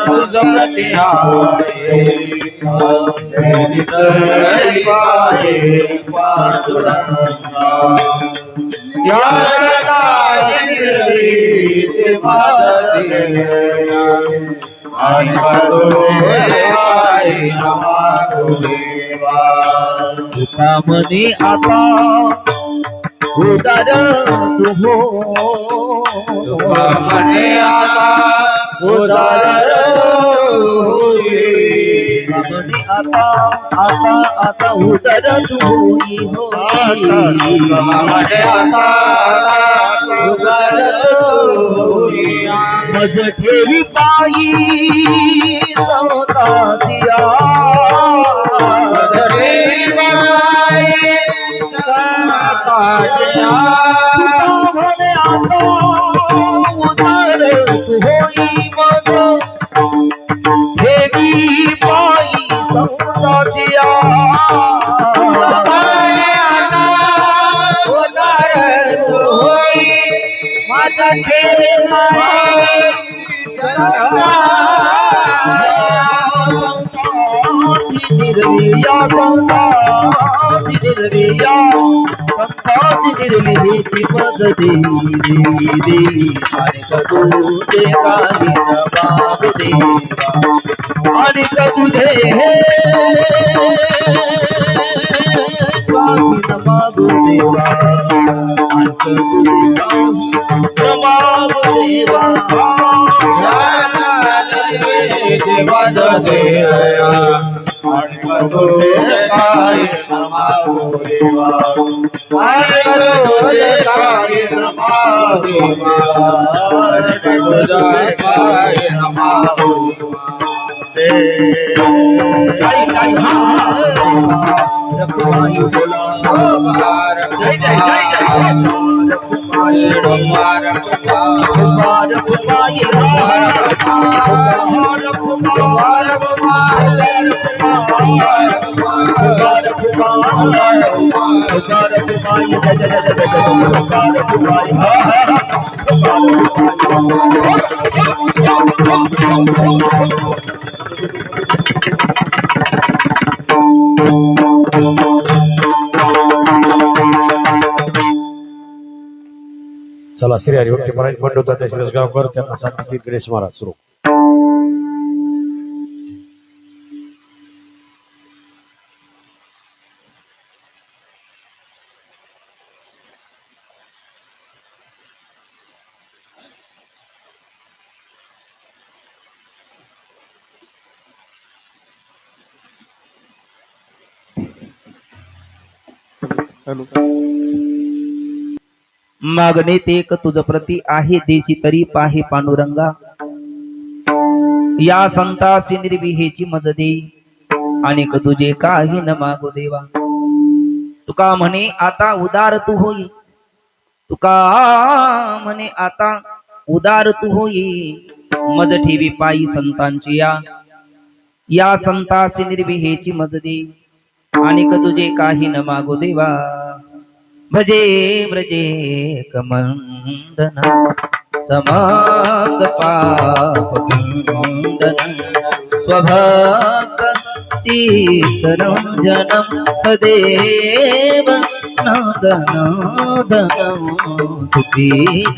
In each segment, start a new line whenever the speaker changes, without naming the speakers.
तुझप्रती आहे पांडुरंगा या आणि तुकामनी आता उदार तू हो तुकामनी आता उदार तुकामनी आता आता आता उदार तू होई हो तुकामनी आता उदार होई मज ठेवी पायी सौता दिया मज ठेवी पायी सौता दिया तुकामनी आता उदार तू होई मज ठेवी पायी सौता दिया चला श्री हरिभक्ती महाराज बंडोता शिरसगावकर त्यांना सांगितले गणेश महाराज सुरू मागणे ते तुझ प्रती आहे देशी तरी पाहे पांडुरंगा या संताची निर्विहेची मज देई आणि तुझे काही न मागो देवा तुका म्हणे आता उदार तू होई तुका म्हणे आता उदार तू होई मज ठेवी पायी संतांची या संताची निर्विहेची मज देई आणि तुझे काही न मागो देवा भजे व्रजे कमंदन समाग पाप खंडन स्वभक्ति रंजनम सदेव नादनादनम तुति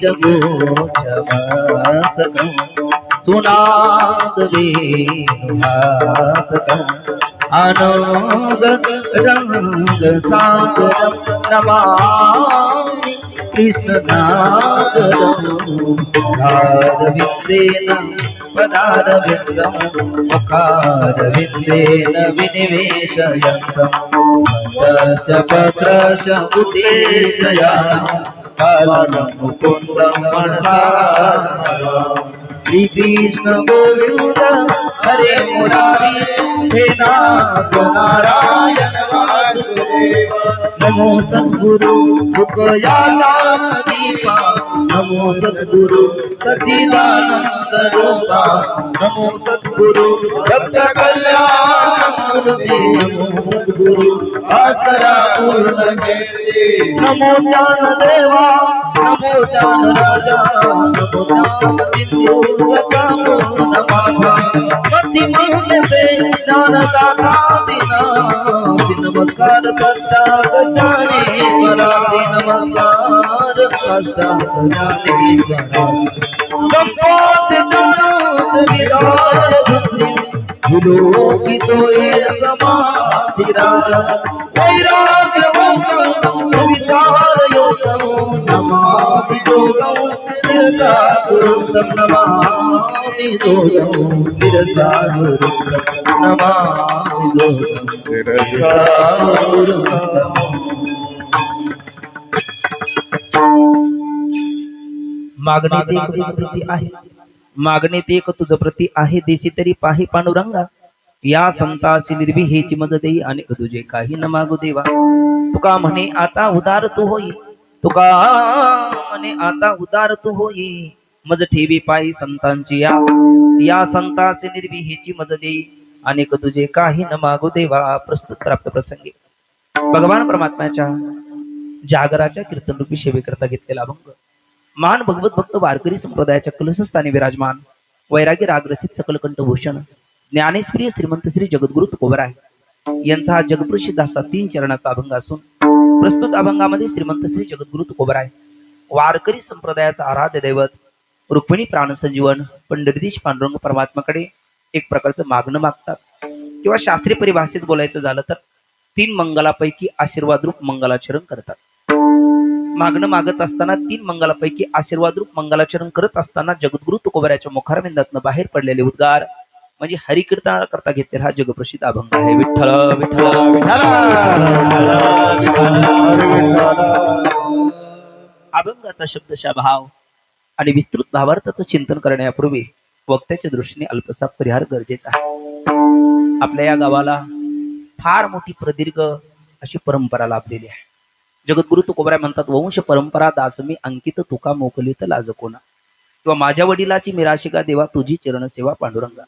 जगोचवासकम सुनाद वेणुहासकम अनोग रंग सागरम नमामि कृष्णनागरम धारविंदेन पदारविंदम मुखारविंदेन विनिवेशयन्तम पत्रस्य पत्रस्य उद्देशयामि कालं मुकुन्दं मनसारम् श्री कृष्ण गोविंद हरे मुरारी हे नाथ नारायण वासुदेव नमो सद्गुरु दीपा नमो सद्गुरु सच्चिदानंद रूपा नमो सद्गुरु भक्त कल्याण मूर्ति नमो सद्गुरु आसरा पूर्ण कीर्ति नमो ज्ञान देवा नमो ज्ञान राजा नमो ज्ञान सिंधु नमो नमः
मती मागते ज्ञानदाता दिना नमस्कार करता गजाने करा नमस्कार करता गजाने करा संपात जाणून विराज बुद्धी विलोकितो ये समाधिराज वैराग्य विचार योग नमामि योगं निर्जागुरुं नमामि योगं निर्जागुरुं नमामि योगं निर्जागुरुं मागणी ते प्रती आहे मागणी ते तुझ प्रती आहे देशी तरी पाही पांडुरंगा या संताची निर्विहेची मदत देई आणि तुझे काही न मागू देवा तुका म्हणे आता उदार तू होई तुका म्हणे आता उदार तू होई मज ठेवी पायी संतांची या संताची निर्विहेची मदत देई आणि तुझे काही न मागू देवा प्रस्तुत प्राप्त प्रसंगी भगवान परमात्म्याच्या जागराच्या कीर्तनरूपी सेवेकरता घेतलेला अभंग महान भगवत भक्त वारकरी संप्रदायाच्या कलशस्थानी विराजमान वैरागी रागरसित सकल कंठभूषण ज्ञानेश्वरी श्रीमंत श्री जगद्गुरु तुकोबराय यांचा हा जगप्रसिद्ध असा 3 चरणाचा अभंग असून प्रस्तुत अभंगामध्ये श्रीमंत श्री जगद्गुरु तुकोबराय वारकरी संप्रदायाचा आराध्य दैवत रुक्मिणी प्राणसंजीवन पंढरीदीश पांडुरंग परमात्म्याकडे एक प्रकारचं मागणं मागतात किंवा शास्त्रीय परिभाषेत बोलायचं झालं तर 3 मंगलापैकी आशीर्वाद रूप मंगलाचरण करतात मागणं मागत असताना 3 मंगलापैकी आशीर्वाद रूप मंगलाचरण करत असताना जगद्गुरु तुकोबरायाच्या मुखारविंदातनं बाहेर पडलेले उद्गार म्हणजे हरिकीर्तन करता घेतलेला हा जगप्रसिद्ध अभंग आहे विठ्ठल विठ्ठल अभंगाचा शब्दशः भाव आणि विस्तृत भावार्थाचं चिंतन करण्यापूर्वी वक्त्याच्या दृष्टीने अल्पसा परिहार गरजेचा आहे आपल्या या गावाला फार मोठी प्रदीर्घ अशी परंपरा लाभलेली आहे जगद्गुरु तुकोबराय म्हणतात वंश परंपरा दासमी अंकित तुका मोकलीत लाज कोणा किंवा माझ्या वडिलाची मिराशिका देवा तुझी चरण सेवा पांडुरंगा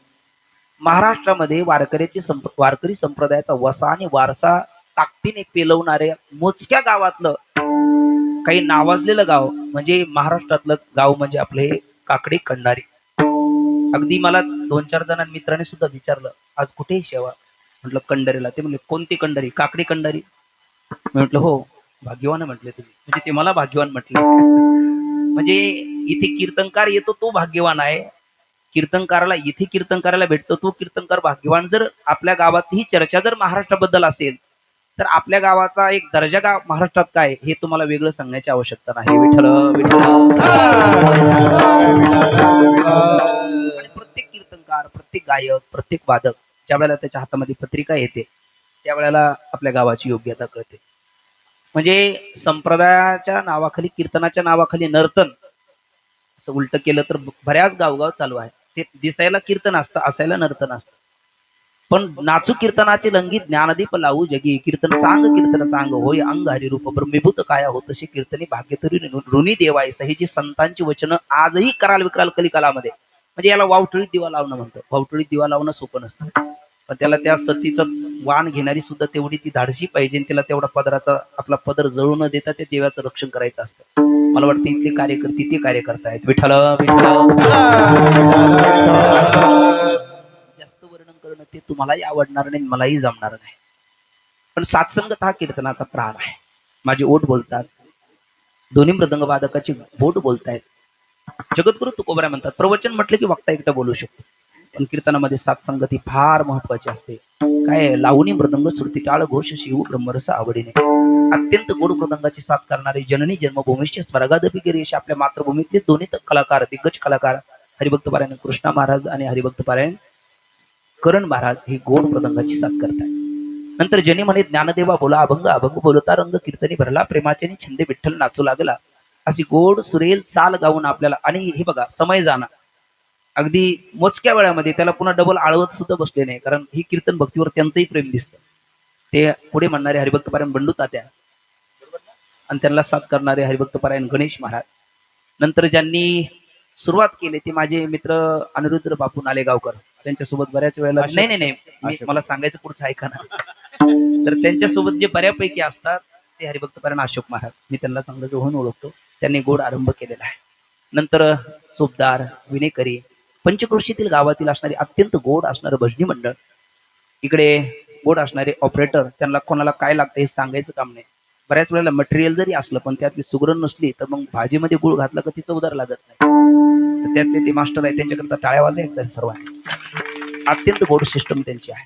महाराष्ट्रामध्ये वारकरी संप्रदायाचा वसा आणि वारसा ताकदीने पेलवणाऱ्या मोजक्या गावातलं काही नावाजलेलं गाव म्हणजे महाराष्ट्रातलं गाव म्हणजे आपले काकडी कंडारी अगदी मला 2-4 जणांनी मित्रांनी सुद्धा विचारलं आज कुठे सेवा म्हटलं कंडारीला ते म्हणले कोणती कंडारी काकडी कंडारी म्हटलं हो भाग्यवान म्हटले तुम्ही म्हणजे ते मला भाग्यवान म्हटले म्हणजे इथे कीर्तनकार येतो तो भाग्यवान आहे कीर्तनकाराला इथे कीर्तनकाराला भेटतो तो कीर्तनकार भाग्यवान जर आपल्या गावात ही चर्चा जर महाराष्ट्राबद्दल असेल तर आपल्या गावाचा एक दर्जा गाव महाराष्ट्रात काय हे तुम्हाला वेगळं सांगण्याची आवश्यकता नाही विठ्ठल विठ्ठल प्रत्येक कीर्तनकार प्रत्येक गायक प्रत्येक वादक ज्या वेळेला त्याच्या हातामध्ये पत्रिका येते त्यावेळेला आपल्या गावाची योग्यता कळते म्हणजे संप्रदायाच्या नावाखाली कीर्तनाच्या नावाखाली नर्तन असं उलट केलं तर बऱ्याच गावगाव चालू आहे ते दिसायला कीर्तन असतं असायला नर्तन असतं पण नाचू कीर्तनाचे लंगी ज्ञानदीप लावू जगी कीर्तन सांग होय अंग हरिरूप ब्रह्मीभूत काया होत तशी कीर्तनी भाग्यतरी ऋणी देवायस ही जी संतांची वचनं आजही कराल विकराल कलिकालामध्ये म्हणजे याला वावटळीत दिवा लावणं म्हणतं वावटळीत दिवा लावणं सोपं नसतं पण त्याला त्या सतीचं वाण घेणारी सुद्धा तेवढी ती धाडशी पाहिजे त्याला तेवढा पदराचा आपला पदर जळू न देता ते देवाचं रक्षण करायचं असतं मला वाटतं इथले कार्यकर्ते ते कार्य करतायत विठ्ठल विठ्ठल जास्त वर्णन करणं ते तुम्हालाही आवडणार नाही मलाही जमणार नाही पण सात्संगत हा कीर्तनाचा प्राण आहे माझे ओठ बोलतात दोन्ही मृदंग वादकाची बोट बोलतायत जगद्गुरु तुकोबराय म्हणतात प्रवचन म्हटलं की वक्ता एकटा बोलू शकतो पण कीर्तनामध्ये सात्संगती फार महत्वाची असते काय लावणी मृदंग श्रुती टाळ घोष शिव ब्रह्मरस आवडीने अत्यंत गोड मृदंगाची साथ करणारे जननी जन्मभूमीचे स्वर्गादपी गिरीश आपल्या मातृभूमीतले दोन्ही कलाकार दिग्गज कलाकार हरिभक्त पारायण कृष्णा महाराज आणि हरिभक्त पारायण करण महाराज ही गोड मृदंगाची साथ करतात नंतर जनी म्हणे ज्ञानदेवा बोला अभंग अभंग बोलता रंग कीर्तनी भरला प्रेमाचे छंदे विठ्ठल नाचू लागला अशी गोड सुरेल चाल गाऊन आपल्याला आणि हे बघा समय जाणार अगदी मोजक्या वेळामध्ये त्याला पुन्हा डबल आळवत सुद्धा बसले नाही कारण ही कीर्तन भक्तीवर त्यांचंही प्रेम दिसतं ते पुढे म्हणणारे हरिभक्त पारायण बंडू तात्या आणि त्यांना साथ करणारे हरिभक्त पारायण गणेश महाराज नंतर ज्यांनी सुरुवात केली ते माझे मित्र अनिरुद्ध बापू नालेगावकर त्यांच्यासोबत बऱ्याच वेळेला नाही मला सांगायचं पुढचं ऐका ना तर त्यांच्यासोबत जे बऱ्यापैकी असतात ते हरिभक्त पारायण अशोक महाराज मी त्यांना चांगलं होऊन ओळखतो त्यांनी गोड आरंभ केलेला आहे नंतर सुभदार विनेकरी पंचक्रोशीतील गावातील असणारे अत्यंत गोड असणारं भजनी मंडळ, इकडे गोड असणारे ऑपरेटर, त्यांना कोणाला काय लागतं हे सांगायचं काम नाही. बऱ्याच वेळेला मटेरियल जरी असलं पण त्यातली सुगरण नसली तर मग भाजीमध्ये गुळ घातला का तिचं उदार लागत नाही. तर त्यातले ते मास्टर आहे त्यांच्याकरता टाळ्या वाजायचं सर्व आहे. अत्यंत गोड सिस्टम त्यांची आहे.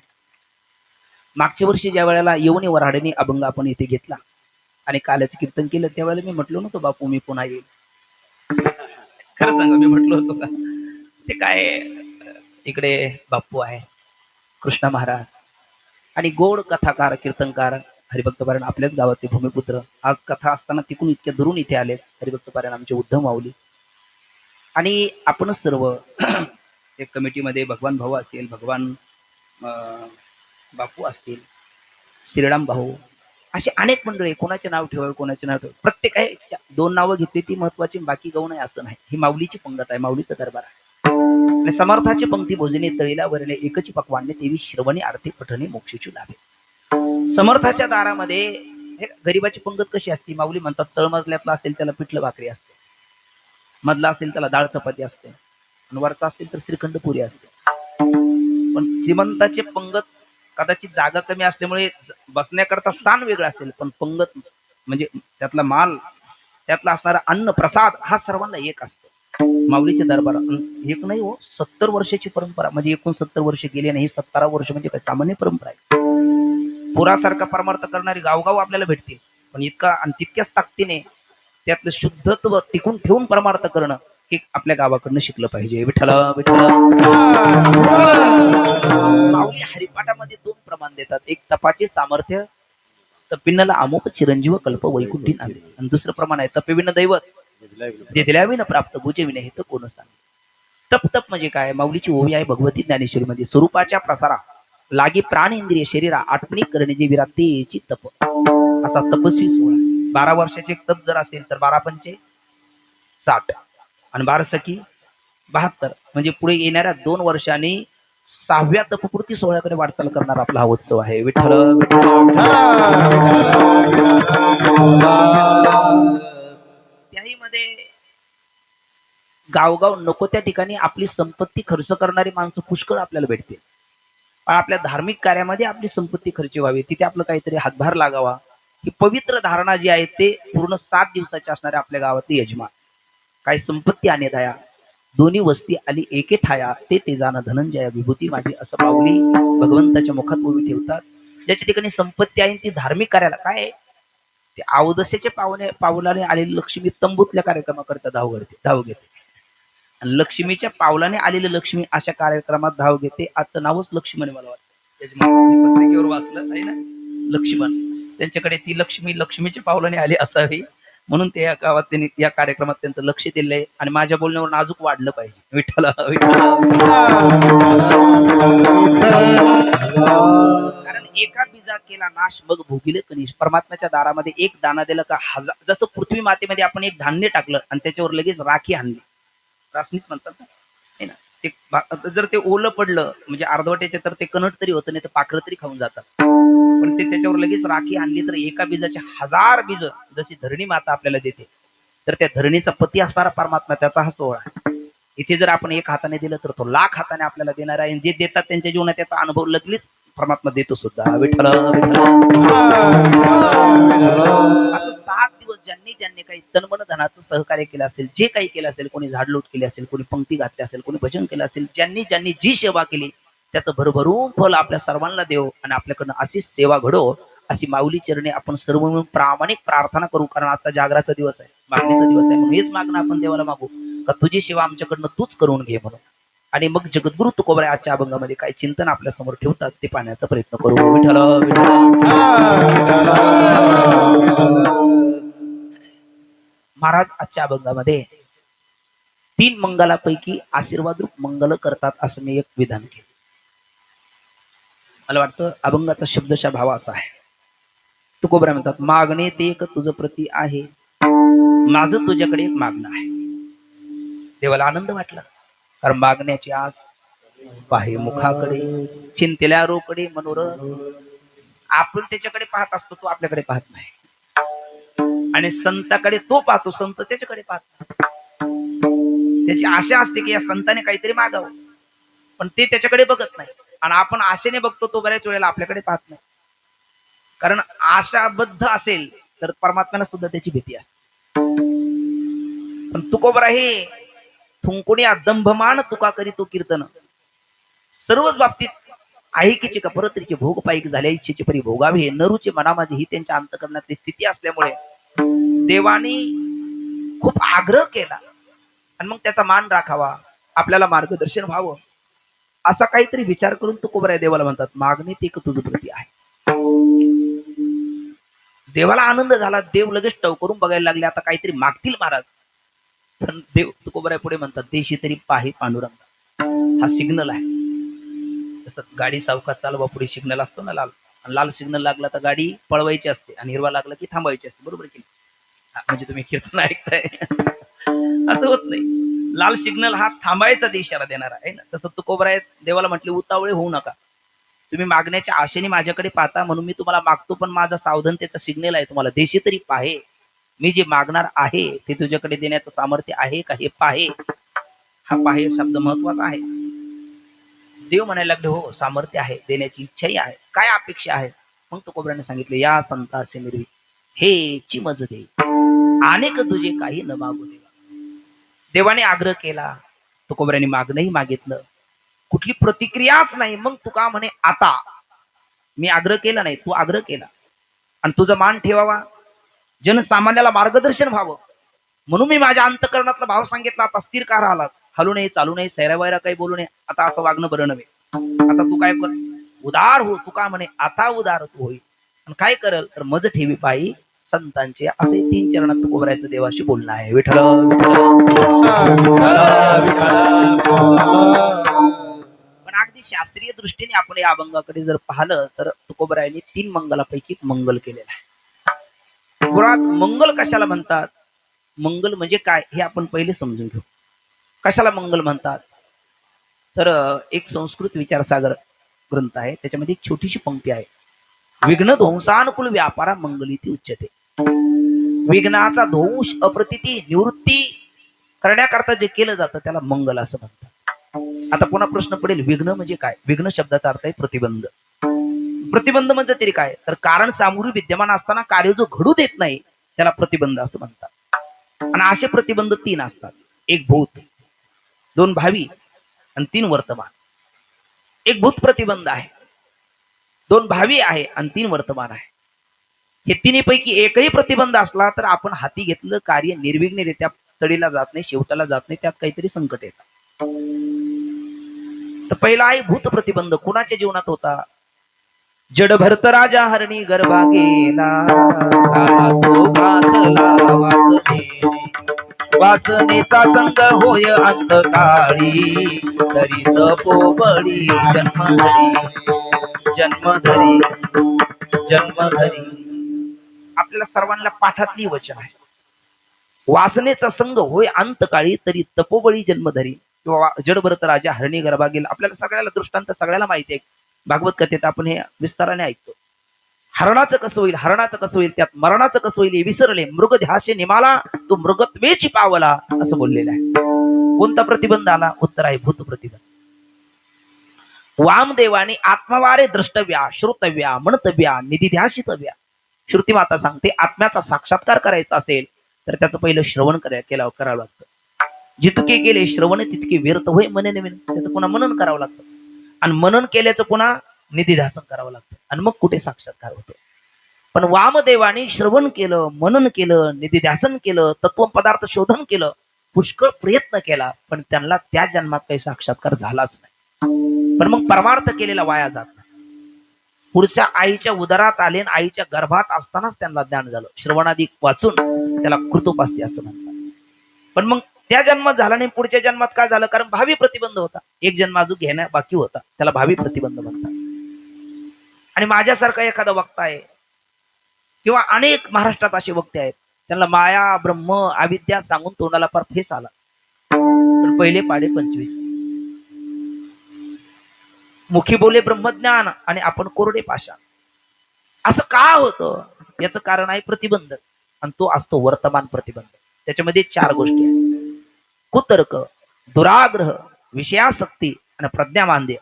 मागच्या वर्षी ज्या वेळेला येऊन वराडणी अभंग आपण इथे घेतला आणि काल्याचं कीर्तन केलं त्यावेळेला मी म्हटलो नव्हतो बापू मी पुन्हा येईल. खरं सांगा मी म्हटलो होतो का? ते काय इकडे बापू आहे, कृष्णा महाराज आणि गोड कथाकार कीर्तनकार हरिभक्त पारायण आपल्याच गावाचे भूमिपुत्र. आज कथा असताना तिकून इतक्या दुरून इथे आले हरिभक्त पारायण आमचे उद्धव माऊली आणि आपणच सर्व एक कमिटीमध्ये भगवान भाऊ असतील, भगवान बापू असतील, श्रीराम भाऊ, असे अनेक मंडळी. कोणाचे नाव ठेवावे कोणाचे नाव ठेवावे, प्रत्येक आहे दोन नावं घेतली ती महत्वाची, बाकी गौण आहे असं नाही. ही माऊलीची पंगत आहे, माऊलीचा दरबार आहे. आणि समर्थाची पंक्ती भोजने तळीला वरणे एकची पकवाने देवी श्रवणी आरती पठणे मोक्षेची लाभे. समर्थाच्या दारामध्ये हे गरीबाची पंगत कशी असते, माऊली म्हणतात तळमजल्यातला असेल त्याला पिठलं भाकरी असते, मधला असेल त्याला डाळ चपाती असते, आणि वरचा असेल तर श्रीखंड पुरी असते. पण श्रीमंताची पंगत कदाचित जागा कमी असल्यामुळे बसण्याकरता स्थान वेगळं असेल, पण पंगत म्हणजे त्यातला माल, त्यातला असणारा अन्न प्रसाद हा सर्वांना एक असतो. माऊलीचे दरबार एक नाही हो, 70 वर्षाची परंपरा, म्हणजे 69 वर्ष गेली नाही, 17 वर्ष म्हणजे काय सामान्य परंपरा आहे. पुरासारखा परमार्थ करणारी गावगाव आपल्याला भेटतील, पण इतका आणि तितक्याच ताकदीने त्यातलं शुद्धत्व टिकून ठेवून परमार्थ करणं हे आपल्या गावाकडनं शिकलं पाहिजे. विठ्ठल विठ्ठल. माऊली हरिपाठामध्ये 2 प्रमाण देतात, एक तपाचे सामर्थ्य तपिन्नला अमोक चिरंजीव कल्प वैकुंठी नांदे, आणि दुसरं प्रमाण आहे तपेविन दैवत जे दिल्याविन प्राप्त बुजेविन हे तर कोण सांगे. तप तप म्हणजे काय, माऊलीची ओवी आहे भगवती ज्ञानेश्वरीमध्ये, स्वरूपाच्या प्रसारा लागी प्राण इंद्रिय शरीरा आटपणी करणे जे विरातेची तप. असा तपस्वी सोहळा. 12 वर्षाचे तप जर असेल तर 12 पंचे 60 आणि 12 सखी 72, म्हणजे पुढे येणाऱ्या 2 वर्षांनी 6व्या तपपूर्ती सोहळ्याकडे वाटचाल करणार आपला हा उत्सव आहे. विठ्ठल त्याही मध्ये गावगाव नको त्या ठिकाणी आपली संपत्ती खर्च करणारी माणसं पुष्कळ आपल्याला भेटते, पण आपल्या धार्मिक कार्यामध्ये आपली संपत्ती खर्च व्हावी, तिथे आपलं काहीतरी हातभार लागावा. ही पवित्र धारणा जी आहे ते पूर्ण 7 दिवसाची असणाऱ्या आपल्या गावातले यजमान काही संपत्ती आणि दया दोन्ही वस्ती आली एके ठाया, ते तेजानं धनंजया विभूती माझी, असं माऊली भगवंताच्या मुखात उभी ठेवतात. ज्याच्या ठिकाणी संपत्ती आहे ती धार्मिक कार्याला काय, ते अवदसेचे पावलाने आलेली लक्ष्मी तंबूतल्या कार्यक्रमाकरता धाव घेते, आणि लक्ष्मीच्या पावलाने आलेली लक्ष्मी अशा कार्यक्रमात धाव घेते. आजचं नावच लक्ष्मण मला वाटतं, पत्रिकेवर वाचलं आहे ना, लक्ष्मण. त्यांच्याकडे ती लक्ष्मी लक्ष्मीच्या पावलाने आली असावी, म्हणून ते या गावात त्यांनी या कार्यक्रमात त्यांचं लक्ष दिलंय, आणि माझ्या बोलण्यावर नाजूक वाढलं पाहिजे. विठ्ठल कारण एका बीजा केला नाश मग भोगिले कनिश. परमात्म्याच्या दारामध्ये एक दाना दिला का हजार, जसं पृथ्वी मातेमध्ये आपण एक धान्य टाकलं आणि त्याच्यावर लगेच राखी आणली, रासनीच म्हणतात ना, ते जर ते ओलं पडलं म्हणजे अर्धवट्याचे तर ते कणट तरी होतं, नाही तर पाखरं तरी खाऊन जातात, पण ते त्याच्यावर लगेच राखी आणली तर एका बीजाचे 1000 बीज जशी धरणी माता आपल्याला देते, तर त्या धरणीचा पती असणारा परमात्मा त्याचा हा सोहळा. इथे जर आपण एक हाताने दिलं तर तो 1,00,000 हाताने आपल्याला देणार आहे, जे देतात त्यांच्या जीवनात त्याचा अनुभव लगेच परमात्मा देतो सुद्धा. विठ्ठल असं 7 दिवस ज्यांनी काही तनमन धनाचं सहकार्य केलं असेल, जे काही केलं असेल, कोणी झाडलोट केली असेल, कोणी पंक्ती घातली असेल, कोणी भजन केलं असेल, ज्यांनी जी सेवा केली त्याचं भरभरून फल आपल्या सर्वांना देव, आणि आपल्याकडनं अशीच सेवा घडो अशी माऊली चरणी आपण सर्व मिळून प्रामाणिक प्रार्थना करू. कारण आता जागराचा दिवस आहे, मागणीचा दिवस आहे, म्हणून हेच मागणं आपण देवाला मागू का तुझी सेवा आमच्याकडनं तूच करून घे म्हणून. आणि मग जगद्गुरु तुकोबराय आजच्या अभंगामध्ये काय चिंतन आपल्या समोर ठेवतात ते पाहण्याचा प्रयत्न करू. विठ्ठल महाराज आजच्या अभंगामध्ये 3 मंगलापैकी आशीर्वाद रूप मंगल करतात असं मी एक विधान केलं. मला वाटतं अभंगाचा शब्दशः भाव असा आहे. तुकोबराय म्हणतात मागणे ते एक तुझं प्रती आहे, माझं तुझ्याकडे एक मागणं आहे. देवाला आनंद वाटला, कारण मागण्याची आस पाहे मुखाकडे, चिंतेल्या रोकडे मनोरथ. आपण त्याच्याकडे पाहत असतो, तो आपल्याकडे पाहत नाही, आणि संताकडे तो पाहतो, संत त्याच्याकडे पाहत. त्याची आशा असते की या संताने काहीतरी मागावं, पण ते त्याच्याकडे बघत नाही. आणि आपण आशेने बघतो तो बऱ्याच वेळेला आपल्याकडे पाहत नाही. कारण आशाबद्ध असेल तर परमात्म्याला सुद्धा त्याची भीती आहे. पण तुकोबरा हे थुंकुणी दंभमान तुका करी तो कीर्तन, सर्वच बाबतीत ऐकीचे का परत्रीचे भोग पाईक झाल्या इच्छेचे परी भोगावे हे नरूचे मना माझी ही त्यांच्या अंतकरणातली स्थिती असल्यामुळे देवानी खूप आग्रह केला आणि मग त्याचा मान राखावा, आपल्याला मार्गदर्शन व्हावं असा काहीतरी विचार करून तुकोबराय देवाला म्हणतात मागणी ते तुझ प्रती आहे. देवाला आनंद झाला, देव लगेच टव करून बघायला लागले आता काहीतरी मागतील महाराज. पण देव तुकोबराय पुढे म्हणतात देशी तरी पाहे पांडुरंगा, हा सिग्नल आहे. तसं गाडी सावकाश चालवा, पुढे सिग्नल असतो ना लाल, आणि लाल सिग्नल लागला तर गाडी पळवायची असते आणि हिरवा लागला की थांबवायची असते, बरोबर की म्हणजे तुम्ही कीर्तन ऐकताय असं होत नाही. लाल सिग्नल हा थांबायचा इशारा देणारा आहे ना. तसं तुकोबराय देवाला म्हटले उतावळे होऊ नका, तुम्ही मागण्याच्या आशेने माझ्याकडे पाहता म्हणून मी तुम्हाला मागतो, पण माझा सावधानतेचा सिग्नल आहे तुम्हाला. देशी तरी पाहे, मी जे मागणार आहे ते तुझ्याकडे देण्याचं सामर्थ्य आहे का हे पाहे. हा पाहे शब्द महत्वाचा आहे. देव म्हणायला लागले हो सामर्थ्य आहे, देण्याची इच्छाही आहे, काय अपेक्षा आहे. मग तुकोबराने सांगितले या संताचे निर्वी हे चिमज दे अनेक तुझे काही न मागू देवा. देवाने आग्रह केला, तुकोबराने मागणंही मागितलं, कुठली प्रतिक्रियाच नाही. मग तुका म्हणे आता मी आग्रह केला नाही, तू आग्रह केला आणि तुझा मान ठेवावा, जनसामान्याला मार्गदर्शन व्हावं म्हणून मी माझ्या अंतकरणातला भाव सांगितला. आता स्थिर का राहिला, हलू नये, चालू नये, सैरा वैरा काही बोलू नये, आता असं वागणं बरं नव्हे. आता तू काय कर, उदार हो. तुका म्हणे आता उदार तू होईल आणि काय करल तर मज ठेवी पायी संतांचे, असे 3 चरणात तुकोबरायचं देवाशी बोलणं आहे. विठ्ठल पण अगदी शास्त्रीय दृष्टीने आपण या अभंगाकडे जर पाहिलं तर तुकोबरायांनी 3 मंगलापैकी मंगल केलेलं आहे. मुळात मंगल कशाला म्हणतात, मंगल म्हणजे काय हे आपण पहिले समजून घेऊ. कशाला मंगल म्हणतात तर एक संस्कृत विचारसागर ग्रंथ आहे, त्याच्यामध्ये एक छोटीशी पंक्ती आहे. विघ्न ध्वंसानुकूल व्यापारा मंगलीती उच्चते. विघ्नाचा ध्वंस अप्रतिती निवृत्ती करण्याकरता जे केलं जातं त्याला मंगल असं म्हणतात. आता पुन्हा प्रश्न पडेल विघ्न म्हणजे काय. विघ्न शब्दाचा अर्थ आहे प्रतिबंध. प्रतिबंध म्हणजे तरी काय तर कारण सामुग्री विद्यमान असताना कार्य जो घडू देत नाही त्याला प्रतिबंध असं म्हणतात. आणि असे प्रतिबंध 3 असतात. एक भूत, 2 भावी आणि 3 वर्तमान. एक भूत प्रतिबंध आहे, 2 भावी आहे आणि 3 वर्तमान आहे. हे तिन्हीपैकी एकही प्रतिबंध असला तर आपण हाती घेतलं कार्य निर्विघ्नरित्या तडीला जात नाही, शेवटाला जात नाही, त्यात काहीतरी संकट येतात. तर पहिला आहे भूत प्रतिबंध. कुणाच्या जीवनात होता, जड भरत राजा हरणी गर्भा गेला, तो घातला वासनेचा संग होय अंतकाळी, तरी तपोबळी जन्मधरी जन्मधरी जन्मधरी. आपल्याला सर्वांना पाठातली वचन आहे. वासनेचा संग होय अंतकाळी, तरी तपोबळी जन्मधरी. किंवा जडभरत राजा हरणी गर्भा गेला. आपल्याला सगळ्याला दृष्टांत सगळ्याला माहिती आहे, भागवत कथेत आपण हे विस्ताराने ऐकतो. हरणाचं कसं होईल, हरणाचं कसं होईल, त्यात मरणाचं कसं होईल हे विसरले, मृग ध्यासे निमाला तो मृगत्वेची पावला असं बोललेलं आहे. कोणता प्रतिबंध आला, उत्तर आहे भूत प्रतिबंध. वामदेवाने आत्मवारे द्रष्टव्या श्रोतव्या म्हणतव्या निधिध्यासितव्या. श्रुती माता सांगते आत्म्याचा साक्षात्कार करायचा असेल तर त्याचं पहिलं श्रवण करावं लागतं. जितके केले श्रवण तितके व्यर्थ होय मने नवीन. त्याचं पुन्हा मनन करावं लागतं आणि मनन केल्याचं पुन्हा निधिध्यासन करावं लागतं आणि मग कुठे साक्षात्कार होतो. पण वामदेवाने श्रवण केलं, मनन केलं, निधिध्यासन केलं, तत्व पदार्थ शोधन केलं, पुष्कळ प्रयत्न केला, पण त्यांना त्या जन्मात काही साक्षात्कार झालाच नाही. पण मग परमार्थ केलेला वाया जात नाही. पुढच्या आईच्या उदरात आले आणि आईच्या गर्भात असतानाच त्यांना ज्ञान झालं. श्रवणादी वाचून त्याला कृतोपास्य असं म्हणतात. पण मग त्या जन्मात झाला नाही, पुढच्या जन्मात काय झालं, कारण भावी प्रतिबंध होता. एक जन्म अजून घेण्या बाकी होता, त्याला भावी प्रतिबंध म्हणतात. आणि माझ्यासारखा एखादा वक्ता आहे किंवा अनेक महाराष्ट्रात असे वक्ते आहेत, त्यांना माया ब्रह्म अविद्या सांगून तोंडाला फार फेस आला. पण पहिले पाडे 25 मुखी बोले ब्रह्मज्ञान आणि आपण कोरडे पाषाण. असं का होतं, याचं कारण आहे प्रतिबंध, आणि तो असतो वर्तमान प्रतिबंध. त्याच्यामध्ये 4 गोष्टी आहेत. कुतर्क, दुराग्रह, विषयासक्ती आणि प्रज्ञामांद्य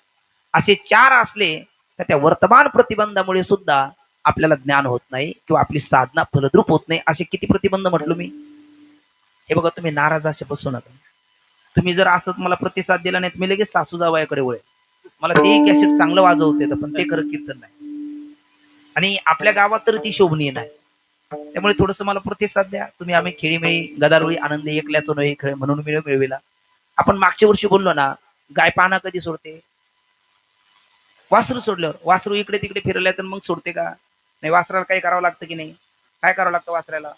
असे 4 असले तर त्या वर्तमान प्रतिबंधामुळे सुद्धा आपल्याला ज्ञान होत नाही किंवा आपली साधना फलद्रूप होत नाही. असे किती प्रतिबंध म्हटलो मी. हे बघा, तुम्ही नाराज असे बसू नका. तुम्ही जर असंच मला प्रतिसाद दिला नाही, मी लगेच सासू जावयाकडे वळे. मला ते कॅसेट चांगलं वाजवते पण ते खरं कीर्तन नाही, आणि आपल्या गावात तर ती शोभनीय नाही. त्यामुळे थोडस मला प्रतिसाद द्या. तुम्ही आम्ही खेळीमेळी गदारोळी आनंदी एकल्याचो नाही खेळ म्हणून मिळविला. आपण मागच्या वर्षी बोललो ना, गाय पाना कधी सोडते. वासरू सोडल्यावर. वासरू इकडे तिकडे फिरल्या तर मग सोडते का नाही. वासराला काही करावं लागतं की नाही. काय करावं लागतं वासराला.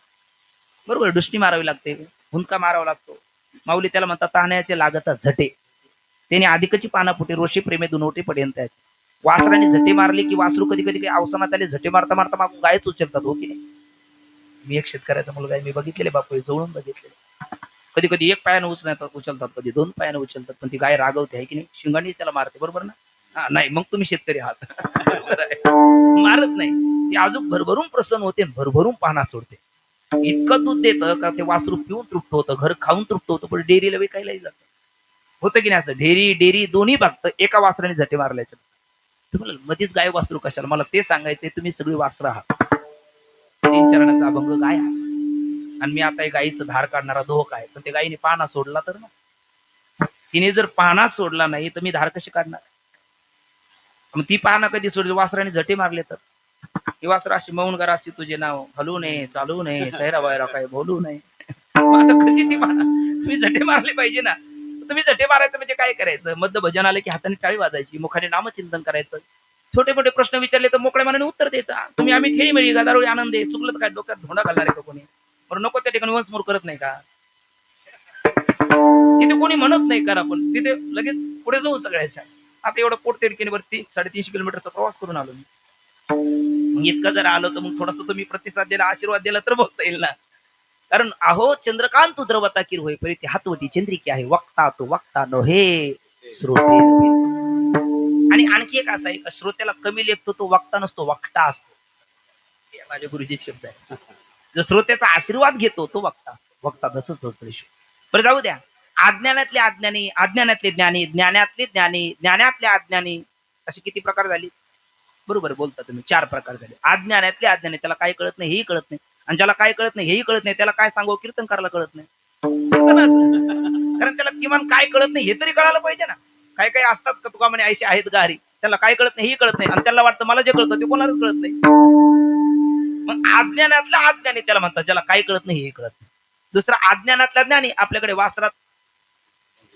बरोबर, दुष्टी मारावी लागते, हुंदका मारावा लागतो. माऊली त्याला म्हणतात ताहण्याचे लागत झटे. त्याने अधिकची पाना फुटे रोषी प्रेमे दुनोटे पर्यंत आहेत. वासराने झटे मारले की वासरू कधी कधी काही अवसानात आले झटे मारता मारता मागून गायच उचलतात, हो की नाही. मी एक शेतकऱ्याचा मुलगा आहे, मी बघितलेले बापू, जवळून बघितलेले. कधी कधी एक पायानं उचलतात, कधी 2 पायानं उचलतात, पण ती गाय रागवते आहे की नाही, शिंगाने त्याला मारते. बरोबर ना. हा, नाही मग तुम्ही शेतकरी आहात. मारत नाही, ती अजून भरभरून प्रसन्न होते, भरभरून पाना सोडते. इतकं दूध देतं का ते वासरू पिऊन तृप्त होतं, घर खाऊन तृप्त होतं, पण डेअरीला विकायलाही जातं. होतं की नाही असं. डेअरी दोन्ही बघतं एका वासराने झटे मारल्याचं. तुम्हाला मध्येच गाय वासरू कशाला, मला ते सांगायचंय. तुम्ही सगळी वासरं आहात. 3 चरणाचा अभंग गाय आहे. आणि मी आता गायीचं धार काढणारा दोहक आहे. पण ते गायीने पाना सोडला तर ना, तिने जर पाना सोडला नाही तर मी धार कशी काढणार. मग ती पाना कधी सोडली, वासराने झटे मारले तर. ही वासर अशी मौन करा, अशी तुझे नाव हलू नये, चालू नये, चेहरा बाहेर काय बोलू नये. आता कधी ती पाना तुम्ही झटे मारले पाहिजे ना. तुम्ही झटे मारायचं म्हणजे काय करायचं. मध्य भजन आलं की हाताने टाळी वाजायची, मुखाने नामचिंतन करायचं. छोटे मोठे प्रश्न विचारले तर मोकळ्या मनाने उत्तर द्यायचं. तुम्ही आम्ही खेळी मिळी गदारोळी आनंद आहे, चुकलं तर काय डोक्यात धोंडा घालणार आहे का कोणी. बरं नको त्या ठिकाणी वंचमोर करत नाही का. तिथे कोणी म्हणत नाही करा, पण तिथे लगेच पुढे जाऊ सगळ्याच्या. आता एवढं पोट तिडकीवरती 350 किलोमीटरचा प्रवास करून आलो मी. मग इतकं जर आलो तर मग थोडस तुम्ही प्रतिसाद दिला, आशीर्वाद दिला तर बघता येईल ना. कारण अहो चंद्रकांत द्रवता किर होय परिती हातवती चंद्रिकी आहे, वक्ता तो वक्ता नो हे श्रोते नव्हे. आणि आणखी एक असा आहे, श्रोत्याला कमी लेखतो तो वक्ता नसतो, वक्ता असतो. हे माझ्या गुरुजी शब्द आहे. जो श्रोत्याचा आशीर्वाद घेतो तो वक्ता, वक्ता तसंच होतं. बरं जाऊ द्या. अज्ञानातले अज्ञानी, अज्ञानातले ज्ञानी, ज्ञानातले ज्ञानी, ज्ञानातले अज्ञानी, असे किती प्रकार झाले. बरोबर बोलता तुम्ही. 4 प्रकार झाले. अज्ञानातले अज्ञानी, त्याला काय कळत नाही हेही कळत नाही, आणि ज्याला काय कळत नाही हेही कळत नाही त्याला काय सांगू कीर्तनकारला कळत नाही. कारण त्याला किमान काय कळत नाही हे तरी कळायला पाहिजे ना. काय काय असतात का तुका म्हणे ऐसे आहेत गारी, त्याला काय कळत नाही हेही कळत नाही, आणि त्याला वाटतं मला जे कळतं ते कोणालाच कळत नाही. मग अज्ञानातला अज्ञानी त्याला म्हणतात ज्याला काय कळत नाही हेही कळत नाही. दुसरा अज्ञानातला ज्ञानी, आपल्याकडे वासरात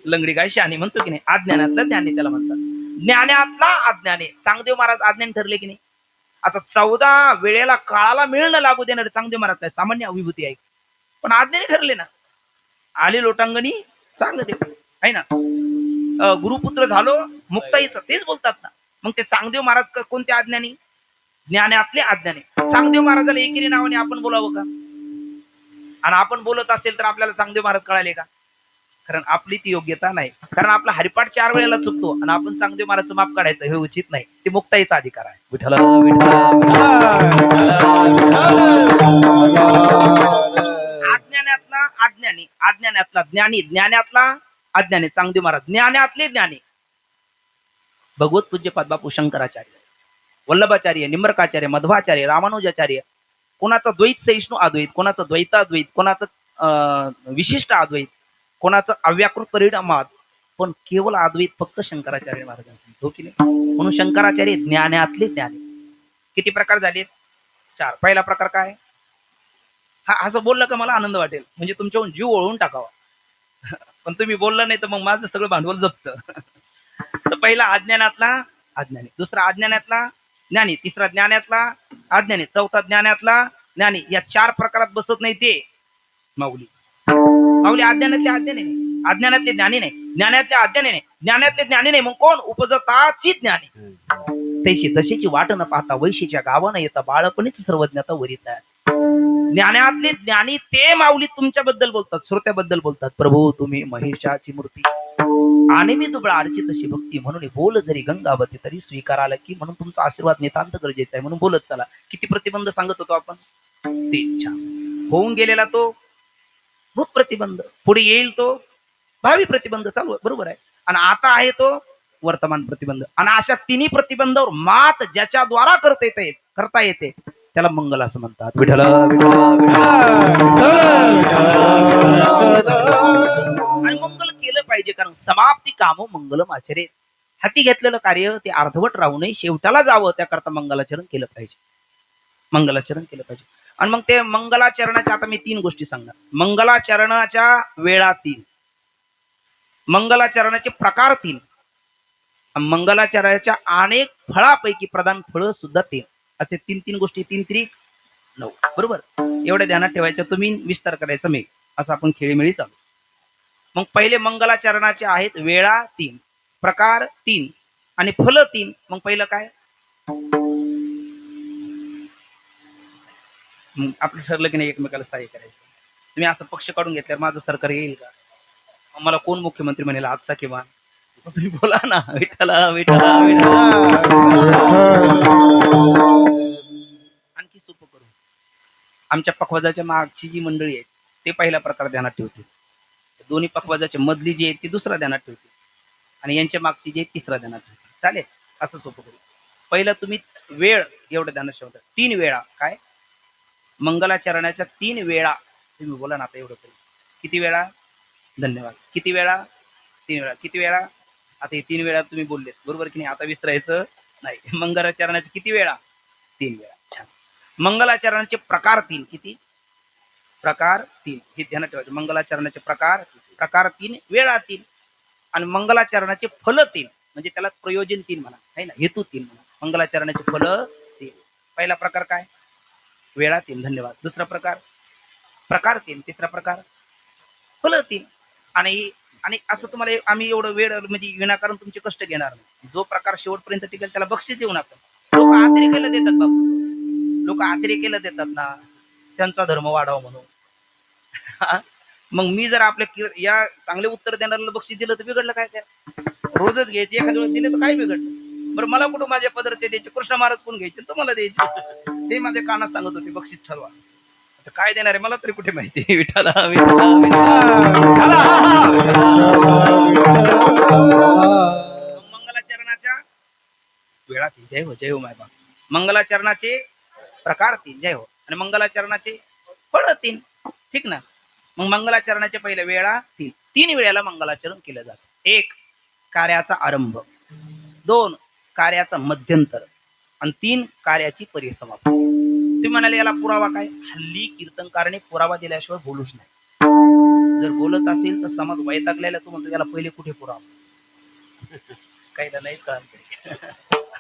लंगडी गाय शहाणी म्हणतो की नाही, अज्ञानातला ज्ञानी त्याला म्हणतात. ज्ञानातला अज्ञानी, चांगदेव महाराज अज्ञानी ठरले की नाही. आता 14 वेळेला काळाला मिळणं लागू देणारे चांगदेव महाराज काय सामान्य विभूती आहे, पण अज्ञानी ठरले ना. आले लोटांगणी चांगलं देव आहे ना. गुरुपुत्र झालो मुक्ताईचं, तेच बोलतात ना. मग ते चांगदेव महाराज कोणते अज्ञानी, ज्ञानातले अज्ञानी. चांगदेव महाराजाला एकेरी नावाने आपण बोलावं का, आणि आपण बोलत असेल तर आपल्याला चांगदेव महाराज कळाले का. कारण आपली ती योग्यता नाही. कारण आपला हरिपाठ 4 वेळेला चुकतो आणि आपण चांगदेव महाराजचं माफ काढायचं हे उचित नाही. ते मुक्ताईचा अधिकार आहे. विठ्ठल अज्ञानातला अज्ञानी, अज्ञानातला ज्ञानी, ज्ञानातला अज्ञानी चांगदेव महाराज, ज्ञानातले ज्ञानी भगवत पूज्य बापू शंकराचार्य, वल्लभाचार्य, निम्रकाचार्य, मध्वाचार्य, रामानुजाचार्य. कोणाचा द्वैत सहिष्णू अद्वैत, कोणाचं द्वैताद्वैत, कोणाचं विशिष्ट अद्वैत, कोणाचं अव्याकृत परिणामात, पण केवळ अद्वैत फक्त शंकराचार्य महाराजांचे, हो की नाही. म्हणून शंकराचार्य ज्ञानातले ज्ञानी. किती प्रकार झाले. 4. पहिला प्रकार काय. हा असं बोललं का मला आनंद वाटेल, म्हणजे तुमच्याहून जीव ओळून टाकावा. पण तुम्ही बोलला नाही तर मग माझं सगळं भांडवल जपत. तर पहिला अज्ञानातला अज्ञानी, दुसरा अज्ञानातला ज्ञानी, तिसरा ज्ञानातला अज्ञानी, चौथा ज्ञानातला ज्ञानी. या 4 प्रकारात बसत नाही ते माऊली. माऊली अज्ञानातले अज्ञानी नाही, अज्ञानातले ज्ञानी नाही, ज्ञानातले अज्ञानी नाही, ज्ञानातले ज्ञानी नाही. मग कोण. उपजताची ज्ञानी. तैशी तशीची वाट न पाहता वैशीच्या गावानं येता बाळपणीच सर्वज्ञता वरिता. ज्ञानातले ज्ञानी ते माऊली तुमच्याबद्दल बोलतात, श्रोत्याबद्दल बोलतात. प्रभू तुम्ही महेशाची मूर्ती आणि मी दुबळा अर्चित तशी भक्ती, म्हणून बोल जरी गंगावती तरी स्वीकाराला की, म्हणून तुमचा आशीर्वाद नितांत गरजेचा आहे, म्हणून बोलत चला. किती प्रतिबंध सांगत होतो आपण. ते इच्छा होऊन गेलेला तो भूत प्रतिबंध, पुढे येईल तो भावी प्रतिबंध चालू आहे, बरोबर आहे. आणि आता आहे तो वर्तमान प्रतिबंध. आणि अशा तिन्ही प्रतिबंधावर मात ज्याच्या द्वारा करता येते त्याला मंगल असं म्हणतात. विठ्ठल आणि मंगल केलं पाहिजे, कारण समाप्ती काम मंगलम आचरे. हाती घेतलेलं कार्य ते अर्धवट राहू नये, शेवटाला जावं, त्याकरता मंगलाचरण केलं पाहिजे. मंगलाचरण केलं पाहिजे. आणि मग ते मंगलाचरणाच्या आता मी 3 गोष्टी सांगणार. मंगलाचरणाच्या वेळा 3, मंगलाचरणाचे प्रकार 3, मंगलाचरणाच्या अनेक फळापैकी प्रधान फळ सुद्धा 3, असे 3 गोष्टी. 3 3 9, बरोबर. एवढ्या ध्यानात ठेवायचं, तुम्ही विस्तार करायचा मी, असं आपण खेळीमेळी चालू. मग पहिले मंगलाचरणाचे आहेत वेळा 3, प्रकार 3 आणि फल 3. मग पहिलं काय, आपलं ठरलं की नाही एकमेकाला सहाय्य करायचं. तुम्ही असं पक्ष काढून घेतल्यावर माझं सरकार येईल का? मला कोण मुख्यमंत्री म्हणेल आजचा किंवा? तुम्ही बोला ना. विठ्ठला विठ्ठला विठ्ठला. आणखी सोपं करू. आमच्या पखवाजाच्या मागची जी मंडळी आहे ते पहिला प्रकार ध्यानात ठेवते, दोन्ही पखवाजाच्या मधली जी आहे ती दुसरा ध्यानात ठेवते, आणि यांच्या मागची जी आहे तिसरा ध्यानात ठेवते. चालेल, असं सोपं करू. पहिलं तुम्ही वेळ एवढं ध्यानात ठेवता. 3 वेळा काय, मंगलाचरणाच्या 3 वेळा. तुम्ही बोला ना आता एवढं करू. किती वेळा? धन्यवाद. किती वेळा? 3 वेळा. किती वेळा? आता हे 3 वेळा तुम्ही बोललेत, बरोबर की नाही? आता विसरायचं नाही. मंगलाचरणाचे किती वेळा? 3 वेळा. छान. मंगलाचरणाचे प्रकार 3. किती प्रकार? 3. हे ध्यानात ठेवायचं. मंगलाचरणाचे प्रकार 3, वेळा 3, आणि मंगलाचरणाचे फल 3, म्हणजे त्याला प्रयोजन 3 म्हणा, आहे ना, हेतू 3 म्हणा. मंगलाचरणाचे फल 3. पहिला प्रकार काय? वेळा 3. धन्यवाद. दुसरा प्रकार 3. तिसरा प्रकार फल 3. आणि आणि असं तुम्हाला आम्ही एवढं वेळ म्हणजे विनाकारण तुमचे कष्ट घेणार नाही. जो प्रकार शेवटपर्यंत टिकेल त्याला बक्षीस देऊ नका. लोक अतिरेकेला देतात बाबू, लोक अतिरेकेला देतात ना, त्यांचा धर्म वाढावा म्हणून. मग मी जर आपल्या या चांगले उत्तर देणाऱ्याला बक्षीस दिलं तर बिघडलं काय? त्या रोजच घ्यायचे, एखाद्या वेळेस दिले तर काय बिघडलं? बरं, मला कुठं माझ्या पदर ते द्यायचे, कृष्ण महाराज कोण घ्यायचे तुम्हाला द्यायचे, ते माझ्या कानात सांगत होते बक्षीस ठरवा. आता काय देणार आहे मला तरी कुठे माहिती. विठ्ठला मंगलाचरणाच्या वेळा 3. जय हो, जय हो माय बाप. मंगलाचरणाचे प्रकार 3. जय हो. आणि मंगलाचरणाचे फळ 3. ठीक ना. मग मंगलाचरणाचे पहिल्या वेळा 3. 3 वेळेला मंगलाचरण केलं जातं. 1 कार्याचा आरंभ, 2 कार्याचा मध्यंतर, आणि 3 कार्याची परिसमाप्ती. तुम्ही म्हणाले याला पुरावा काय? हल्ली कीर्तनकारने पुरावा दिल्याशिवाय बोलूच नाही. जर बोलत असेल तर समाज वैतागलेला, तू म्हणतो याला पहिले कुठे पुरावा? काहीला नाही कळत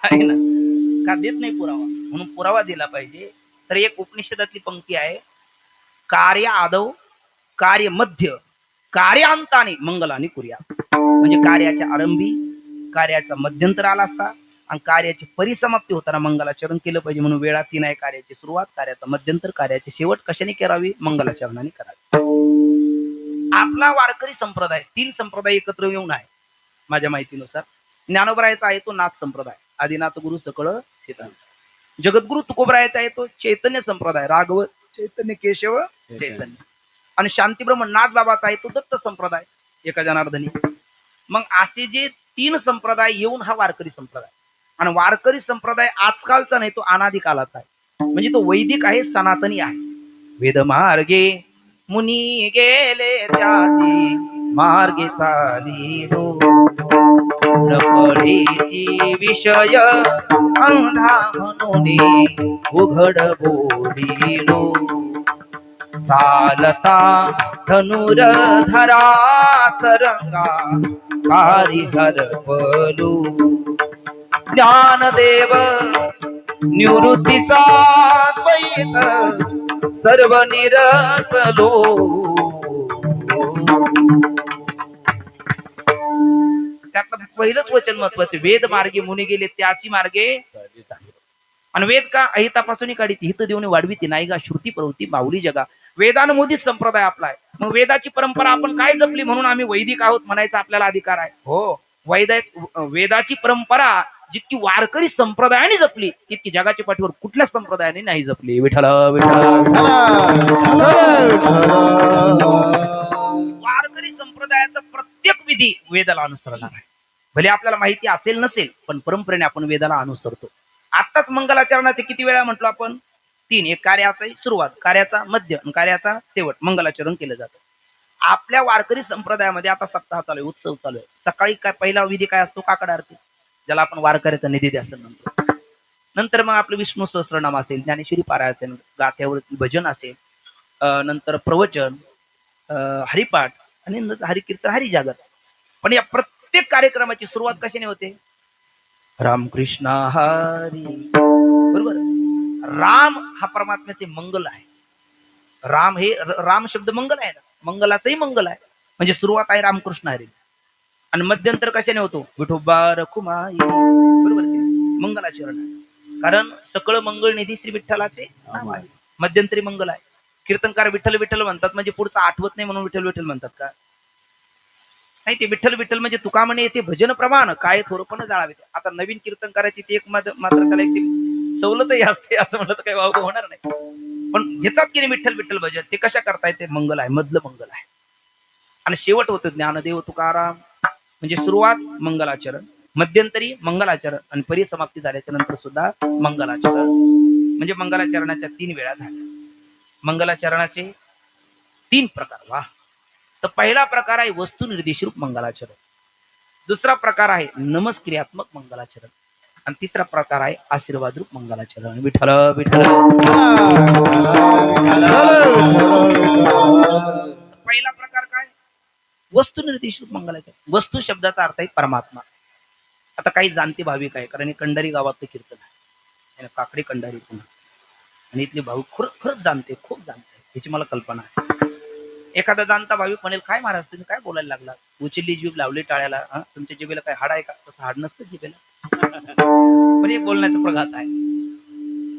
आहे ना, का देत नाही पुरावा? म्हणून पुरावा दिला पाहिजे. तर एक उपनिषदातली पंक्ती आहे, कार्य आदौ कार्य मध्य कार्यांताने मंगलाने कुर्या. म्हणजे कार्याच्या आरंभी कार्याचा मध्यंतर आला असता आणि कार्याची परिसमाप्ती होताना मंगलाचरण केलं पाहिजे. म्हणून वेळा 3 आहे. कार्याची सुरुवात, कार्याचा मध्यंतर, कार्याची शेवट कशाने करावी? मंगलाचरणाने करावी. आपला वारकरी संप्रदाय 3 संप्रदाय एकत्र येऊन आहे माझ्या माहितीनुसार. ज्ञानोबरायचा आहे तो नाथ संप्रदाय, आदिनाथ गुरु सकळ चेतन. जगद्गुरु तुकोबरायचा आहे तो चैतन्य संप्रदाय, राघव चैतन्य केशव चैतन्य. आणि शांतीब्रह्म नाथ बाबाचा आहे तो दत्त संप्रदाय, एका जनार्दनी. मग असे जे 3 संप्रदाय येऊन हा वारकरी संप्रदाय. आणि वारकरी संप्रदाय आजकालचा नाही, तो अनादी कालाचा आहे. म्हणजे तो वैदिक आहे, सनातनी आहे. वेद मार्गे मुनी गेले त्याची मार्गे चालिलो, रपडेची विषय अंधा म्हणून उघड बोलिलो, चालता धनुर्धरा तरंगा कारी हरपलो, ज्ञानदेव निवृत्तीचा द्वैत सर्व निरसलो. त्यातलं पहिलंच वचन महत्वाचे, वेद मार्गे मुनी गेले त्याची मार्गे. आणि वेद का अहितापासून काढीती, हित देऊन वाढवीती, नाही गा श्रुती प्रवृत्ती माऊली जगा. वेदानुमोदित संप्रदाय आपला आहे. मग वेदाची परंपरा आपण काय जपली म्हणून आम्ही वैदिक आहोत म्हणायचा आपल्याला अधिकार आहे. हो, वेदाची परंपरा जितकी वारकरी संप्रदायाने जपली तितकी जगाच्या पाठीवर कुठल्या संप्रदायाने नाही जपली. विठ्ठला विठ्ठला. वारकरी संप्रदायाचं विधी वेदाला अनुसरणार आहे. भले आपल्याला माहिती असेल नसेल, पण परंपरेने आपण वेदाला अनुसरतो. आत्ताच मंगलाचरणाचे किती वेळा म्हटलो आपण? 3. एक कार्याचा सुरुवात, कार्याचा मध्य आणि कार्याचा शेवट मंगलाचरण केलं जातं. आपल्या वारकरी संप्रदायामध्ये आता सप्ताह चालू आहे, उत्सव चालू आहे. सकाळी काय पहिला विधी काय असतो? काकड आरती, ज्याला आपण वारकऱ्याचा निधी द्यासन म्हणतो. नंतर मग आपलं विष्णू सहस्त्रनाम असेल, ज्ञानेश्वरी पारायण असेल, गाथ्यावरती भजन असेल, नंतर प्रवचन, हरिपाठ आणि हरिकीर्तन, हरिजागर. पण या प्रत्येक कार्यक्रमाची सुरुवात कशाने होते? रामकृष्ण हरी. बरोबर. राम हा परमात्म्याचे मंगल आहे. राम हे राम शब्द मंगल आहे ना, मंगलाचंही मंगल आहे. म्हणजे सुरुवात आहे रामकृष्ण हरी आणि मध्यंतर कशाने होतो? विठोबा रखुमाई. बरोबर. मंगलाचरण आहे, कारण सकळ मंगल निधी श्री विठ्ठलाचे नाम आहे. मध्यंतरी मंगल आहे. कीर्तनकार विठ्ठल विठ्ठल म्हणतात म्हणजे पुढचं आठवत नाही म्हणून विठ्ठल विठ्ठल म्हणतात का? नाही, ते विठ्ठल विठ्ठल म्हणजे तुका म्हणे येते भजन प्रमाण काय थोरपण जाळावे. आता नवीन कीर्तनकाराची ती एक मात्र त्याला एक सवलतही असते, असं म्हणलं तर काही वावग होणार नाही. पण घेतात की नाही विठ्ठल विठ्ठल भजन, ते कशा करताय? ते मंगल आहे, मधलं मंगल आहे. आणि शेवट होतं ज्ञानदेव तुकाराम. म्हणजे सुरुवात मंगलाचरण, मध्यंतरी मंगलाचरण आणि परिसमाप्ती झाल्याच्या नंतर सुद्धा मंगलाचरण. म्हणजे मंगलाचरणाच्या 3 वेळा झाल्या. मंगलाचरणाचे 3 प्रकार. वा. तर पहिला प्रकार आहे वस्तुनिर्देशरूप मंगलाचरण, दुसरा प्रकार आहे नमस्क्रियात्मक मंगलाचरण आणि तिसरा प्रकार आहे आशीर्वादरूप मंगलाचरण. विठ्ठल विठ्ठल. पहिला प्रकार काय? वस्तुनिर्देशरूप मंगलाचरण. वस्तू शब्दाचा अर्थ आहे परमात्मा. आता काही जाणते भाविक आहे, कारण हे कंडारी गावातलं कीर्तन आहे, काकडी कंडारी पुन्हा, आणि इथले भाऊ खरंच जाणते, खूप जाणते, याची मला कल्पना आहे. एखादा जाणता भाविक म्हणेल, काय महाराज तुम्ही काय बोलायला लागला? उचलली जीभ लावली टाळ्याला, तुमच्या जिभेला काय हाड आहे का? तसं हाड नसतं जिभेला. म्हणजे बोलण्याचा प्रघात आहे.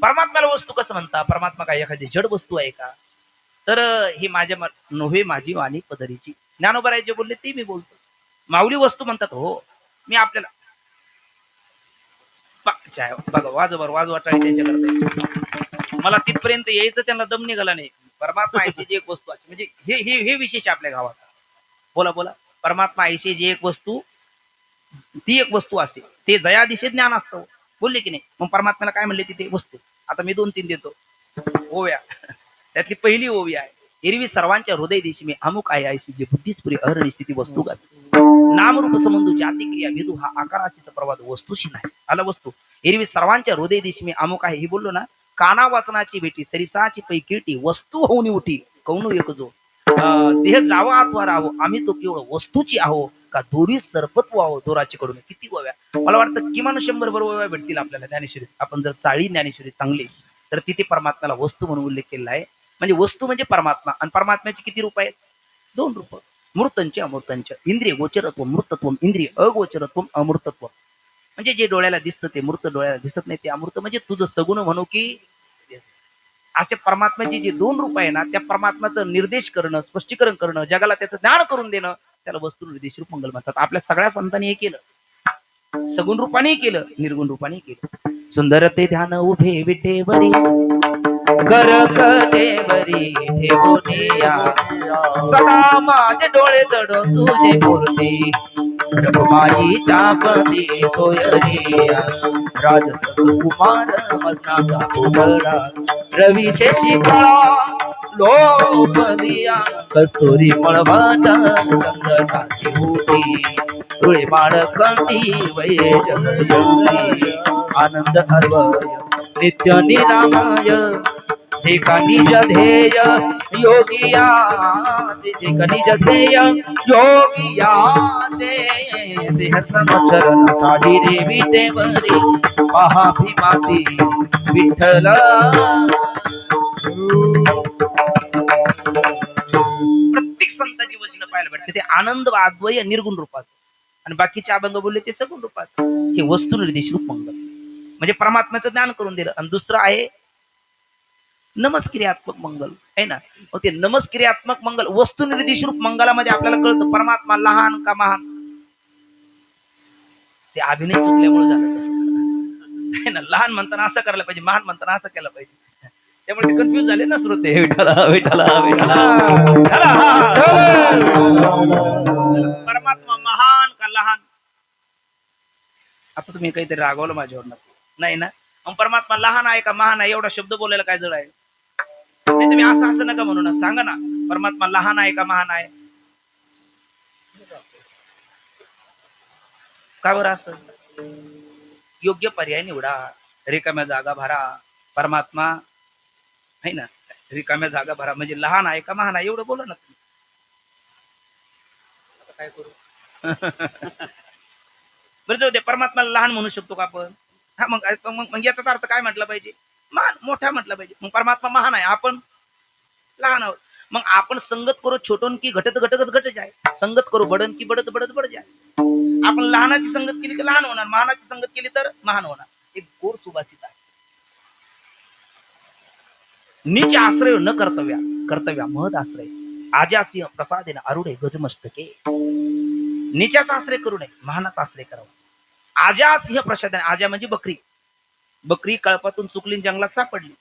परमात्म्याला वस्तू कसं म्हणता? परमात्मा काय एखादी जड वस्तू आहे का? तर ही माझ्या नव्हे माझी वाणी पदरीची. ज्ञानोबराय जे बोलले ते मी बोलतो. माऊली वस्तू म्हणतात. हो, मी आपल्याला बघा वाजवर वाजवाटाळी त्यांच्याकडे, मला तिथपर्यंत यायचं त्यांना दम निघाला नाही. परमात्मा आयशी जी एक वस्तू आहे, म्हणजे हे विशेष आपल्या गावात. बोला बोला. परमात्मा आयशी जी एक वस्तू, ती एक वस्तू असते, ते दयादिशे ज्ञान असतं. बोलले की नाही? मग परमात्म्याला काय म्हणले तिथे? वस्तू. आता मी 2-3 देतो ओव्या. त्यातली पहिली ओवी आहे, एरवी सर्वांच्या हृदय देशी मी अमुक आहे आयशी जी बुद्धीस्पुरी अहरनिस्थिती वस्तू गाती. नामरूप संबंधू जाती क्रिया भेदू हा आकाराशीचा प्रवाद वस्तूशी नाही. आला वस्तू. एरवी सर्वांच्या हृदय देशी मी अमुक आहे, ही बोललो ना. काना वाचनाची भेटी सरिसाची पैकीटी वस्तू होऊन उठी कौन एक जो देह जावा अथवा राहो आम्ही तो केवळ वस्तूची आहो का दोरी सर्पत्व आहो दोराची कडून. किती गोव्या? मला वाटतं किमान 100 ओव्या भेटतील आपल्याला ज्ञानेश्वरीत. आपण जर चाळी ज्ञानेश्वरी चांगली तर तिथे परमात्म्याला वस्तू म्हणून उल्लेख केलेला आहे. म्हणजे वस्तू म्हणजे परमात्मा. आणि परमात्म्याचे किती रूप आहेत? 2 रूप. मूर्तंच अमूर्तंच. इंद्रिय गोचरत्व मूर्तत्व, इंद्रिय अगोचरत्व अमूर्तत्व. म्हणजे जे डोळ्याला दिसतं ते मूर्त, डोळ्याला दिसत नाही ते अमूर्त. म्हणजे तुझं सगुण म्हणू की असे परमात्म्याचे जे 2 रूप आहे ना, त्या परमात्म्याचं निर्देश करणं, स्पष्टीकरण करणं, जगाला त्याचं ज्ञान करून देणं, त्याला वस्तू निर्देश रूप मंगल म्हणतात. आपल्या सगळ्या संतांनी हे केलं. सगुण रूपाने केलं, निर्गुण रूपाने केलं. सुंदर ते ध्यान उभे विठेवरी गरक देवरी ठेवोनिया सदा माझे डोळे जड तुझे मूर्ती रखुमाईच्या पदी सोयरिया राजकुमार मस्नाचा उघडा रवी शेती फळा लोक दिया कस्तुरी मळभात संगताची होती डोळे माळकंठी वय जगजगी आनंद अर्वय नित्य निरामय एका निज ध्येय योगिया एका निज ध्येय योगिया देह समचरण साडी देवी देवरी महाभिमाती विठ्ठल. प्रत्येक संतांची वचनं पाहायला भेटते. ते आनंद अद्वय निर्गुण रूपात आणि बाकीचे अभंग बोलले ते सगुण रूपात. हे वस्तू निर्देश रूप मंगल म्हणजे परमात्म्याचं ज्ञान करून दिलं. आणि दुसरं आहे नमस्क्रियात्मक मंगल आहे ना. ते नमस्क्रियात्मक मंगल वस्तू निर्देश रूप मंगलामध्ये आपल्याला कळतं परमात्मा लहान का महान. ते अभिनय चुकल्यामुळे झालं ना. लहान म्हणताना असं करायला पाहिजे, महान म्हणताना असं केलं पाहिजे. त्यामुळे ते कन्फ्युज झाले ना श्रोते. विठ्ठला विठ्ठला विठ्ठला. परमात्मा लहान. आता तुम्ही काहीतरी रागवलं माझ्यावर नाही ना. मग परमात्मा लहान आहे का महान आहे एवढा शब्द बोलायला काय जड आहे? नाही तुम्ही असं नका म्हणू ना. सांगा ना परमात्मा लहान आहे का महान आहे? का बरं असं? योग्य पर्याय निवडा. रिकाम्या जागा भरा. परमात्मा आहे ना, रिकाम्या जागा भरा. म्हणजे लहान आहे का महान आहे एवढं बोला ना तुम्ही. आता काय करू? बरं जाऊ दे. परमात्माला लहान म्हणू शकतो का आपण? हा मग मग याचा अर्थ काय म्हटलं पाहिजे? महान मोठा म्हटलं पाहिजे. मग परमात्मा महान आहे आपण लहान आहोत. मग आपण संगत करू छोटून की घटत घटत घट जाय. संगत करू बडन की बडत बडत बड जाय. आपण लहानाची संगत केली की लहान होणार, महानाची संगत केली तर महान होणार. एक गोड सुभाषित आहे. नीच आश्रय न कर्तव्या कर्तव्या महद आश्रय आजासिंह प्रसादेन अरुडे गजमस्तके. नीचाचा आश्रय करू नये, महानाचा आश्रय करावा. आजासिंह प्रसादेन, आजा म्हणजे बकरी. बकरी कळपातून चुकली जंगलात सापडली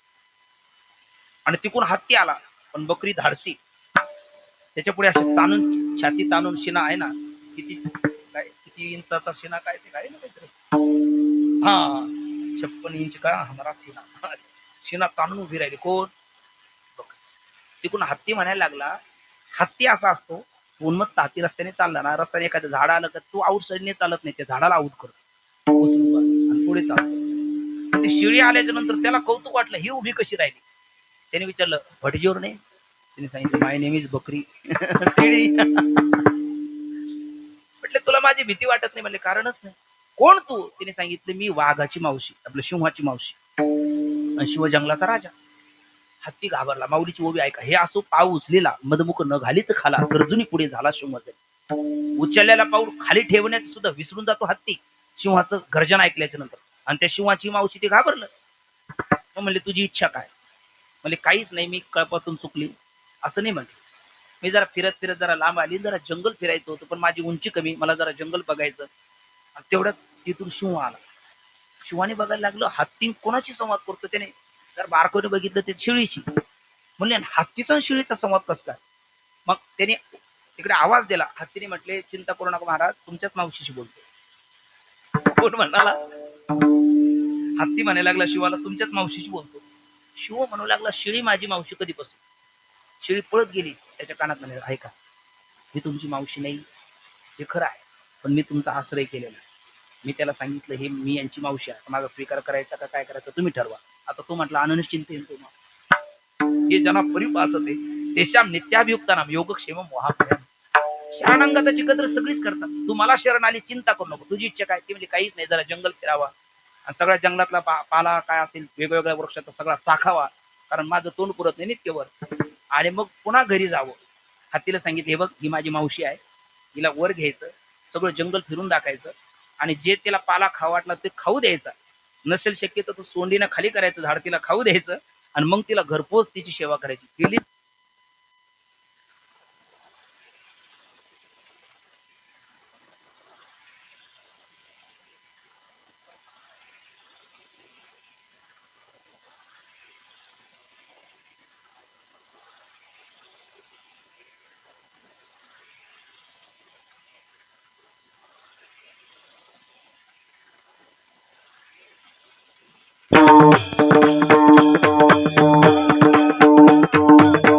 आणि तिकून हत्ती आला. पण बकरी धाडसी. त्याच्या पुढे असे ताणून छाती ताणून शिना आहे ना, किती इंचाचा शिना काय ते काय ना काहीतरी, हा 56 इंच का हमारा शिना. शिना ताणून उभी राहिली. कोण? तिकून हत्ती म्हणायला लागला. हत्ती असा असतो उन्मत्त हाती रस्त्याने चालला ना, रस्त्याने एखादं झाड आलं तर तो आउट साईडने चालत नाही, त्या झाडाला आउट करतो आणि पुढे चालतो. ते शिळी आल्याच्या नंतर त्याला कौतुक वाटलं, ही उभी कशी राहिली. त्याने विचारलं व्हॉट इज युअर नेम? त्याने सांगितलं माय नेम इज बकरी. म्हटलं तुला माझी भीती वाटत नाही? म्हणले कारणच नाही. कोण तू? तिने सांगितलं मी वाघाची मावशी, आपलं सिंहाची मावशी, शिव जंगलाचा राजा. हत्ती घाबरला. माऊलीची ओवी ऐका. हे असो पाव उचलेला मधमुख न घाली तर खाला, गर्जुनी पुढे झाला सिंहाचा. उचललेला पाऊल खाली ठेवण्यात सुद्धा विसरून जातो हत्ती सिंहाचं गर्जन ऐकल्याच्या नंतर. आणि त्या सिंहाची मावशी ते घाबरलं. मग म्हणले तुझी इच्छा काय? म्हणजे काहीच नाही, मी कळपातून चुकली असं नाही म्हणले. मी जरा फिरत फिरत जरा लांब आली, जरा जंगल फिरायचं होतं, पण माझी उंची कमी, मला जरा जंगल बघायचं. आणि तेवढ्यात तिथून सिंह आला. शिवाने बघायला लागलं हत्ती कोणाची संवाद करतो. त्याने जर बारकोने बघितलं ते शिळीची. म्हणले हत्तीचा शिळीचा संवाद कसं काय? मग त्याने तिकडे आवाज दिला. हत्तीने म्हटले चिंता करू नका महाराज, तुमच्याच मावशीशी बोलतो. कोण म्हणाला? हत्ती म्हणायला लागला शिवाला तुमच्याच मावशीशी बोलतो. शिव म्हणू लागला शिळी माझी मावशी कधीपासून? शिळी पळत गेली. त्याच्या कानात म्हणाला ऐका, मी तुमची मावशी नाही हे खरं आहे, पण मी तुमचा आश्रय केलेला. मी त्याला सांगितलं हे मी यांची मावशी आहे, माझा स्वीकार करायचा का काय करायचं तुम्ही ठरवा. आता तो म्हटला अननिश्चिंतेन तो हे जना परिपासते तेशाम नित्याभियुक्तानाम योगक्षेम मोहाभ्याम. शरणांगताची कदर सगळीच करतात. तू मला शरण आली चिंता करू नको, तुझी इच्छा काय? ती म्हणजे काहीच नाही, जरा जंगल फिरावा आणि सगळ्या जंगलातला पाला काय असेल वेगवेगळ्या वृक्षाचा सगळा चाखावा, कारण माझं तोंड पुरत नाही नित्यवर. आणि मग पुन्हा घरी जावं. हत्तीला सांगितलं हे बघ ही माझी मावशी आहे, हिला वर घ्यायचं, सगळं जंगल फिरून दाखायचं आणि जे तिला पाला खाऊ वाटला ते खाऊ द्यायचा. नसेल शक्य तर तू सोंडीनं खाली करायचं झाड, तिला खाऊ द्यायचं आणि मग तिला घरपोच तिची सेवा करायची. केली.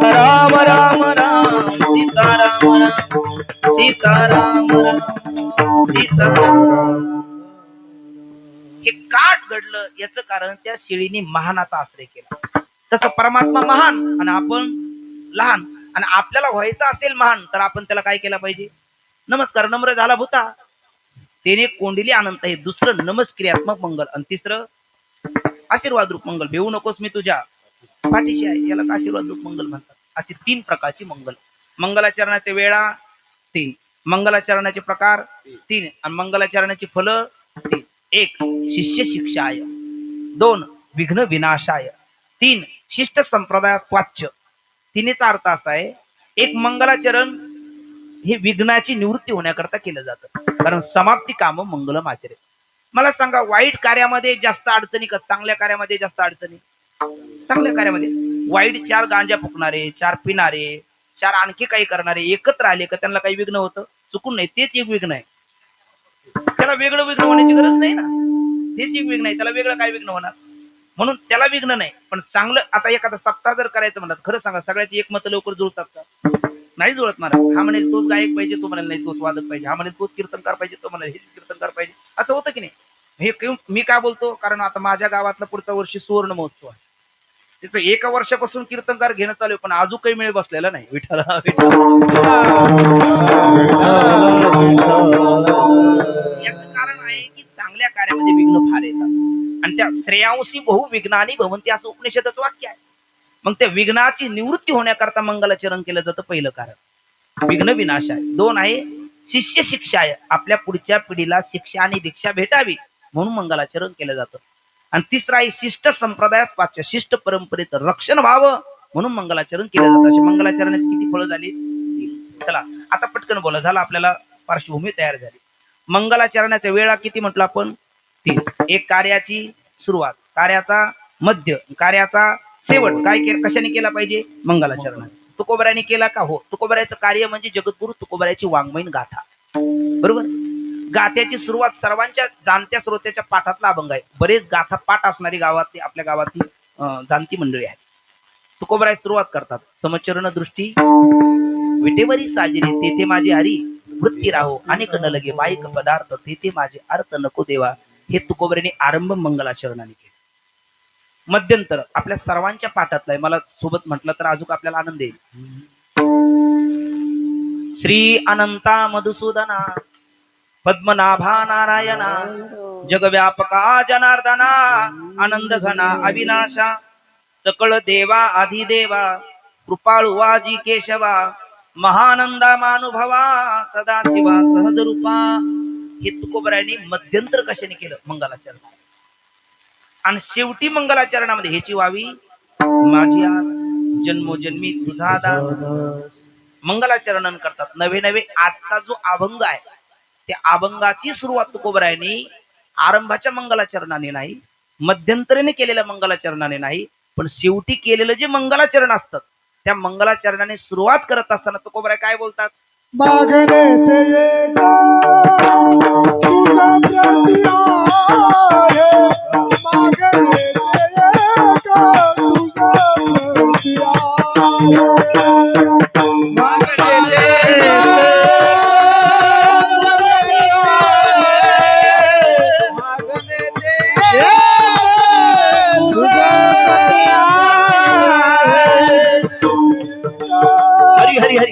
राम राम राम सीताराम राम सीताराम राम सीताराम. हे काट घडलं याचं कारण त्या शिळीने महानाचा आश्रय केला. तसं परमात्मा महान आणि आपण लहान, आणि आपल्याला व्हायचं असेल महान तर आपण त्याला काय केलं पाहिजे? नमस्कार. नम्र झाला भूता तेने कोंडिली अनंत. हे दुसरं नमस्क्रियात्मक मंगल आणि तिसरं आशीर्वाद रूप मंगल. भेऊ नकोस मी तुझ्या पाठीशी आहे, याला आशीर्वाद रूप मंगल म्हणतात. अशी 3 प्रकारची मंगल. मंगलाचरणाच्या वेळा 3, मंगलाचरणाचे प्रकार 3 आणि मंगलाचरणाची फल 3. 1 शिष्य शिक्षाय, 2 विघ्न विनाशाय, 3 शिष्ट संप्रदाय स्वाच्य. तिन्हीचा अर्थ असा आहे, एक मंगलाचरण हे विघ्नाची निवृत्ती होण्याकरता केलं जातं, कारण समाप्ती काम मंगलम आचरे. मला सांगा वाईट कार्यामध्ये जास्त अडचणी का चांगल्या कार्यामध्ये जास्त अडचणी? चांगल्या कार्यामध्ये. वाईट 4 गांजा फुकणारे, 4 पिणारे, 4 आणखी काही करणारे एकत्र आले का त्यांना काही विघ्न होतं? चुकून नाही, तेच एक विघ्न आहे. त्याला वेगळं विघ्न होण्याची गरज नाही ना. तेच एक विघ्न आहे, त्याला वेगळं काय विघ्न होणार, म्हणून त्याला विघ्न नाही. पण चांगलं आता एखादा सप्ताह जर करायचं म्हणतात, खरं सांगा सगळ्याची एक मत लवकर जुळतात का? नाही जुळत महाराज. हा म्हणेल तोच गायक पाहिजे, तो म्हणाल नाही तोच वादक पाहिजे, हा म्हणेल तोच कीर्तनकार पाहिजे, तो म्हणाल हेच कीर्तनकार पाहिजे. असं होतं की नाही? मी काय बोलतो, कारण आता माझ्या गावातला पुढच्या वर्षी सुवर्ण महोत्सव आहे. तिथं एका वर्षापासून कीर्तनकार घेणं चालू आहे, पण अजून काही मेळ बसलेला नाही. विठ्ठला याचं कारण आहे की चांगल्या कार्यामध्ये विघ्न फार येतात, आणि त्या श्रेयांशी बहु विघ्नानी भवंती असं उपनिषदाचं वाक्य आहे. मग त्या विघ्नाची निवृत्ती होण्याकरता मंगलाचरण केलं जातं. पहिलं कारण विघ्न विनाश आहे. दोन आहे शिष्य शिक्षा आहे, आपल्या पुढच्या पिढीला शिक्षा आणि दीक्षा भेटावी म्हणून मंगलाचरण केलं जातं. आणि तिसरा आहे शिष्ट संप्रदायात पाच्य, शिष्ट परंपरेचं रक्षण व्हावं म्हणून मंगलाचरण केलं जातं. अशी मंगलाचरणाची किती फळं झाली? चला आता पटकन बोला, झालं आपल्याला पार्श्वभूमी तयार झाली. मंगलाचरणाच्या वेळा किती म्हटलं आपण? 3. एक कार्याची सुरुवात, कार्याचा मध्य, कार्याचा शेवट. काय कशाने केला पाहिजे? मंगलाचरण. तुकोबऱ्याने केला का? हो. तुकोबऱ्याचं कार्य म्हणजे जगद्गुरु तुकोबऱ्याची वाङ्मयीन गाथा, बरोबर. गाथ्याची सुरुवात सर्वांच्या जाणत्या श्रोत्याच्या पाठातला अभंग आहे. बरेच गाथा पाठ असणारी गावातली आपल्या गावातली जाणती मंडळी आहे. तुकोबराय सुरुवात करतात, समचरण दृष्टी विटेवरी साजिरी, तेथे माझे हरी वृत्ती राहो, अनेक न लगे बाईक पदार्थ, तेथे माझे अर्थ नको देवा. हे तुकोबऱ्याने आरंभ मंगलाचरणाने केले. मध्यंतर आपल्या सर्वांच्या पाठातलं आहे, मला सोबत म्हटलं तर अजून आपल्याला आनंद येईल. श्री अनंता मधुसूदना पद्मनाभा नारायणा जगव्यापका जनार्दना आनंद घना अविनाशा सकळ देवा आधिदेवा कृपाळू वाजी केशवा महानंदा मानुभवा सदाशिवा सहज रूपा. हे तुकोबरायांनी मध्यंतर कशाने केलं? मंगलाचरण. आणि शेवटी मंगलाचरणामध्ये ह्याची व्हावी माझी आज जन्मोजन्मी तुझा दास. मंगलाचरण करतात नवे नवे. आजचा जो अभंग आहे त्या अभंगाची सुरुवात तुकोबरायांनी आरंभाच्या मंगलाचरणाने नाही, मध्यंतरीने केलेल्या मंगलाचरणाने नाही, पण शेवटी केलेलं जे मंगलाचरण असतं त्या मंगलाचरणाने सुरुवात करत असताना तुकोबराय काय बोलतात? हरी हरी हरी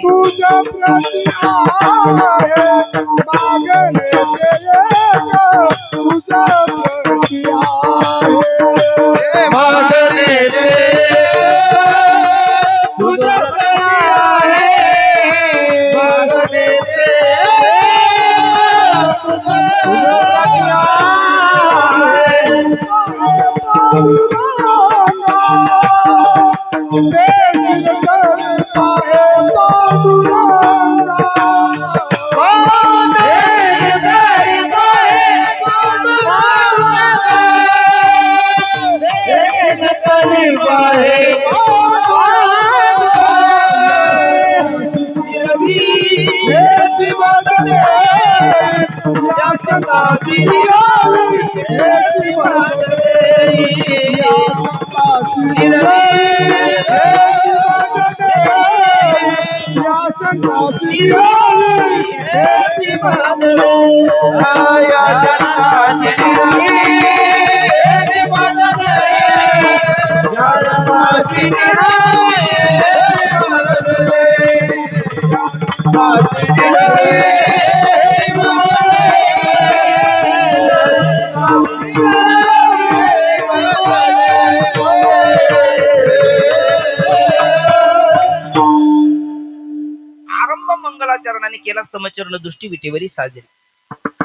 मंगलाचरणाने केला समचरण दृष्टी विटेवरी साजरी.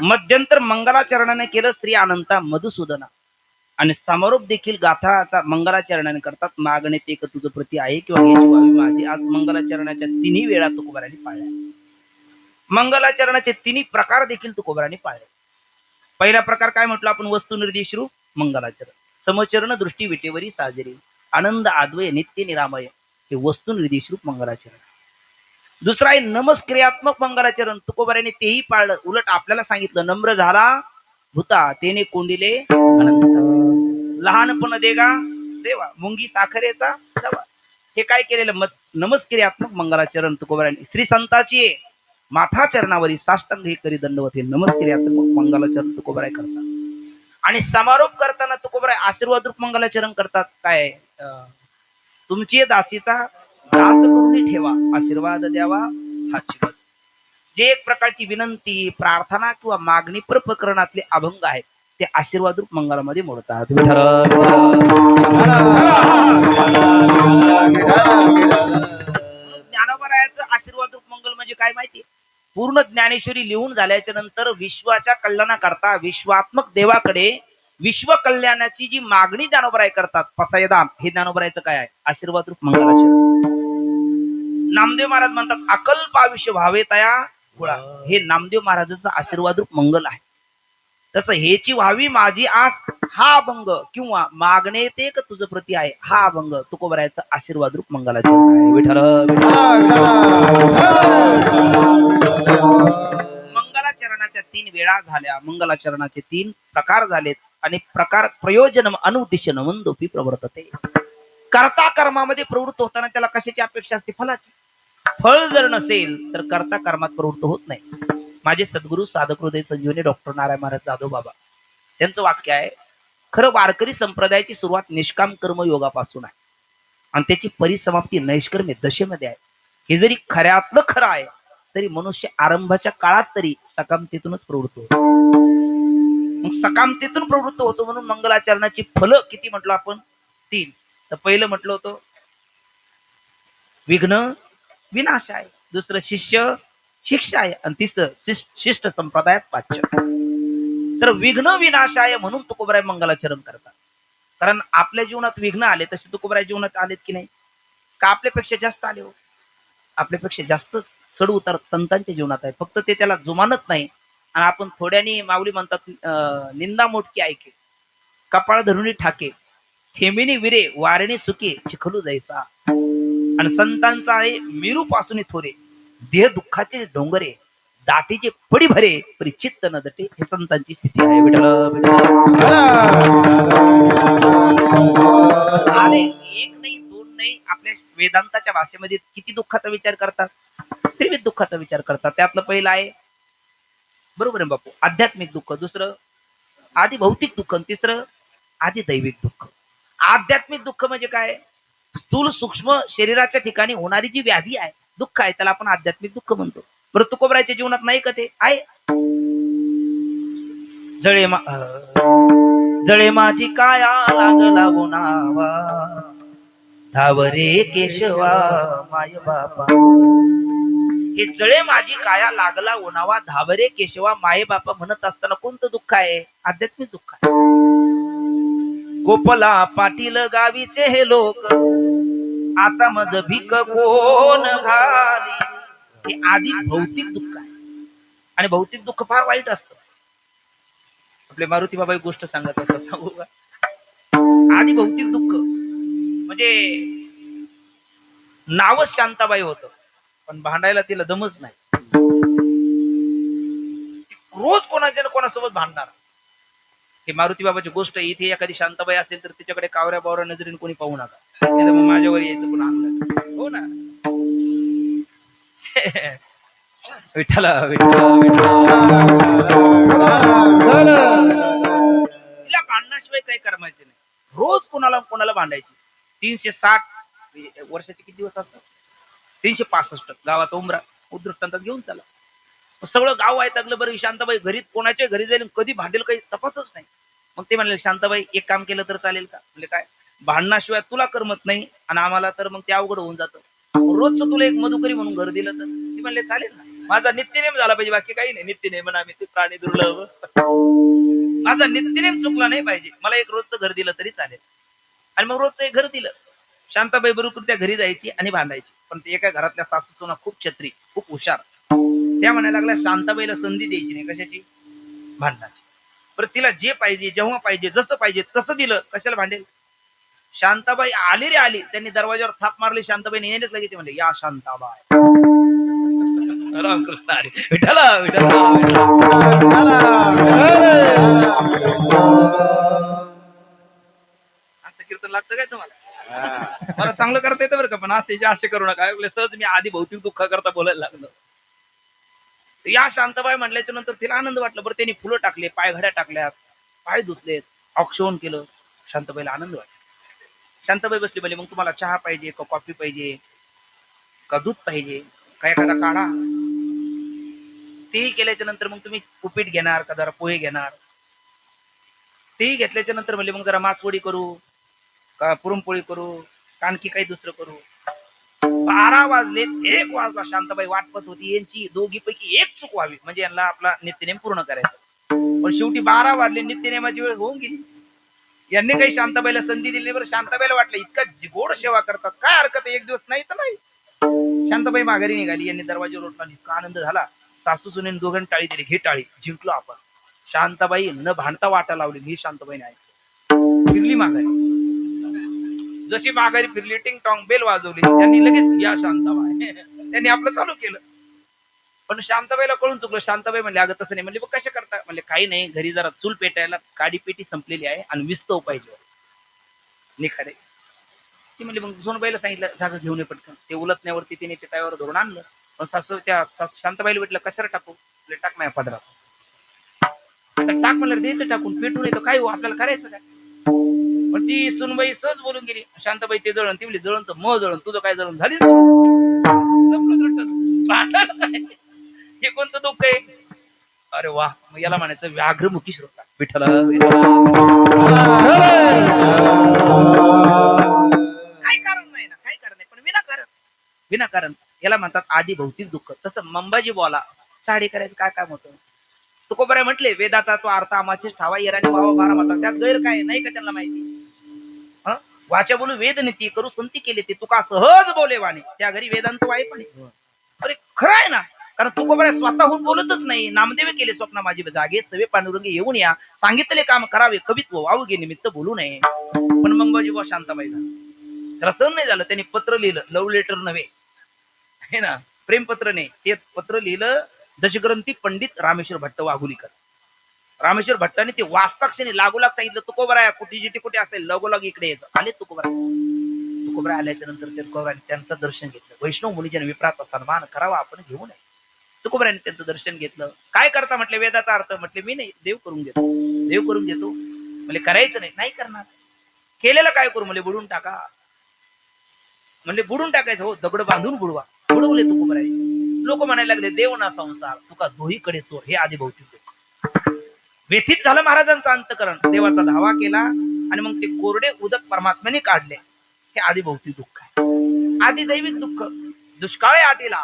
मध्यंतर मंगलाचरणाने केलं श्री अनंता मधुसूदना. आणि समारोप देखील गाथा आता मंगलाचरणाने करतात. मागणे ते तुझं प्रती आहे किंवा याची व्हावी माझी. आज मंगलाचरणाच्या तिन्ही वेळा तुकोबारांनी पाळल्या. मंगलाचरणाचे तिन्ही प्रकार देखील तुकोबारांनी पाळले. पहिला प्रकार काय म्हटलं आपण? वस्तू निर्देश रूप मंगलाचरण. समचरण दृष्टी विटेवरी साजरी. आनंद आद्वय नित्य निरामय हे वस्तू निर्देश रूप मंगलाचरण. दुसरा आहे नमस्क्रियात्मक मंगलाचरण. तुकोबाराने तेही पाळलं. उलट आपल्याला सांगितलं नम्र झाला भूता तेने कोंडिले अनंत. लहानपण देगा देवा मुंगी साखरेचा डबा. हे काय केलेलं नमस्क्रियात्मक मंगलाचरण तुकोबाराने. श्री संताची माथा चरणावरी साष्टांग हे करी दंडवत. हे नमस्क्रियात्मक मंगलाचरण तुकोबाराय करतात. आणि समारोप करताना तुकोबाराय आशीर्वाद रूप मंगलाचरण करतात. काय तुमची दासीचा दास करून ठेवा आशीर्वाद द्यावा हाची. जे एक प्रकारची विनंती प्रार्थना किंवा मागणी प्रकरणातले अभंग आहेत ते आशीर्वाद रूप मंगलामध्ये मोडतात. ज्ञानोबरायाचं आशीर्वाद रूप मंगल म्हणजे काय माहिती? पूर्ण ज्ञानेश्वरी लिहून झाल्याच्या नंतर विश्वाच्या कल्याणाकरता विश्वात्मक देवाकडे विश्व कल्याणाची जी मागणी ज्ञानोबराय करतात पसायदान, हे ज्ञानोबरायचं काय आहे? आशीर्वाद रूप मंगलाचरण. नामदेव महाराज म्हणतात अकल्प आयुष्य व्हावे तया गुळा. हे नामदेव महाराजांचं आशीर्वाद रूप मंगल आहे. तसं हेची व्हावी माझी आस हा अभंग किंवा मागणे ते तुझं प्रती आहे हा अभंग तुकोबरायचं आशीर्वाद रूप मंगलाचरण आहे. विठ्ठल मंगलाचरणाच्या 3 वेळा झाल्या. मंगलाचरणाचे 3 प्रकार झालेत आणि प्रकार प्रयोजन अनुद्दिश्य नवंदोपी प्रवर्तते. कर्ता कर्मामध्ये प्रवृत्त होताना त्याला कशाची अपेक्षा असते? फलाची. फळ जर नसेल तर कर्ता कर्मात प्रवृत्त होत नाही. माझे सद्गुरू साधक हृदय संजीवनी डॉक्टर नारायण महाराज जाधव बाबा त्यांचं वाक्य आहे, खरं वारकरी संप्रदायाची सुरुवात निष्काम कर्म योगापासून आहे आणि त्याची परिसमाप्ती नैष्कर्म्य दशेमध्ये आहे. हे जरी खऱ्यातलं खरं आहे तरी मनुष्य आरंभाच्या काळात तरी सकामतेतूनच प्रवृत्त होतो. मग सकामतेतून प्रवृत्त होतो म्हणून मंगलाचरणाची फलं किती म्हटलं आपण? 3. तर पहिलं म्हटलं होतं विघ्न विनाश आहे, दुसरं शिष्य शिक्षा आहे आणि तिसरं शिष्ट संप्रदायात पाच्य. तर विघ्न विनाश आहे म्हणून तुकोबराय मंगलाचरण करतात. कारण आपल्या जीवनात विघ्न आले तसे तुकोबराय जीवनात आलेत की नाही? का आपल्यापेक्षा जास्त आले? हो, आपल्यापेक्षा जास्त चढ उतार संतांच्या जीवनात आहे. फक्त ते त्याला जुमानत नाही आणि आपण थोड्यानी माऊली म्हणतात निंदा मोठकी ऐके कपाळ धरुणी ठाके हेमिनी विरे वारणी सुके चिखलू जायचा. आणि संतांचा आहे मेरू पासून थोरे देह दुःखाचे डोंगरे दाटीचे पडी भरे परी चित्त न दटे. हे संतांची स्थिती आहे. आले एक नाही 2 नाही, आपल्या वेदांताच्या भाषेमध्ये किती दुःखाचा विचार करतात? त्रिविध दुःखाचा विचार करतात. त्यातलं पहिलं आहे बरोबर आहे बापू आध्यात्मिक दुःख, दुसरं आधी भौतिक दुःख, तिसरं आधी दैविक दुःख. आध्यात्मिक दुःख म्हणजे काय? स्थूल सूक्ष्म शरीराच्या ठिकाणी होणारी जी व्याधी आहे दुःख आहे त्याला आपण आध्यात्मिक दुःख म्हणतो. बरं तुकोबरायच्या जीवनात नाही का ते आहे? जळे माझी काया लागला गुणावा धावरे केशवा माय बापा. हे जळे माझी काया लागला उन्हावा धावरे केशवा माये बापा म्हणत असताना कोणतं दुःख आहे? आध्यात्मिक दुःख आहे. गोपला पाटील गावीचे हे लोक आता मज भीक कोण घाली. हे आधी भौतिक दुःख आहे आणि भौतिक दुःख फार वाईट असतं. आपले मारुती बाबा एक गोष्ट सांगत असतात, सांगू का? आधी भौतिक दुःख म्हणजे नावच शांताबाई होतं पण भांडायला तिला दमच नाही. रोज कोणाच्या ना कोणासोबत भांडणार. हे मारुती बाबाची गोष्ट. इथे एखादी शांताबाई असेल तर तिच्याकडे कावऱ्या बावऱ्या नजरेने कोणी पाहू नका, नाही तर मग माझ्यावर यायचं पुन्हा अंगणात. हो ना. विठ्ठला तिला भांडण्याशिवाय काही करमायचे नाही. रोज कोणाला कोणाला भांडायची. 360 वर्षाचे किती दिवस असतात? 365 गावात उमरा उदृष्टांतात घेऊन चला. सगळं गाव आहे तगलं. बरं शांताबाई घरी कोणाच्या घरी जाईल कधी भांडेल काही तपासच नाही. मग ते म्हणले शांताबाई एक काम केलं तर चालेल का? म्हणजे काय? भांडणाशिवाय तुला करमत नाही आणि आम्हाला तर मग ते अवघड होऊन जातं. रोजचं तुला एक मधुकरी म्हणून घर दिलं तर? ती म्हणले चालेल ना. माझा नित्यनेम झाला पाहिजे, बाकी काही नाही. नित्यनेम म्हणा मी प्राणी दुर्लभ. माझा नित्यनेम चुकला नाही पाहिजे. मला एक रोजचं घर दिलं तरी चालेल. आणि मग रोजचं एक घर दिलं. शांताबाई बरोबर त्या घरी जायची आणि भांडायची. पण ते एका घरातल्या सासूचं ना खूप छत्री, खूप हुशार. त्या म्हणायला लागल्या शांताबाईला संधी द्यायची नाही. कशाची? भांडणाची. बरं तिला जे पाहिजे जेव्हा पाहिजे जसं पाहिजे तसं दिलं, कशाला भांडेल? शांताबाई आली रे आली. त्यांनी दरवाजावर थाप मारली. शांताबाई नेहमीच लगेच म्हणले या शांताबाई. रामकृष्ण हरी. विठ्ठला विठ्ठला विठ्ठला, असं कीर्तन लागतं काय तुम्हाला? मला चांगलं करता येतं बरं का, पण आज त्याचे असे करू नका. सहज मी आधी भौतिक दुःख करता बोलायला लागलो. या शांताबाई म्हटल्याच्या नंतर तिला आनंद वाटला. बरं त्यांनी फुलं टाकले, पायघड्या टाकल्यात, पाय धुतलेत, औक्षण केलं. शांताबाईला आनंद वाटला. शांताबाई बसली, बोलली मग तुम्हाला चहा पाहिजे का कॉफी पाहिजे का दूध पाहिजे का एखादा काढा? तेही केल्याच्या नंतर मग तुम्ही उपीट घेणार का जरा पोहे घेणार? तेही घेतल्याच्या नंतर म्हणले मग जरा मासवडी करू का पुरणपोळी करू का आणखी काही दुसरं करू? 12 वाजले, 1 वाजला. शांताबाई वाटपत होती यांची दोघीपैकी एक चूक व्हावी म्हणजे यांना आपला नित्यनेम पूर्ण करायचा. पण शेवटी 12 वाजले, नित्यनेमाची वेळ होऊन गेली. यांनी काही शांताबाईला संधी दिली. बरं शांताबाईला वाटलं इतका गोड सेवा करतात, काय हरकत आहे, एक दिवस नाही तर नाही. शांताबाई माघारी निघाली. यांनी दरवाजा रोटला. इतका आनंद झाला. सासू सुनेन दोघांनी टाळी दिली. घे टाळी, जिंकलो आपण. शांताबाई न भांडता वाटा लावली. ही शांताबाईने ऐकलं. फिरली माघारी. जशी माघारी फिरली, टिंग टॉंग बेल वाजवली. त्यांनी लगेच या शांताबाई त्यांनी आपलं चालू केलं. पण शांताबाईला कळून चुकलं. शांताबाई म्हणले अगं तसं नाही. म्हणले मग कशा करता? म्हणले काही नाही, घरी जरा चूल पेटायला काडी पेटी संपलेली आहे आणि विस्तव पाहिजे निखारे. ती म्हणली मग सोनबाईला सांगितलं जागा घेऊन ये पटकन. ते उलटण्यावरती तिने ते टायावर धरून आणलं. पण सासू त्या शांताबाईला भेटलं कशाला टाकू? टाक माझ्या पदरात. टाक म्हणलं द्यायचं टाकून, पेटून येतं काय हो आपल्याला करायचं काय? पण ती सुनबाई सहज बोलून गेली. शांताबाई ते जळण, ती म्हणली जळण तर मग जळण, तुझं काय जळण झाली? हे कोणतं दुःख आहे? अरे वा, मग याला म्हणायचं व्याघ्रमुखी श्रोता. विठ्ठला काय कारण नाही ना, काय कारण नाही, पण विनाकारण याला म्हणतात आधी भौतिक दुःख. तसं मंबाजी बोला साडी करायचं काय काम होतं? तुकोबराय म्हटले वेदाचा तो अर्थ आमाचेच ठावा येराने भावा बारा म्हणतात. त्यात गैर काय नाही का त्यांना माहिती? वाचा बोलू वेद नीती करू संती केले ते तुका सहज बोले वाणी त्या घरी वेदांत वाई पण. अरे खरं आहे ना, कारण तुकोबराय स्वतःहून बोलतच नाही. नामदेव केले स्वप्न माझी जागे सवे पांडुरंगी येऊन या सांगितले काम करावे कवित्व वावगे निमित्त बोलू नये. पण मंबाजी बुवा शांताबाई त्याला सहन नाही झालं. त्यांनी पत्र लिहिलं. लव्ह लेटर नव्हे हे ना, प्रेमपत्र नाही. ते पत्र लिहिलं दशग्रंथी पंडित रामेश्वर भट्ट वाघुलीकर. रामेश्वर भट्टाने ते वाचताक्षणी लागोलाग सांगितलं तुकोबराय कुठे जिथे कुठे असेल लगोलाग इकडे येतं. आले तुकोबराय आल्याच्या नंतर तुकोबराने त्यांचं दर्शन घेतलं. वैष्णव मुनीच्या विप्राचा सन्मान करावा आपण घेऊ नये. तुकोबराने त्यांचं दर्शन घेतलं. काय करता म्हटले वेदाचा अर्थ? म्हटले मी नाही, देव करून घेतो. म्हणजे करायचं नाही करणार. केलेलं काय करू? म्हणजे बुडून टाका. म्हणजे बुडून टाकायचं. हो, दगड बांधून बुडवा. बुडवले तुकोबराय. लोक म्हणायला लागले देव ना संसार तुका दोहीकडे चोर. हे आधी भौतिक दुःख. व्यथित झालं महाराजांचं अंतकरण. देवाचा धावा केला आणि मग ते कोरडे उदक परमात्म्याने काढले. हे आधी भौतिक दुःख आहे. आधी दैविक दुःख. दुष्काळे आटीला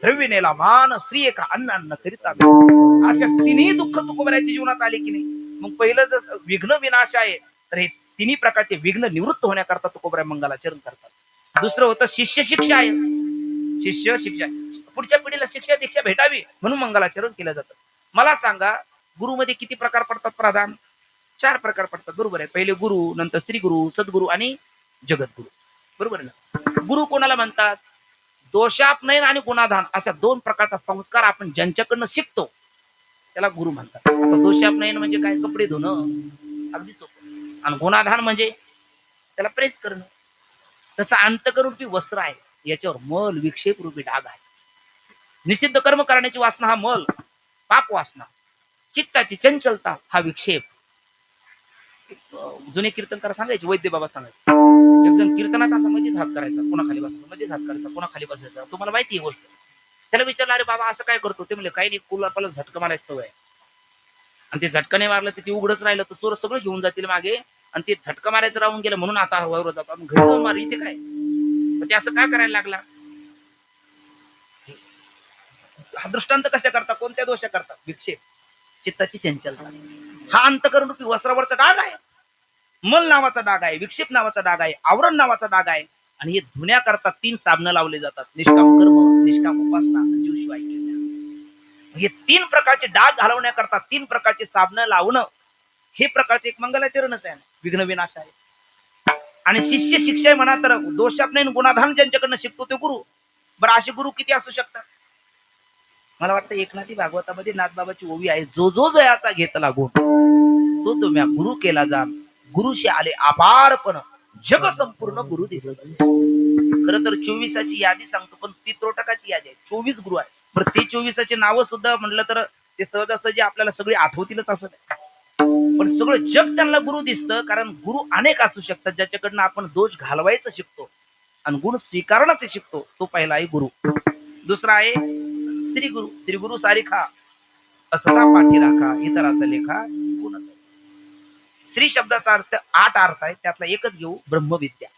द्रव्य नेला मान स्त्री एका अन्न करीता. अशा तिन्ही दुःख तुकोबरायच्या जीवनात आले की नाही. मग पहिलं जर विघ्न विनाश आहे तर हे तिन्ही प्रकारचे विघ्न निवृत्त होण्याकरता तुकोबराय मंगलाचरण करतात. दुसरं होतं शिष्य शिक्षा आहे. शिष्य शिक्षा पुढच्या पिढीला शिक्षा दीक्षा भेटावी म्हणून मंगलाचरण केलं जातं. मला सांगा गुरुमध्ये किती प्रकार पडतात? प्रधान 4 प्रकार पडतात. बरोबर आहे. पहिले गुरु, नंतर श्री गुरु, सद्गुरु आणि जगद्गुरु. बरोबर आहे ना? गुरु कोणाला म्हणतात? दोषापनयन आणि गुणाधान अशा 2 प्रकारचा संस्कार आपण ज्यांच्याकडनं शिकतो त्याला गुरु म्हणतात. दोषापनयन म्हणजे काय? कपडे धुणं अगदी सोपं. आणि गुणाधान म्हणजे त्याला प्रेस करणं. तसं अंतकरूपी वस्त्र आहे. याच्यावर मल विक्षेप रूपी डाग आहे. निषिद्ध कर्म करण्याची वासना हा मल, पाप वासना. चित्ताची चंचलता हा विक्षेप. जुने कीर्तनकार सांगायचे, वैद्य बाबा सांगायचे, एकदम कीर्तनात असा मध्येच हात करायचा, पुन्हा खाली बसायचा, मध्येच हात करायचा, पुन्हा खाली बसायचा. तुम्हाला माहिती आहे गोष्ट. त्याला विचारलं अरे बाबा असं काय करतो? ते म्हणजे काही नाही, कुलापाला झटका मारायचं सवय. आणि ते झटका नाही मारलं तर ते उघडच राहिलं तर चोर सगळं घेऊन जातील मागे. आणि ते झटका मारायचं राहून गेलं म्हणून आता वर जातो. घरी जाऊन मार इथे काय? ते असं काय करायला लागला? हा दृष्टांत कशा करता? कोणत्या दोषा करता? विक्षेप, चित्ताची चंचलता. हा अंतकरण रूपी वस्त्रावरचा डाग आहे. मल नावाचा डाग आहे, विक्षेप नावाचा डाग आहे, आवरण नावाचा डाग आहे. आणि हे धुण्याकरता 3 साबणं लावले जातात. निष्काम कर्म, निष्काम उपासना, जीवशिवाय केल्या. हे 3 प्रकारचे डाग घालवण्याकरता 3 प्रकारचे साबणं लावणं हे प्रकारचे एक मंगलाचरणच आहे. विघ्न विनाश आहे. आणि शिष्य शिक्षा म्हणा तर दोषात नाही गुणाधान ज्यांच्याकडनं शिकतो ते गुरु. बरं असे गुरु किती असू शकतात? मला वाटतं एकनाथी भागवतामध्ये नाथबाबाची ओवी आहे, जो जो जयाचा घेतला गुण तो तुम्ही गुरु केला जा, गुरुशी आले अपारपण जग संपूर्ण गुरु दिसत. खरं तर 24ची यादी सांगतो, पण ती त्रोटकाची यादी आहे. 24 गुरु आहे. प्रत्येक 24चे नावं सुद्धा म्हणलं तर ते सहजासहजी आपल्याला सगळी आठवतीलच असं नाही. पण सगळं जग त्यांना गुरु दिसतं, कारण गुरु अनेक असू शकतात ज्याच्याकडनं आपण दोष घालवायचं शिकतो आणि गुण स्वीकारणं ते शिकतो. तो पहिला आहे गुरु. दुसरा आहे श्री गुरु. श्री गुरु सारिखा असता पाठी राखा, इतराचा लेखा गुण. श्री शब्दाचा अर्थ 8 अर्थ आहे, त्यातला एकच घेऊ, ब्रह्मविद्या.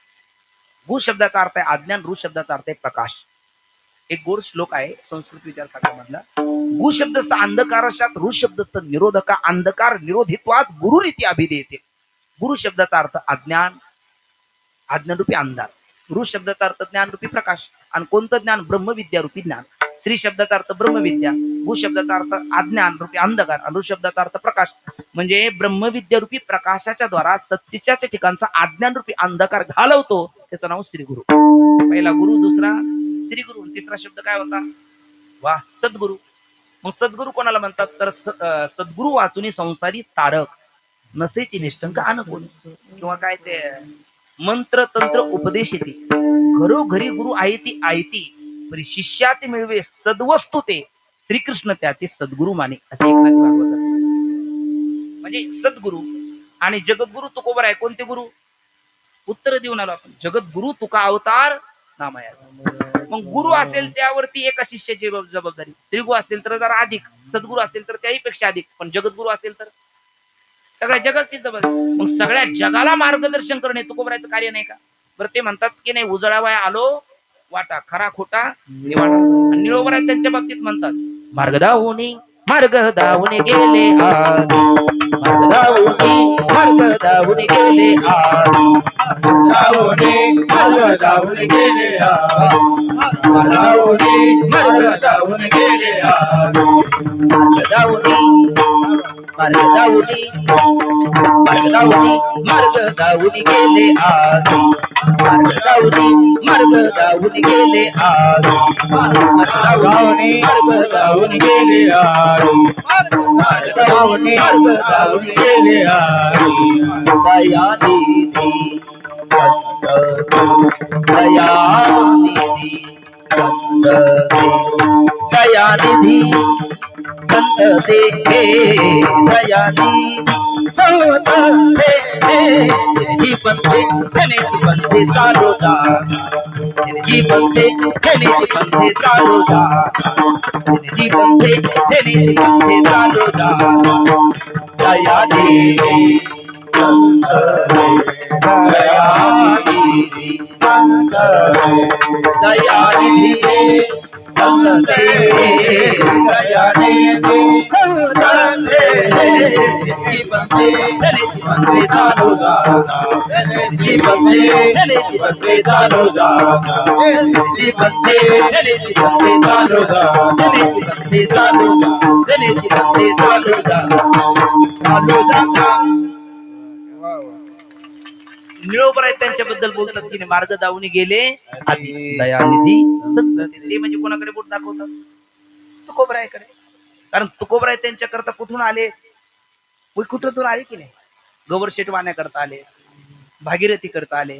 गु शब्दाचा अर्थ आहे अज्ञान, ऋ शब्दाचा अर्थ आहे प्रकाश. एक गोड श्लोक आहे संस्कृत विचार सागरामधला. गु शब्दचा अंधकाराशात, ऋ शब्दचा निरोधका, अंधकार निरोधित्वात गुरुरीती अभिधेयते. गुरु शब्दाचा अर्थ अज्ञान, अज्ञानरूपी अंधार. ऋ शब्दाचा अर्थ ज्ञानरूपी प्रकाश. आणि कोणतं ज्ञान? ब्रह्मविद्या रूपी ज्ञान. श्री शब्दाचा अर्थ ब्रह्मविद्या, गु शब्दाचा अर्थ अज्ञान रूपी अंधकार आणि ऋ शब्दाचा अर्थ प्रकाश. म्हणजे ब्रह्मविद्या रूपी प्रकाशाच्या द्वारा सत्तेच्या ठिकाणचा अज्ञान रूपी अंधकार घालवतो, त्याचं नाव श्री गुरु. पहिला गुरु, दुसरा श्री गुरु, तिसरा शब्द काय होता? वा, सद्गुरु. मग सद्गुरु कोणाला म्हणतात? तर सद्गुरु वाचुनी संसारी तारक नसेची निष्ठंक अनकोणी. किंवा काय ते मंत्र तंत्र उपदेश येते, घरोघरी गुरु आहे ती आयती, परी शिष्याती मिळवे सद्वस्तु ते, श्रीकृष्ण त्याचे सद्गुरु माने, असे एकनाथी भागवत. म्हणजे सद्गुरु आणि जगद्गुरु तुकोबर आहे. कोणते गुरु? उत्तर देऊन आलो आपण. जगद्गुरु तुका अवतार नामाया. मग गुरु असेल त्यावरती एका शिष्याची जबाबदारी, त्रिगु असेल तर जरा अधिक, सद्गुरु असेल तर त्याही पेक्षा अधिक, पण जगद्गुरु असेल तर सगळ्या जगाची जबाबदारी. मग सगळ्या जगाला मार्गदर्शन करणे तुकोबरायचं कार्य नाही का? बरं, ते म्हणतात की नाही, उजळावाय आलो वाटा, खरा खोटा निवाडा. आणि निळोबराय त्यांच्या बाबतीत म्हणतात, मार्ग दावुनी गेले आज, मार्ग दावुनी गेले आज,
मार्ग दावून गेले आज, मार्ग दावून गेले आज,
मार्ग दावुनी गेले आज, मार्ग दावुनी गेले आज,
मार्ग दावून गेले आज, मार्ग दावून गेले आज.
दयानिधी संत दयानिधी बनते धनेची बनते चालूदा, धनेची बनते चालूदा, धनेची बनते चालूदा. दयानिधी संत दयानिधी संत दयानिधी संत दयानिधी निळोबर आहे त्यांच्याबद्दल बोलतात की मार्ग दावून गेले आधी, दयानिधी ते म्हणजे कोणाकडे बोट दाखवतात? तुकोबरायकडे. कारण तुकोबराय त्यांच्या करता कुठून आले? कुठून आले की नाही? गौरशेठ वाण्याकरता आले, भागीरथी करता आले,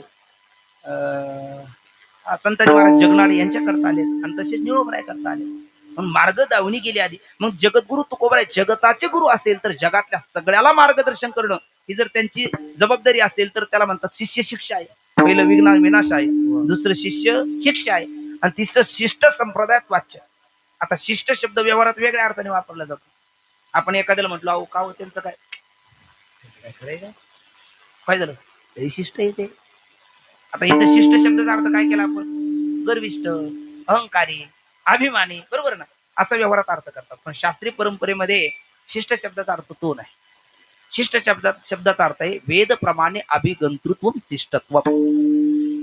संताजी महाराज जगनाडे यांच्या करता आले, आणि तसेच निळोबराय करता आले. मग मार्ग दावणी गेले आधी. मग जगद्गुरु तुकोबराय जगताचे गुरु असेल तर जगातल्या सगळ्याला मार्गदर्शन करणं ही जर त्यांची जबाबदारी असेल तर त्याला म्हणतात शिष्य शिक्षा आहे. पहिलं विनाश आहे, दुसरं शिष्य शिक्षा आहे, आणि तिसरं शिष्ट संप्रदायात वाच्य. आता शिष्ट शब्द व्यवहारात वेगळ्या अर्थाने वापरला जातो. आपण एखाद्याला म्हटलं, अहो का त्यांचं काय काय झालं, तरी शिष्ट येते. आता इथं शिष्ट शब्दाचा अर्थ काय केला आपण? गर्विष्ठ, अहंकारी, अभिमानी, बरोबर ना, असा व्यवहारात अर्थ करतात. पण शास्त्रीय परंपरेमध्ये शिष्ट शब्दाचा अर्थ तो नाही. शिष्ट शब्दाचा अर्थ आहे वेद प्रमाणे अभिगंतृत्व शिष्टत्व.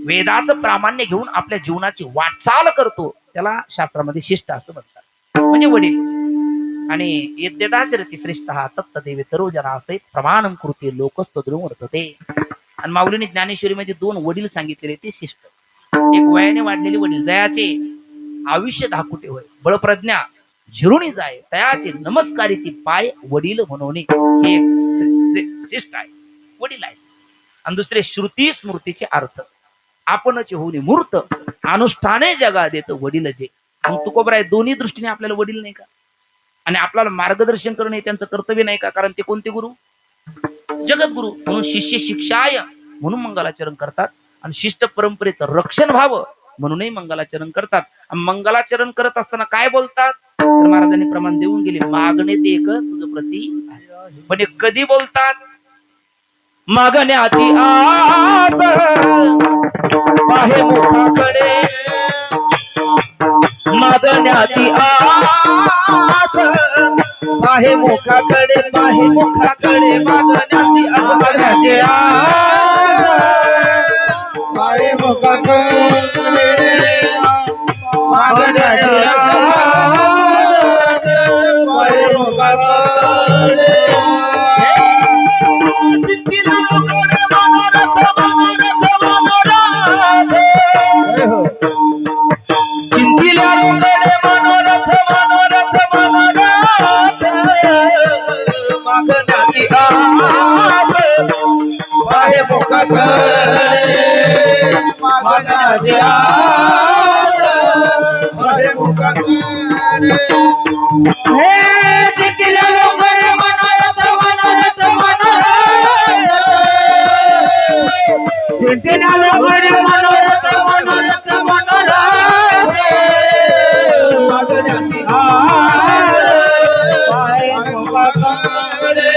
वेदाचं प्रामाण्य घेऊन आपल्या जीवनाची वाटचाल करतो त्याला शास्त्रामध्ये शिष्ट असं म्हणतात. म्हणजे वडील. आणि यद्यदाचरति श्रेष्ठः तत्तदेव तरोजना असे प्रमाणं कृते लोकस्तद्रुम वर्तते. आणि माऊलीने ज्ञानेश्वरीमध्ये 2 वडील सांगितलेले ते शिष्ट. एक वयाने वाढलेले वडील, दयाचे, आयुष्य धाकुटे होय, बळप्रज्ञा, झिरुणी जाय तयाचे नमस्कारी ती पाय वडील म्हणून हे एक श्रेष्ठ आहे, वडील आहे. आणि दुसरे श्रुती स्मृतीचे अर्थ आपणच होऊन मूर्त अनुष्ठाने जगा देत वडील जे. मग तुकोबर आहे दोन्ही दृष्टीने आपल्याला वडील नाही का, आणि आपल्याला मार्गदर्शन करणं हे त्यांचं कर्तव्य नाही का? कारण ते कोणते गुरु? जगद्गुरु. म्हणून शिष्य शिक्षाय म्हणून मंगलाचरण करतात, आणि शिष्ट परंपरेचं रक्षण व्हावं म्हणूनही मंगलाचरण करतात. मंगलाचरण करत असताना काय बोलतात? तर महाराजांनी प्रमाण देऊन गेले, मागणे ते एक तुझं प्रती. म्हणजे कधी बोलतात? मागण्याची आत पाहे मुखाकडे, मागण्याची आत पाहे मुखाकडे, पाहे मुखाकडे मागण्याची मागण्याची आत
पाय मुखाकडे मागण्याची आत पाय मुखाकडे
चिंतिल्या रोगडे मनोरथ मनोरथ मनोरथ मागण्याची आत
पाय मुखाकडे मागण्याची आत पाय मुखाकडे
हे चिंतिल्या रोगडे मनोरथ मनोरथ मनोरथ चिंतिल्या रोगडे मनोरथ मनोरथ मनोरथ
मागण्याची आत पाय मुखाकडे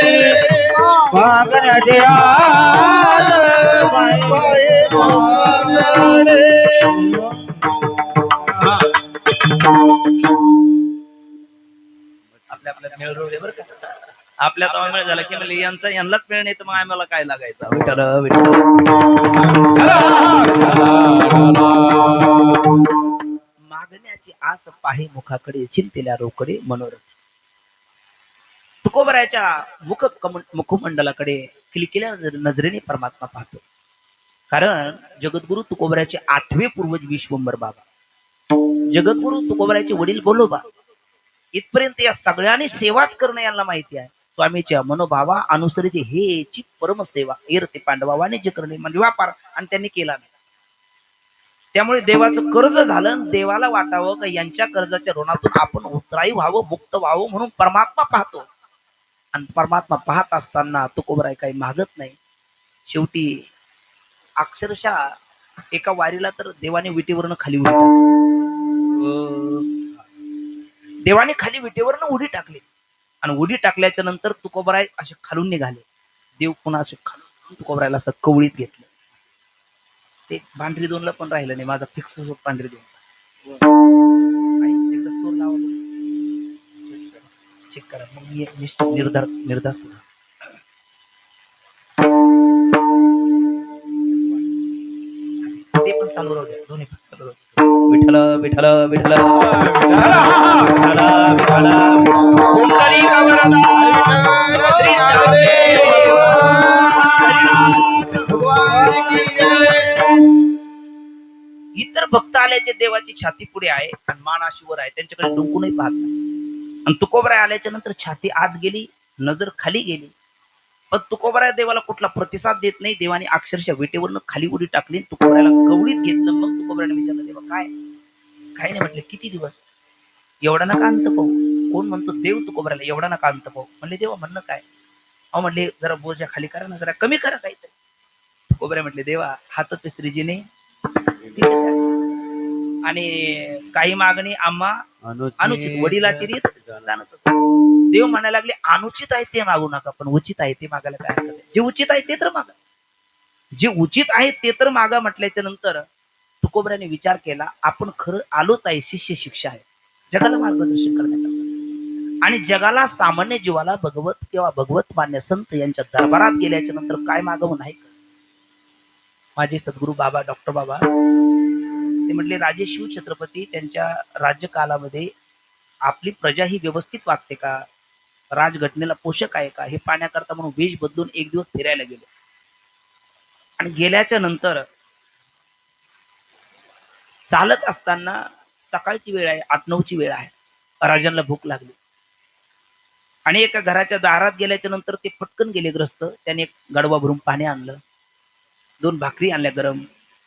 मागण्याची आत पाय मुखाकडे.
आपल्या आपल्यात मेळ रोवले बरं का. आपल्या मेळ झाला की म्हणजे यांनाच मेळ नाही तर मग आम्हाला काय लागायचं? विठ्ठल विठ्ठल. मागण्याची आस पाहे मुखाकडे, चिंतेल्या रोकडे मनोरथ. तुकोबराच्या मुखमंडलाकडे किलकिल्या नजरेने परमात्मा पाहतो. कारण जगद्गुरु तुकोबराचे 8वे पूर्वज विश्वंभर बाबा, जगद्गुरु तुकोबराचे वडील गोलोबा, इथपर्यंत या सगळ्यांनी सेवाच करणं यांना माहिती आहे. स्वामीच्या मनोभावा अनुसरित हेची परमसेवा एरते पांडवा वाणिज्य करणे म्हणजे व्यापार, आणि त्यांनी केला नाही. त्यामुळे देवाचं कर्ज झालं, देवाला वाटावं का यांच्या कर्जाच्या ऋणातून आपण उतराई व्हावं, मुक्त व्हावं, म्हणून परमात्मा पाहतो. आणि परमात्मा पाहत असताना तुकोबराय काही मागत नाही. शेवटी अक्षरशः एका वारीला तर देवाने विटेवरनं खाली उडी टाकली. देवाने खाली विटेवरनं उडी टाकली, आणि उडी टाकल्याच्या नंतर तुकोबराय असे खालून निघाले. देव पुन्हा असे खालून तुकोबरायला असं कवळीत घेतलं. ते पांढरी दोनला पण राहिलं नाही, माझा फिक्स पांढरी दोन. एकदा चोर लावा चेक करा, मग मी निश्चित निर्धार निर्धार ते पण चालू राहू द्या, दोन्ही पण चालू राहू द्या. विठ्ठल विठ्ठल विठ्ठल इतर भक्त आल्याचे देवाची छाती पुढे आहे आणि मान अशीवर आहे, त्यांच्याकडे डुंकूनही पाहत नाही. आणि तुकोबराय आल्याच्या नंतर छाती आत गेली, नजर खाली गेली, पण तुकोबराय देवाला कुठला प्रतिसाद देत नाही. देवाने अक्षरशः विटेवरनं खाली उडी टाकली, तुकोबरायला कवडीत घेतलं. मग तुकोबरायने विचारलं, देवा काय काय नाही? म्हटले किती दिवस? एवढा नका अंत पाहू. कोण म्हणतो? देव तुकोबरायला एवढा नका अंत पाहू. म्हणले देवा म्हणणं काय? अहो म्हणले जरा बोजा खाली करा ना, जरा कमी करा काहीतरी. तुकोबराय म्हटले देवा हातात श्रीजीने आणि काही मागणी आम्हा अनुचित वडिलाची रीत जाणत होतो. देव म्हणायला लागले अनुचित आहे ते मागू नका, पण उचित आहे ते मागायला काय हरकत आहे? जे उचित आहे ते तर मागा, जे उचित आहे ते तर मागा. म्हटल्याच्या नंतर तुकोबराने विचार केला, आपण खरं आलोच आहे शिष्य शिक्षा आहे, जगाला मार्गदर्शन करण्याचा, आणि जगाला सामान्य जीवाला भगवत किंवा भगवत मान्य संत यांच्या दरबारात गेल्याच्या नंतर काय मागवून आहे? माझे सद्गुरू बाबा डॉक्टर बाबा ते म्हटले, राजे शिव छत्रपती त्यांच्या राज्यकालामध्ये आपली प्रजा ही व्यवस्थित वागते का, राजघटनेला पोषक आहे का, हे पाहण्याकरता म्हणून वेश बदलून एक दिवस फिरायला गेले. आणि गेल्याच्या नंतर चालत असताना सकाळची वेळ आहे, 8-9ची वेळ आहे, राजांना भूक लागली आणि एका घराच्या दारात गेल्याच्या नंतर ते पटकन गेले ग्रस्त. त्याने एक गडवा भरून पाणी आणलं, 2 भाकरी आणल्या गरम,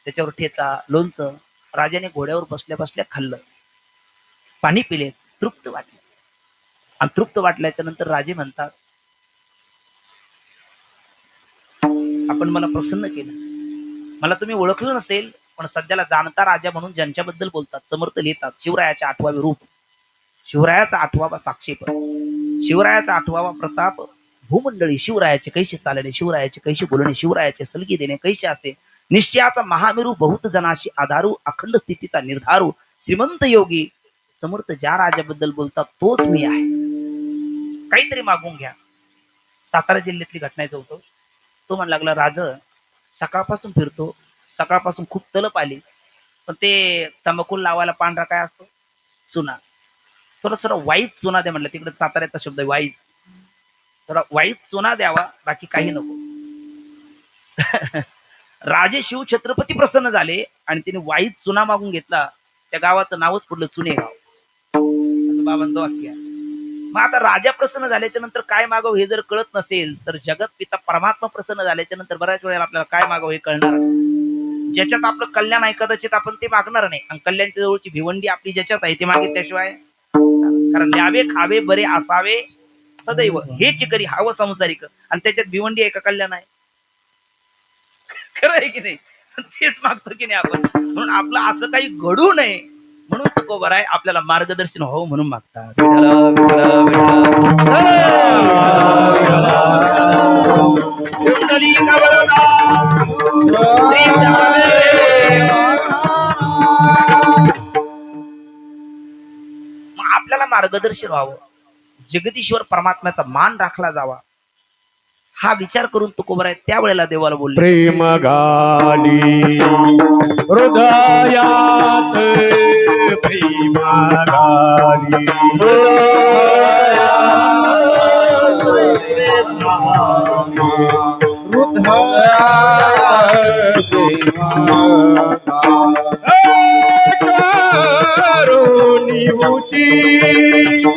त्याच्यावर ठेचा, लोणचं. राजाने घोड्यावर बसल्या बसल्या खाल्लं, पाणी पिले, तृप्त वाटले. आणि तृप्त वाटल्याच्या नंतर राजे म्हणतात, आपण मला प्रसन्न केलं. मला तुम्ही ओळखलं नसेल, पण सध्याला जाणता राजा म्हणून ज्यांच्याबद्दल बोलतात समर्थ लिहितात, शिवरायाचे 8वावे रूप, शिवरायाचा 8वावा साक्षेप, शिवरायाचा 8वावा प्रताप, भूमंडळी शिवरायाचे कैसे चालणे, शिवरायाचे कैसे बोलणे, शिवरायाचे सलगी देणे कैसे असे, निश्चयाचा महामेरू, बहुत जनाशी आधारू, अखंड स्थितीचा निर्धारू, श्रीमंत योगी. समर्थ ज्या राजाबद्दल बोलतात तोच मी आहे. काहीतरी मागून घ्या. सातारा जिल्ह्यातली घटना होतो. तो म्हणू लागला, राज सकाळपासून फिरतो, सकाळपासून खूप तलप आली, पण ते तंबाखू लावायला पांढरा काय असतो, चुना, थोडा वाईट चुना द्या म्हणलं. तिकडे साताऱ्याचा शब्द आहे वाईट. थोडा वाईट चुना द्यावा, बाकी काही नको. राजे शिव छत्रपती प्रसन्न झाले आणि तिने वाईट चुना मागून घेतला. त्या गावाचं नावच पडलं चुने गाव. बाबांचं वाक्य. मग आता राजा प्रसन्न झाल्याच्या नंतर काय मागव हे जर कळत नसेल, तर जगत पिता परमात्मा प्रसन्न झाल्याच्या नंतर बऱ्याच वेळेला आपल्याला काय मागव हे कळणार. ज्याच्यात आपलं कल्याण आहे कदाचित आपण ते मागणार नाही, आणि कल्याणच्या जवळची भिवंडी आपली ज्याच्यात आहे ते मागितल्याशिवाय. कारण न्यावे खावे बरे असावे सदैव, हे चिकरी हवं संसारिक, आणि त्याच्यात भिवंडी आहे का कल्याण आहे? खरं आहे की नाही? तेच मागतो की नाही आपण. म्हणून आपलं असं काही घडू नये म्हणून तुकोबर आहे आपल्याला मार्गदर्शन हो म्हणून मागतात. मग आपल्याला मार्गदर्शन व्हावं, जगदीश्वर परमात्म्याचा मान राखला जावा, हा विचार करून तुकोबर आहे त्यावेळेला देवाला बोलले,
प्रेम गाली हृदयात, प्रेम गाली करुणी उचित,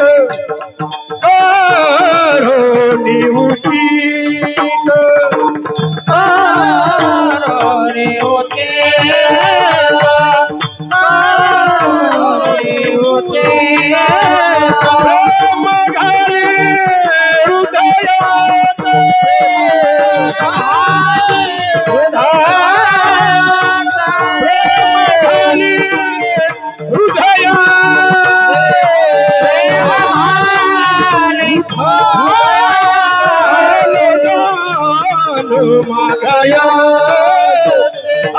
करुणी उचित, करुणी उचित, करुणी उचित, प्रेम घाली हृदयात, प्रेम घाली मागया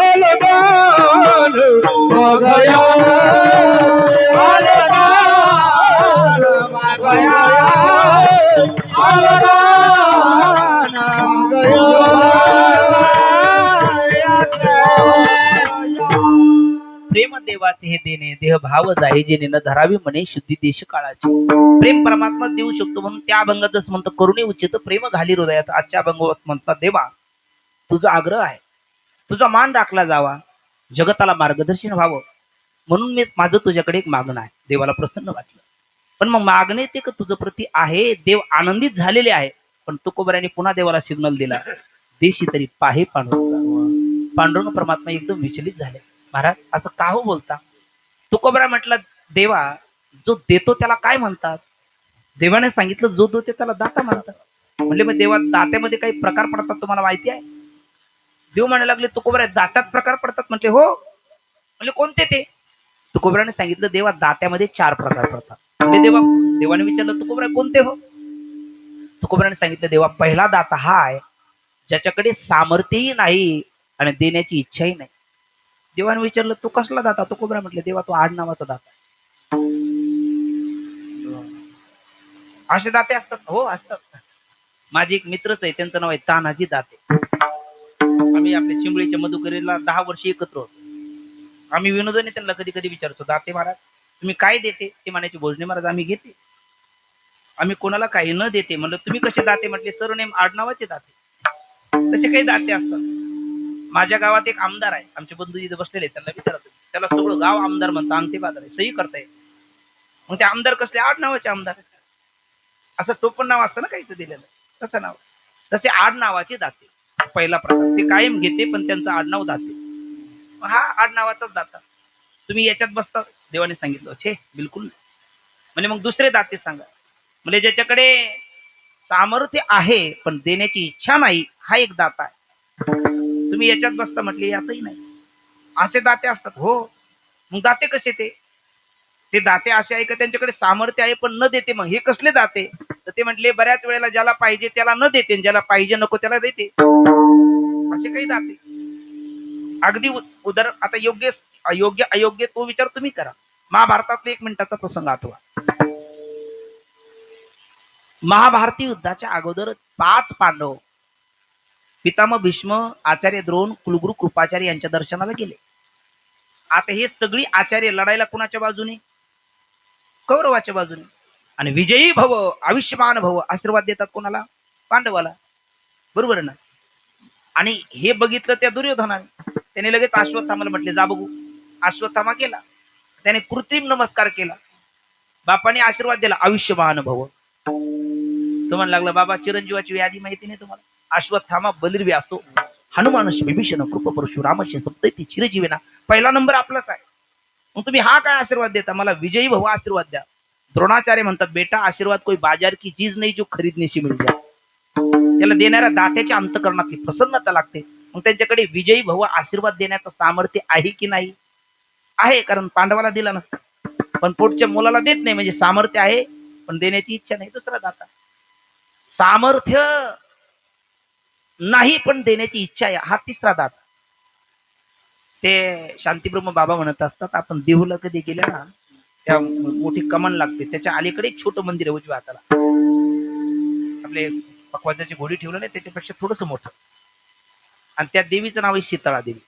अलगान, मागया अलगान, मागया अलगान,
प्रेम देवाचे हे देणे, देह भाव जाई जेणे न धरावी म्हणे शुद्धी देश काळाची. प्रेम परमात्मा देऊ शकतो म्हणून त्या अभंगातच म्हणतो करुणे उचित, प्रेम घाली हृदयात. आजच्या अभंगात म्हणतात, देवा तुझा आग्रह आहे, तुझा मान राखला जावा, जगताला मार्गदर्शन व्हावं, म्हणून मी माझं तुझ्याकडे एक मागणं आहे. देवाला प्रसन्न वाटलं, पण मग मागणे ते का तुझं प्रती आहे. देव आनंदित झालेले आहे, पण तुकोबऱ्याने पुन्हा देवाला सिग्नल दिला, देशी तरी पाहे पांडुरंग. पांडुरंग परमात्मा एकदम विचलित झाले. महाराज असं का हो बोलता? तुकोबरा म्हटलं, देवा जो देतो त्याला काय म्हणतात? देवाने सांगितलं जो देतो त्याला दाता म्हणतात. म्हणले मग देवा दात्यामध्ये काही प्रकार पडतात तुम्हाला माहिती आहे? देव म्हणायला लागले, तुकोबरा दात्यात प्रकार पडतात. म्हटले हो. म्हणजे कोणते ते? तुकोबराने सांगितलं, देवा दात्यामध्ये 4 प्रकार पडतात. म्हणजे देवाने विचारलं, तुकोबरा कोणते हो? तुकोबराने सांगितलं, देवा पहिला दाता हा आहे ज्याच्याकडे सामर्थ्यही नाही आणि देण्याची इच्छाही नाही. देवाने विचारलं, तू कसला दाता? तुकोबरा म्हटले, देवा तो आडनावाचा दाता. असे दाते असतात? हो असतात. माझे एक मित्रच आहे, त्यांचं नाव आहे तानाजी दाते. आम्ही आपल्या चिंबळीच्या मधुकरीला 10 वर्ष एकत्र होतो. आम्ही विनोदाने त्यांना कधी कधी विचारतो, दाते महाराज तुम्ही काय देते? ते म्हणायचे, भोजने महाराज आम्ही घेते, आम्ही कोणाला काही न देते. म्हणलं तुम्ही कसे दाते? म्हटले सरनेम आडनावाचे दाते. तसे काही दाते असतात. माझ्या गावात एक आमदार आहे, आमचे बंधू जिथे बसलेले, त्यांना विचारतो, त्याला सगळं गाव आमदार म्हणतं, अंगठे बाजार आहे, सही करता येईल. मग ते आमदार कसले आडनावाचे आमदार, असं तो पण नाव असतं ना काहीच दिलेलं, तसं नाव. तसे आडनावाचे दाते पहिला प्रकार, ते कायम घेते पण त्यांचं आडनाव दाते. हा आडनावाचाच दाता. तुम्ही याच्यात बसता, देवाने सांगितलं छे बिलकुल नाही. म्हणजे मग दुसरे दाते सांगा, म्हणजे ज्याच्याकडे सामर्थ्य आहे पण देण्याची इच्छा नाही, हा एक दाता आहे. तुम्ही याच्यात बसता म्हटले यातही नाही, असे दाते असतात. हो, मग दाते कसे ते दाते असे आहे का त्यांच्याकडे सामर्थ्य आहे पण न देते. मग हे कसले दाते? तर ते म्हटले बऱ्याच वेळेला ज्याला पाहिजे त्याला न देते, ज्याला पाहिजे नको त्याला देते, असे काही दाते. अगदी उदाहरण आता योग्य अयोग्य अयोग्य तो विचार तुम्ही करा. महाभारतातला 1 मिनिटाचा प्रसंग आठवा. महाभारती युद्धाच्या अगोदर 5 पांडव पितामह भीष्म, आचार्य द्रोण, कुलगुरू कृपाचार्य यांच्या दर्शनाला गेले. आता हे सगळी आचार्य लढायला कुणाच्या बाजूने? कौरवाच्या बाजूने. आणि विजयी भव, आयुष्यमान भव आशीर्वाद देतात कोणाला? पांडवाला. बरोबर आहे ना? आणि हे बघितलं त्या दुर्योधनाने, त्याने लगेच अश्वत्थामाला म्हटले जा बघू. अश्वत्थामा केला, त्याने कृत्रिम नमस्कार केला, बापाने आशीर्वाद दिला आयुष्यमान भव. तो म्हणू लागला बाबा चिरंजीवाची व्याधी माहिती नाही तुम्हाला? अश्वत्थामा बलिर्व्यासो हनुमानश विभीषण कृप परशुरामश सप्तैती चिरजीवेना, पहिला नंबर आपलाच आहे. मग तुम्ही हा काय आशीर्वाद देता? मला विजयी भव आशीर्वाद द्या. द्रोणाचार्य म्हणतात बेटा आशीर्वाद कोई बाजार की चीज नाही जो खरीदने से मिल जाए. त्याला देणाऱ्या दात्याच्या अंतकरणातली प्रसन्नता लागते. मग त्यांच्याकडे विजयी भव आशीर्वाद देण्याचं सामर्थ्य आहे की नाही? आहे, कारण पांडवाला दिला नसता. पण पोटच्या मुलाला देत नाही म्हणजे सामर्थ्य आहे पण देण्याची इच्छा नाही. दुसरा दाता. सामर्थ्य नाही पण देण्याची इच्छा आहे, हा तिसरा दाता. ते शांतीब्रह्म बाबा म्हणत असतात, आपण देहूला कधी गेल्या ना, त्या मोठी कमान लागते, त्याच्या अलीकडे एक छोटं मंदिर आहे उजव्या हाताला. आपले पकवाजाची घोडी ठेवलं नाही त्याच्यापेक्षा थोडस मोठं. आणि त्या देवीचं नाव आहे शीतळा देवी.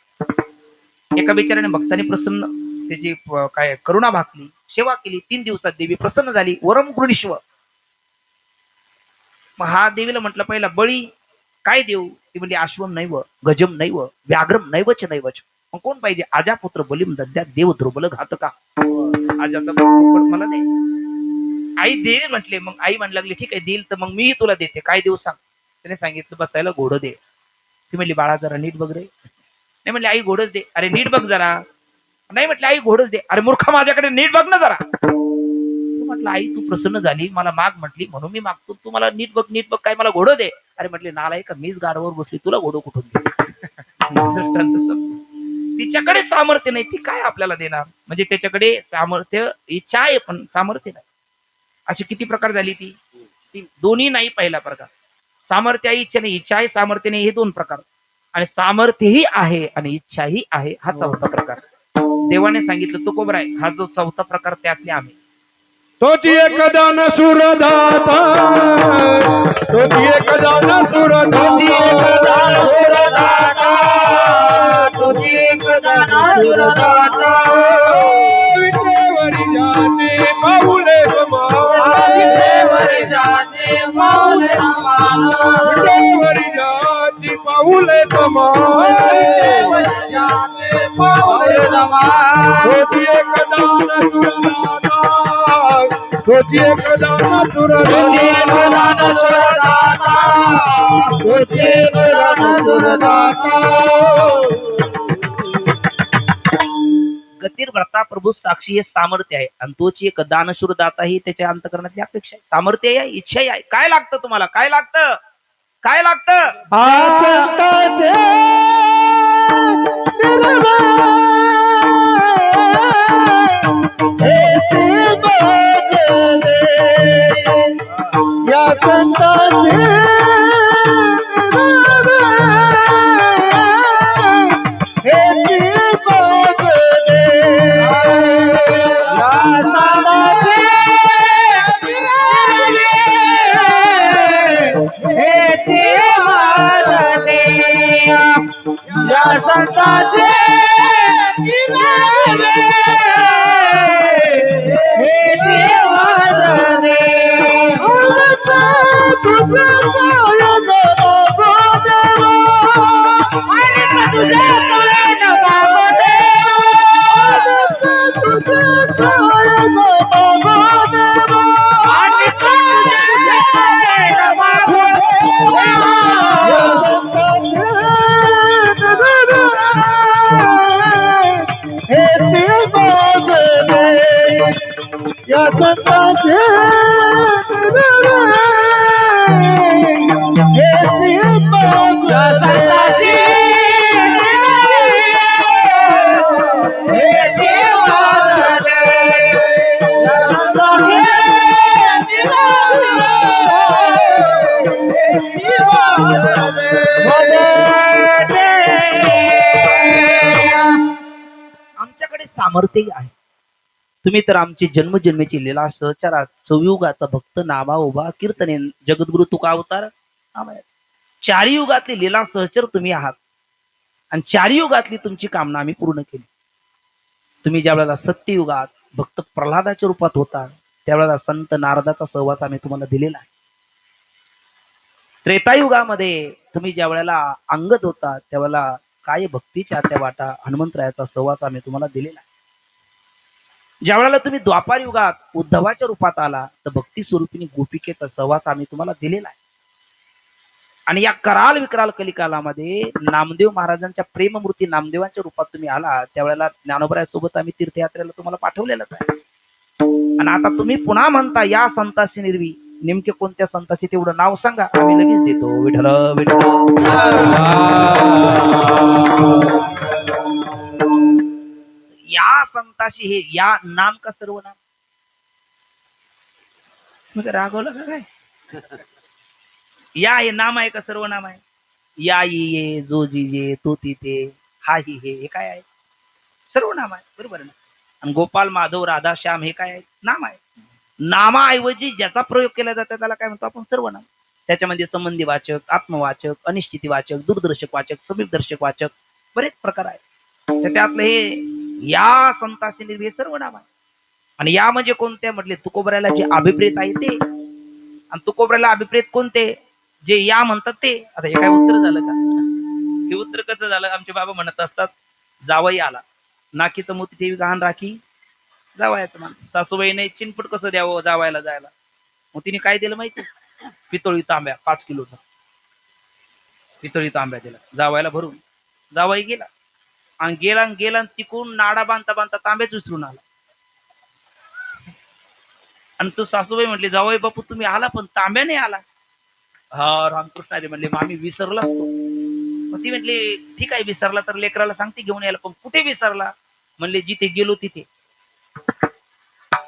एका बिचाराने भक्तांनी प्रसन्न त्याची काय करुणा भागली, सेवा केली. 3 दिवसात देवी प्रसन्न झाली. वरम गृणीश्व. मग हा देवीला म्हटलं पहिला बळी काय देऊ? ती म्हणजे अश्वम नैव, गजम नैव, व्याघ्रम नैवच नैवच. मग कोण पाहिजे? आजापुत्र बलिम दद्या देव ध्रुबल घातका. आजाचा पुत्र मला दे. आई देईल म्हटले. मग आई म्हणू लागली ठीक आहे देईल, तर मग मीही तुला देते. काय देऊ सांग? त्याने सांगितलं बसायला घोडं दे. ती म्हणली बाळा जरा नीट बघ रे. नाही म्हणले आई घोडच दे. अरे नीट बघ जरा. नाही म्हटलं आई घोडच दे. अरे मूर्खा माझ्याकडे नीट बघ ना जरा. म्हटलं आई तू प्रसन्न झाली, मला माग म्हटली म्हणून मी मागतो. तू मला नीट बघ नीट बघ, काय मला घोडं दे. अरे म्हटले नालायक का, मीच गाडवर बसली, तुला घोडं कुठून दे? तिच्याकडे सामर्थ्य नाही, ती काय आपल्याला देणार? म्हणजे त्याच्याकडे सामर्थ्य इच्छा आहे पण सामर्थ्य नाही. अशी किती प्रकार झाली ती दोन्ही नाही. पहिला प्रकार सामर्थ्य आहे इच्छा नाही, इच्छा आहे सामर्थ्य नाही, हे 2 प्रकार. आणि सामर्थ्यही आहे आणि इच्छाही आहे, हा 4था प्रकार. देवाने सांगितलं तो कोबरा आहे, हा जो 4था प्रकार त्यातले आम्ही.
तोची एकदान सुरदाता, तोची एकदान सुरदाता, तोची एकदान सुरदाता. विटेवरी जाते पाऊले कमाल, विटेवरी जाते पाऊले कमाल, विटेवरी जाते पाऊले कमाल, विटेवरी जाते पाऊले कमाल. तोची एकदान सुरदाता, तोची एकदान सुरदाता, तोची एकदान सुरदाता.
गतीर व्रता प्रभू साक्षी हे सामर्थ्य आहे आणि तोची एक दानशूर दाता ही त्याच्या अंतकरणातली अपेक्षा आहे. सामर्थ्य आहे, इच्छा आहे. काय लागतं तुम्हाला? काय लागतं? काय लागतं?
या संतांचे या संताचे
आमच्याकडे सामर्थ्य आहे. तुम्ही तर आमची जन्मजन्मेची लीला सहचारात चौयुगाचा भक्त नामा उभा कीर्तने जगद्गुरु तुका अवतार चारी युगातली लीला सहचर तुम्ही आहात आणि चारी युगातली तुमची कामना आम्ही पूर्ण केली. तुम्ही ज्या वेळेला सत्ययुगात भक्त प्रल्हादाच्या रूपात होता त्यावेळेला संत नारदाचा सहवास आम्ही तुम्हाला दिलेला आहे. त्रेतायुगामध्ये तुम्ही ज्या वेळेला अंगद होता त्यावेळेला काय भक्तीच्या त्या वाटा हनुमंतरायाचा सहवास आम्ही तुम्हाला दिलेला आहे. ज्या वेळेला तुम्ही द्वापार युगात उद्धवाच्या रूपात आला तर भक्ती स्वरूपिणी गोपिकेचा सहवास आम्ही तुम्हाला दिलेला आहे. आणि या कराल विकराल कलिकालामध्ये नामदेव महाराजांच्या प्रेममूर्ती नामदेवांच्या रूपात तुम्ही आला त्यावेळेला ज्ञानोबरायासोबत आम्ही तीर्थयात्रेला तुम्हाला पाठवलेलंच आहे. आणि आता तुम्ही पुन्हा म्हणता या संताशी निर्वी नेमके कोणत्या संताशी तेवढं नाव सांगा आम्ही लगेच देतो. विठ्ठल विठ्ठल या संताशी हे या नाम का सर्वनाम मग रागवलं का काय? या हे नाम आहे का सर्वनाम आहे? या ये जो जी ये तो तिथे हा ही हे काय आहे? सर्वनाम आहे. बरोबर ना. आणि गोपाल माधव राधा श्याम हे काय आहे? नाम आहे. नामाऐवजी ज्याचा प्रयोग केला जातो त्याला काय म्हणतो आपण? सर्वनाम. त्याच्यामध्ये संबंधी वाचक, आत्मवाचक, अनिश्चिती वाचक, दूरदर्शक वाचक, समीपदर्शक वाचक बरेच प्रकार आहेत. त्यातलं हे या संताशी निर्वी सर्वनाम आहे. आणि या म्हणजे कोणत्या म्हटले? तुकोबऱ्याला जे अभिप्रेत आहे ते. आणि तुकोबऱ्याला अभिप्रेत कोणते? जे या म्हणतात ते. आता हे काय उत्तर झालं का? हे उत्तर कसं झालं? आमचे बाबा म्हणत असतात जावई आला नाकीचं मोती ठेवी गहाण राखी जावायचं मान. सासूबाईने चिनपट कसं द्यावं जावायला जायला? मग तिने काय दिलं माहिती? पितळी तांब्या 5 किलोचा पितळी तांब्या दिला जावायला भरून. जावाई गेला आणि गेला तिकून नाडा बांधता बांधता तांब्याच विसरून आला. आणि तो सासूबाई म्हटली जावई बापू तुम्ही आला पण तांब्याने आला. हा रामकृष्ण आले म्हणले मग आम्ही विसरला असतो. मग ती म्हटली ठीक आहे विसरला तर लेकराला सांगते घेऊन यायला. पण कुठे विसरला? म्हणले जिथे गेलो तिथे.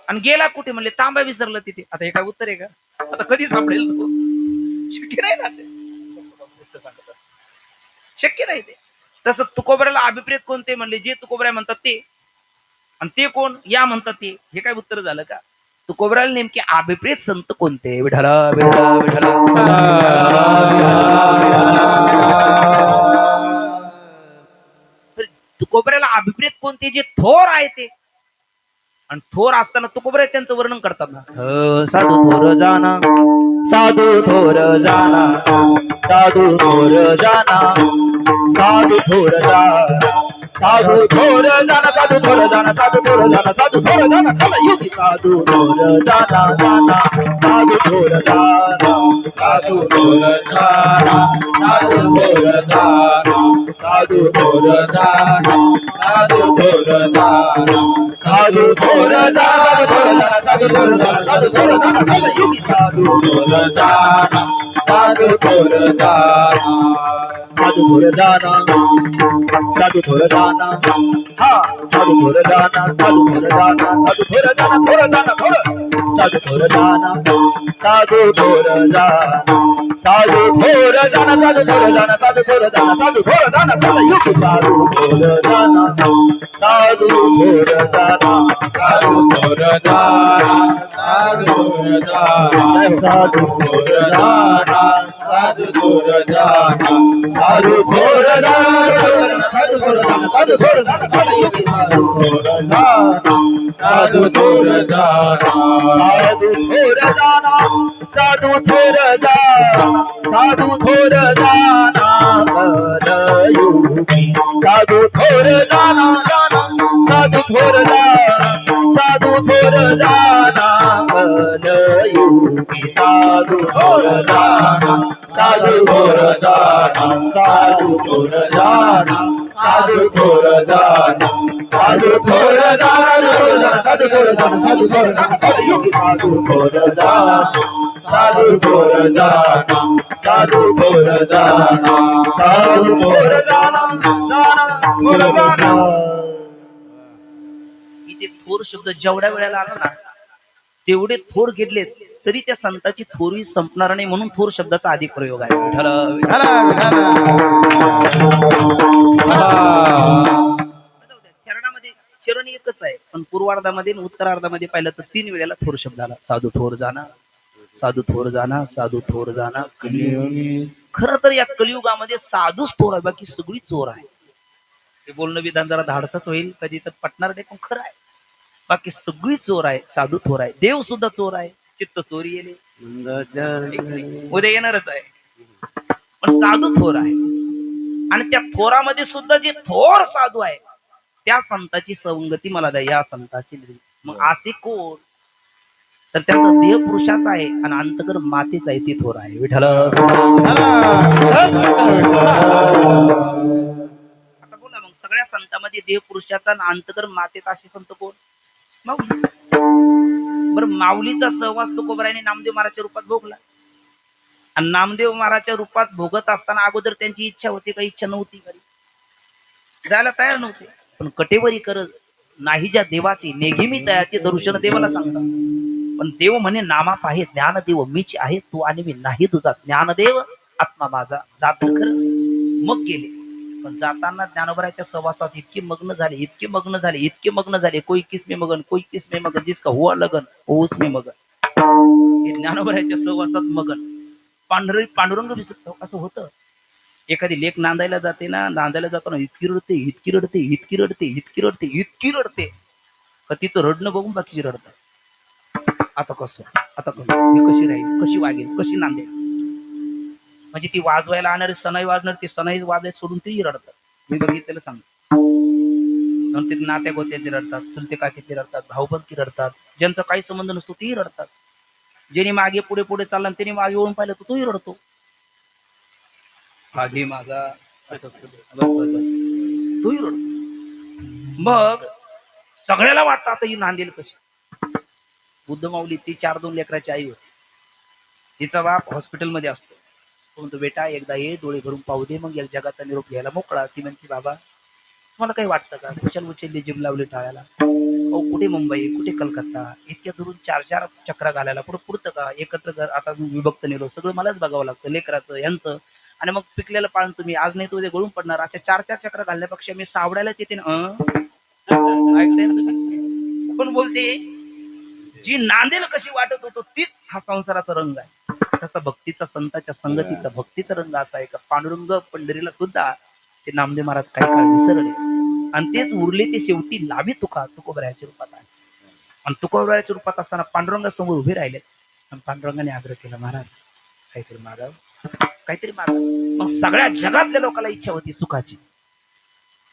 आणि गेला कुठे? म्हणले तांबा विसरला तिथे. आता हे काय उत्तर आहे का? आता कधी सापडेल तो? शक्य नाही ना ते. शक्य नाही ते. तसं तुकोबऱ्याला अभिप्रेत कोणते? म्हणले जे तुकोबऱ्या म्हणतात ते. आणि ते कोण? या म्हणतात ते. हे काय उत्तर झालं का? तुकोबऱ्याला नेमके अभिप्रेत संत कोणते? विठ्ठल विठ्ठल विठ्ठल. तुकोबऱ्याला अभिप्रेत कोणते? जे थोर आहे ते. आणि थोर असताना तुकोबऱ्या त्यांचं वर्णन करतात ना. साधू थोर जाना साधू थोर जाना साधू थोर जाना साधू थोर जाना साधू थोर जाना साधू थोर जाना साधू थोर जाना साधू थोर जाना कलयुगी साधू थोर जाना जाना साधू थोर जाना साधू थोर जाना साधू थोर जाना साधू थोर जाना साधू थोर जाना साधू थोर जाना साधू थोर जाना साधू थोर जाना कलयुगी साधू थोर जाना साधू थोर जाना साधू थोर जाना साधू थोर जाना हा साधू थोर जाना साधू थोर जाना साधू थोर जाना थोर जाना थोर साधू थोर जाना साधू थोर जाना साधू थोर जाना साधू थोर जाना साधू थोर जाना साधू थोर जाना कलयुगी साधू थोर जाना साधू थोर जाना साधू थोर जाना साधू थोर जाना साधू थोर जाना साधू थोर जाना साधू थोर जाना साधू थोर जाना साधू थोर जाना कलयुगी साधू थोर जाना साधू थोर जाना साधू थोर जाना साधू थोर जाना साधू थोर जाना कलयुगी साधू थोर जाना साधू थोर जाना साधू थोर जाना कलयुगी साधू थोर जाना साधू थोर जाना साधू थोर जाना
साधू थोर जाना साधू थोर जाना साधू थोर जाना साधू थोर जाना साधू थोर जाना साधू थोर जाना साधू थोर जाना साधू थोर जाना थोर जाना.
इथे थोर शब्द जेवढ्या वेळेला आला ना तेवढे थोर घेतलेत तरी त्या संताची थोरवी संपणार नाही म्हणून थोर शब्दाचा अधिक प्रयोग आहे. विठ्ठल, विठ्ठल. चरणामध्ये चरण एकच आहे पण पूर्वार्धामध्ये आणि उत्तरार्धामध्ये पाहिलं तर 3 वेळेला थोर शब्द आला. साधू थोर जाना साधू थोर जाना साधू थोर जाना. खरं तर या कलियुगामध्ये साधूच थोर आहे बाकी सगळी चोर आहे. ते बोलणं विधान जरा धाडसच होईल कधी तर पटणार नाही पण खरं आहे. बाकी सगळी चोर आहे. साधू थोर आहे. देव सुद्धा चोर आहे. चित्त चोरी येणे उद्या येणारच आहे पण साधू थोर आहे. आणि त्या थोरामध्ये सुद्धा जे थोर साधू आहे त्या संताची संगती मला द्या. या संताची मग असे कोण तर त्यांचा देह पुरुषाचा आहे आणि अंतकर मातेचा आहे. ती थोर आहे. विठ्ठल. आता बोला मग सगळ्या संतांमध्ये देह पुरुषाचा आणि अंतकर मातेचा असे संत कोण? माऊली. बरं माऊलीचा सहवास तुकोबरायाने नामदेव महाराजच्या रूपात भोगला आणि नामदेव महाराजच्या रूपात भोगत असताना अगोदर त्यांची इच्छा होती का इच्छा नव्हती घरी जायला तयार नव्हते पण कटेवरी करत नाही ज्या देवाची नेहमी तयाचे दर्शन देवाला सांगतात पण देव म्हणे नामात आहे ज्ञानदेव मीच आहे तू आणि मी नाही तुझा ज्ञानदेव आत्मा माझा. जात खरं मग गेले पण जाताना ज्ञानोबराच्या सहवासात इतके मग्न झाले इतके मग्न झाले इतके मग्न झाले कोई किसमे मगन कोई किसमे मगन जिसका हुआ लगन हो उसमे मगन. हे ज्ञानोबराच्या सहवासात मगन. पांडुरंग दिसत असं होतं. एखादी लेक नांदायला जाते ना नांदायला जाताना इतकी रडते इतकी रडते इतकी रडते इतकी रडते इतकी रडते का तिचं रडणं बघून बाकीची रडतात. आता कसं मी कशी राहील कशी वागेल कशी नांदेल म्हणजे ती वाजवायला आणणारी सनाई वाजणार ती सनाई वाजायला सोडून तीही रडतात. मी बघितलेलं सांगतो. ते नात्या गोत्याचे रडतात चुलते काकीचे रडतात भाऊबंदकी रडतात ज्यांचा काही संबंध नसतो तेही रडतात. ज्याने मागे पुढे पुढे चालला त्याने मागे येऊन पाहिलं तर तोही रडतो. आधी माझा तोही रडतो. मग सगळ्याला वाटतं आता ही नांदेल कशी. बुद्ध माऊली ती 4-2 लेकराची आई होती. तिचा बाप हॉस्पिटलमध्ये असतो. तो म्हणतो बेटा एकदा ये डोळे भरून पाहू दे मग या जगाचा निरोप घ्यायला मोकळा. ती म्हणते बाबा तुम्हाला काही वाटतं का कुशल उचलली जिम लावली टाळायला कुठे मुंबई कुठे कलकत्ता इतक्या दुरून 4-4 चक्रा घालायला पुढतं का एकत्र घर आता विभक्त नेलो सगळं मलाच बघावं लागतं लेकराचं यांचं आणि मग पिकलेलं पान तुम्ही आज नाही तो उद्या गळून पडणार. अशा 4-4 चक्रा घालण्यापेक्षा मी सावडायलाच येते ना. ऐकताय ना तुम्ही. पण बोलते जी नांदेल कशी वाटत होतो तीच हा संसाराचा रंग आहे. तसा भक्तीचा संतांच्या संगतीचा भक्तीचा रंग असा आहे का पांडुरंग पंढरीला सुद्धा ते नामदेव महाराज काही काळ विसरले आणि तेच उरले ते शेवटी लावी तुकोबरायाच्या रूपात आहे. आणि तुकोबरायाच्या रूपात असताना पांडुरंगासमोर उभे राहिले आणि पांडुरंगाने आग्रह केला महाराज काहीतरी मागाव काहीतरी मागाव. मग सगळ्या जगातल्या लोकांना इच्छा होती सुखाची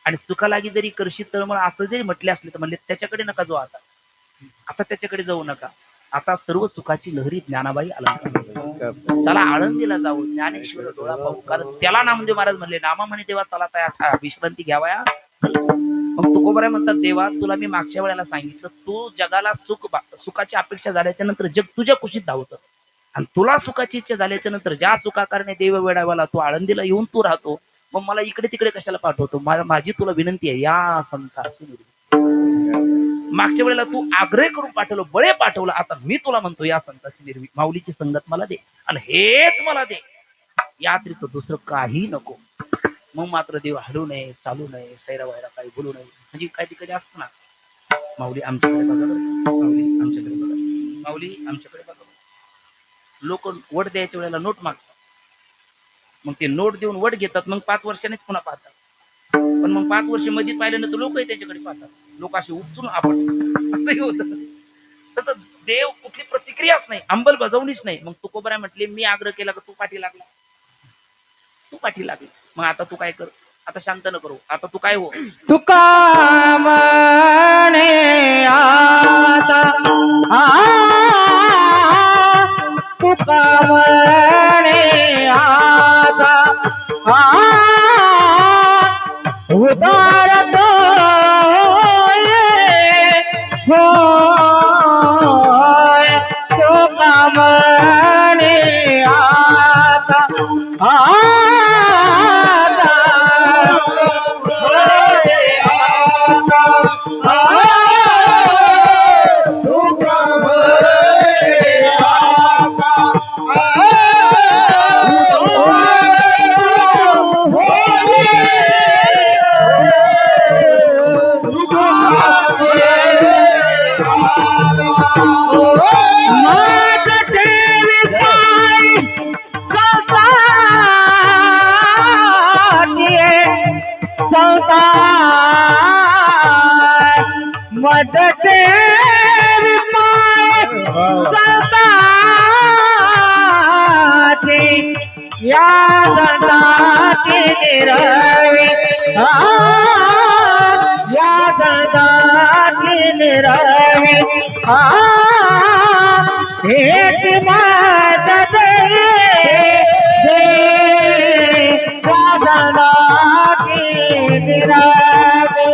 आणि सुखालागी जरी करशी तळमळ असं जरी म्हटले असले तर म्हणले त्याच्याकडे नका जाऊ. आता त्याच्याकडे जाऊ नका. आता सर्व सुखाची लहरी ज्ञानाबाई अलंकार त्याला आळंदीला जाऊ ज्ञानेश्वर डोळा पाहू कारण त्याला नामदेव महाराज म्हणले नामा म्हणे देवा चला तया विश्रांती घ्यावया. मग तुकोबराय म्हणतात देवा तुला मी मागच्या वेळेला सांगितलं तू जगाला सुखाची अपेक्षा झाल्याच्या नंतर जग तुझ्या कुशीत धावतं आणि तुला सुखाची इच्छा झाल्याच्या नंतर ज्या चुकाकारणे देव वेडावाला तू आळंदीला येऊन तू राहतो मग मला इकडे तिकडे कशाला पाठवतो. माझी तुला विनंती आहे या संताची मागच्या वेळेला तू आग्रह करून पाठवलं बळे पाठवलं आता मी तुला म्हणतो या संताची निर्वी माऊलीची संगत मला दे आणि हेच मला दे या व्यतिरिक्त दुसरं काही नको. मग मात्र देव हलू नये चालू नये सैरा वायरा काही बोलू नये म्हणजे काही कधी असतं ना माऊली आमच्याकडे बघा माऊली आमच्याकडे बघा माऊली आमच्याकडे बघा. लोक वट द्यायच्या वेळेला नोट मागतात मग ते नोट देऊन वट घेतात मग 5 वर्षांनीच पुन्हा पाहतात पण मग 5 वर्ष मध्ये पाहिलं ना तर लोकही त्याच्याकडे पाहतात. लोक असे उपचून आपण असंही होतं. तर देव कुठली प्रतिक्रियाच नाही अंमलबजावणीच नाही. मग तुकोबराय म्हटले मी आग्रह केला का तू पाठी लागला तू पाठी लागला मग आता तू काय कर आता शांत न करू आता तू काय हो
तुका म्हणे आता तुका म्हणे आता उतारतो होय तो कामणे आता आता होय आता तो कामणे मदते या दंडाची निरवी या दंडाची निरवी हेच मदत या दंडाची निरवी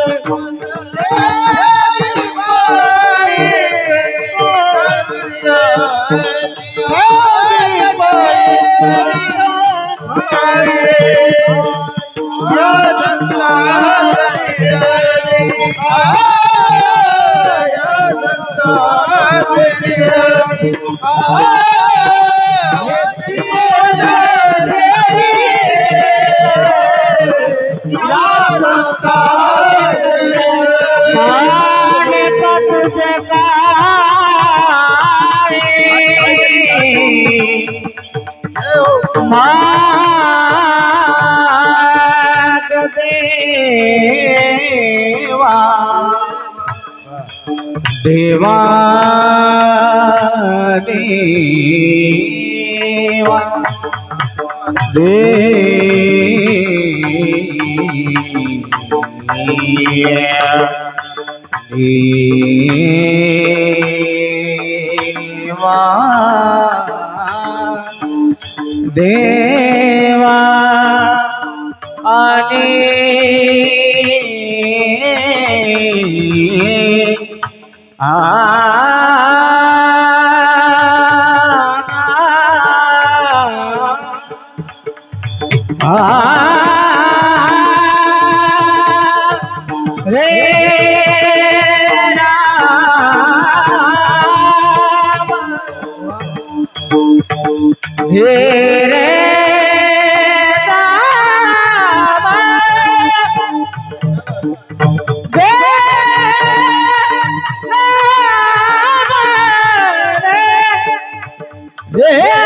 देवा देवा देवा देवा आणि रे हे रे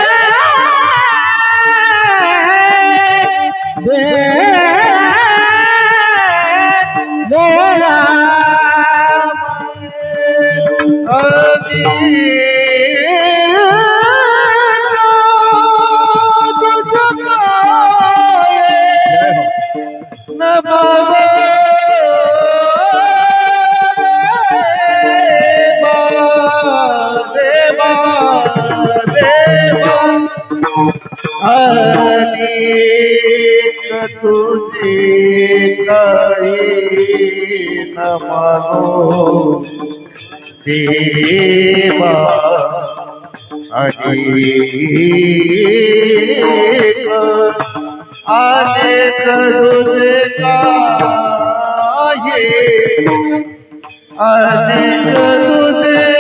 तुझे काही न मानो देवा अनेक तुझे काही अनेक तुझे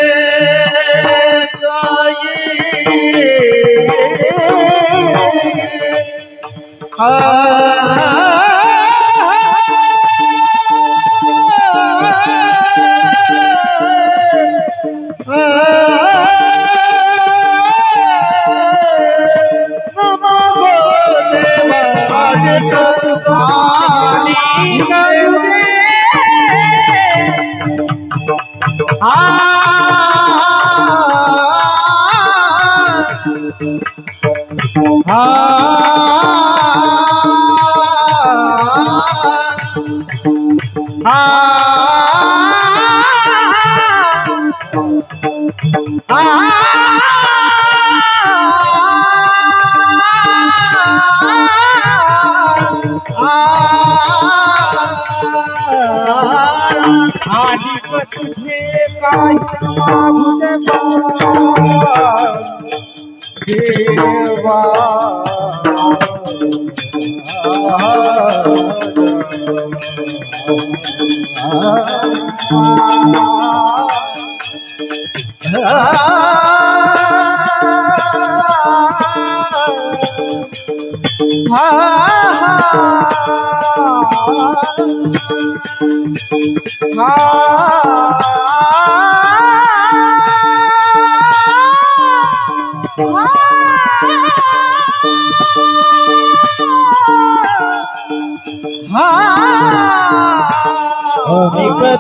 आणि तुझे काय मागू देवा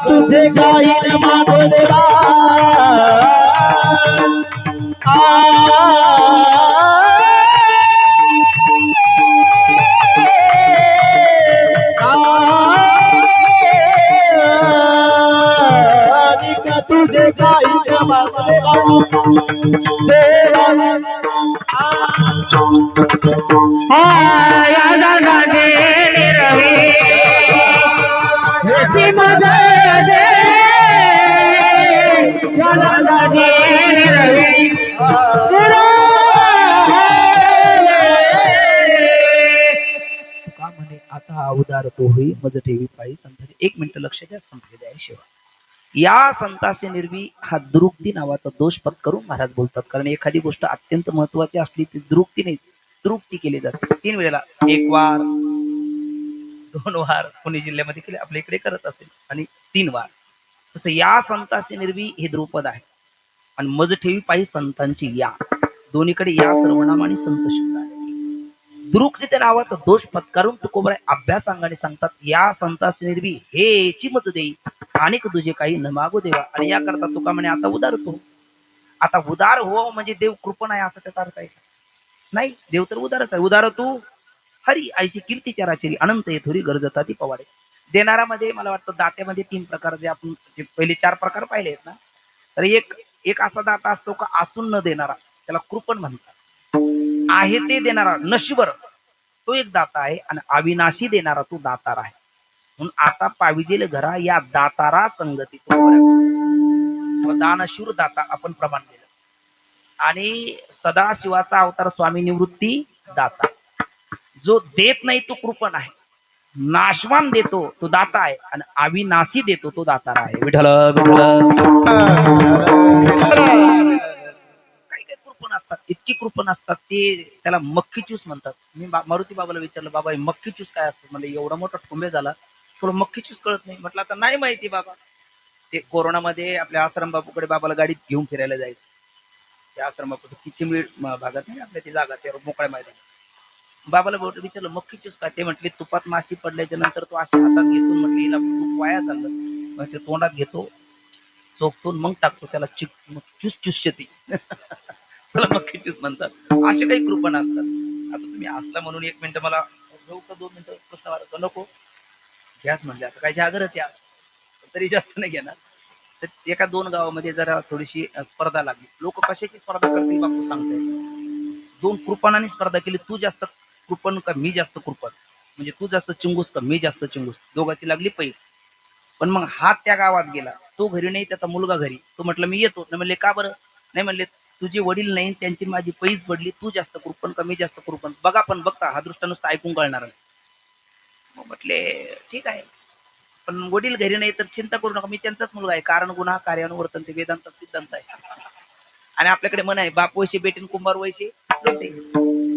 तुझे गाईन मागोदेवा तुझे गाईन मागोदेवा
का म्हणे आता उदार तो होई मज ठेवी पायी संतांचे. एक मिनिट लक्ष द्या, संपलेले आहे शिवा. या संतांचे निर्वी हा दुरुक्ती नावाचा दोष पत्करून महाराज बोलतात. कारण एखादी गोष्ट अत्यंत महत्वाची असली ती दुरुक्ती नाही, दुरुक्ती केली जाते. 3 वेळेला, 1 वार, 2 वार पुणे जिल्ह्यामध्ये केले, आपल्या इकडे करत असेल, आणि 3 वार. तसं या संतांचे निर्वी हे द्रुपद आहे. आणि मज ठेवी पायी संतांची या, दोन्हीकडे या सर्वनाम आणि संत शब्द आहे. दुरुक्ती नावाचा दोष पत्कारून तुकोबराय अभ्यास अंगाने सांगतात, या संतांचे निर्वी हेची मत देई अनेक तुझे काही न मागू देवा. आणि या करता तुका म्हणे आता उदार तो. आता उदार हो म्हणजे देव कृपण आहे असं त्याचा अर्थ आहे नाही. देव तर उदारच आहे. उदार तू हरी आईची कीर्ती चराचरी अनंत येथोरी गरजता ती पवाडे. देणारामध्ये मला वाटतं दात्यामध्ये 3 प्रकार, जे आपण जे पहिले 4 प्रकार पाहिले आहेत ना, तर एक असा दाता असतो का आसून न देणारा, त्याला कृपण म्हणतात. आहे ते देणारा नश्वर तो एक दाता आहे, आणि अविनाशी देणारा तो दातार आहे. म्हणून आता पाविजेल घरा या दातारा संगती तो दानशूर दाता आपण प्रमाण दिलं. आणि सदाशिवाचा अवतार स्वामी निवृत्ती दाता. जो देत नाही तो कृपण आहे, नाशवान देतो तो दाता आहे, आणि अविनाशी देतो तो दातारा आहे. विठ्ठल काही काही कृपण असतात, इतकी कृपण असतात ते त्याला मक्खी चूस म्हणतात. मी मारुती बाबाला विचारलं, बाबा मक्खी चूस काय असतं? म्हणजे एवढा मोठा ठोंबे झाला, तुला मक्खी चूस कळत नाही? म्हटलं आता नाही माहिती बाबा. ते कोरोनामध्ये आपल्या आश्रम बापूकडे बाबाला गाडीत घेऊन फिरायला जायचं. त्या आश्रम बापू चिमळी भागात नाही आपल्या ती जागा, त्या मोकळ्या मैदान. बाबाला विचारलं मक्खी चूस काय? ते म्हटले तुपात माशी पडल्याच्या नंतर तो अशा हातात घेतो, म्हटले हिला तूप वाया चाललं, मग ते तोंडात घेतो, चोपतून मग टाकतो, त्याला चूस चुसते त्याला मक्खी चूस म्हणतात. असे काही कृपण असतात. आता तुम्ही असला म्हणून 1 मिनिट मला घेऊ का 2 मिनिटं प्रश्न वाढतो? नको घ्याच म्हणले, आता काय जागरच या, तरी जास्त नाही घेणार. तर एका 2 गावामध्ये जरा थोडीशी स्पर्धा लागली. लोक कशाची स्पर्धा करतील बापू सांगताय. 2 कृपणाने स्पर्धा केली, तू जास्त कृपण का मी जास्त कृपण, म्हणजे तू जास्त चिंगूस का मी जास्त चिंगूस. दोघांची लागली पैस. पण मग हा त्या गावात गेला, तो घरी नाही, त्याचा मुलगा घरी. तो म्हटलं मी येतो. नाही म्हणले का बरं? नाही म्हणले तुझे वडील नाही, त्यांची माझी पैस पडली, तू जास्त कृपण का मी जास्त कृपण, बघा. पण बघता हा दृष्ट नुसतं ऐकून कळणार नाही. मग म्हटले ठीक आहे, पण वडील घरी नाही तर चिंता करू नका, मी त्यांचाच मुलगा आहे. कारण गुन्हा कार्यानुवर्तन ते वेदांत सिद्धांत आहे. आणि आपल्याकडे म्हण आहे, बाप वैसे बेटीन कुंभार वैसे लोटे.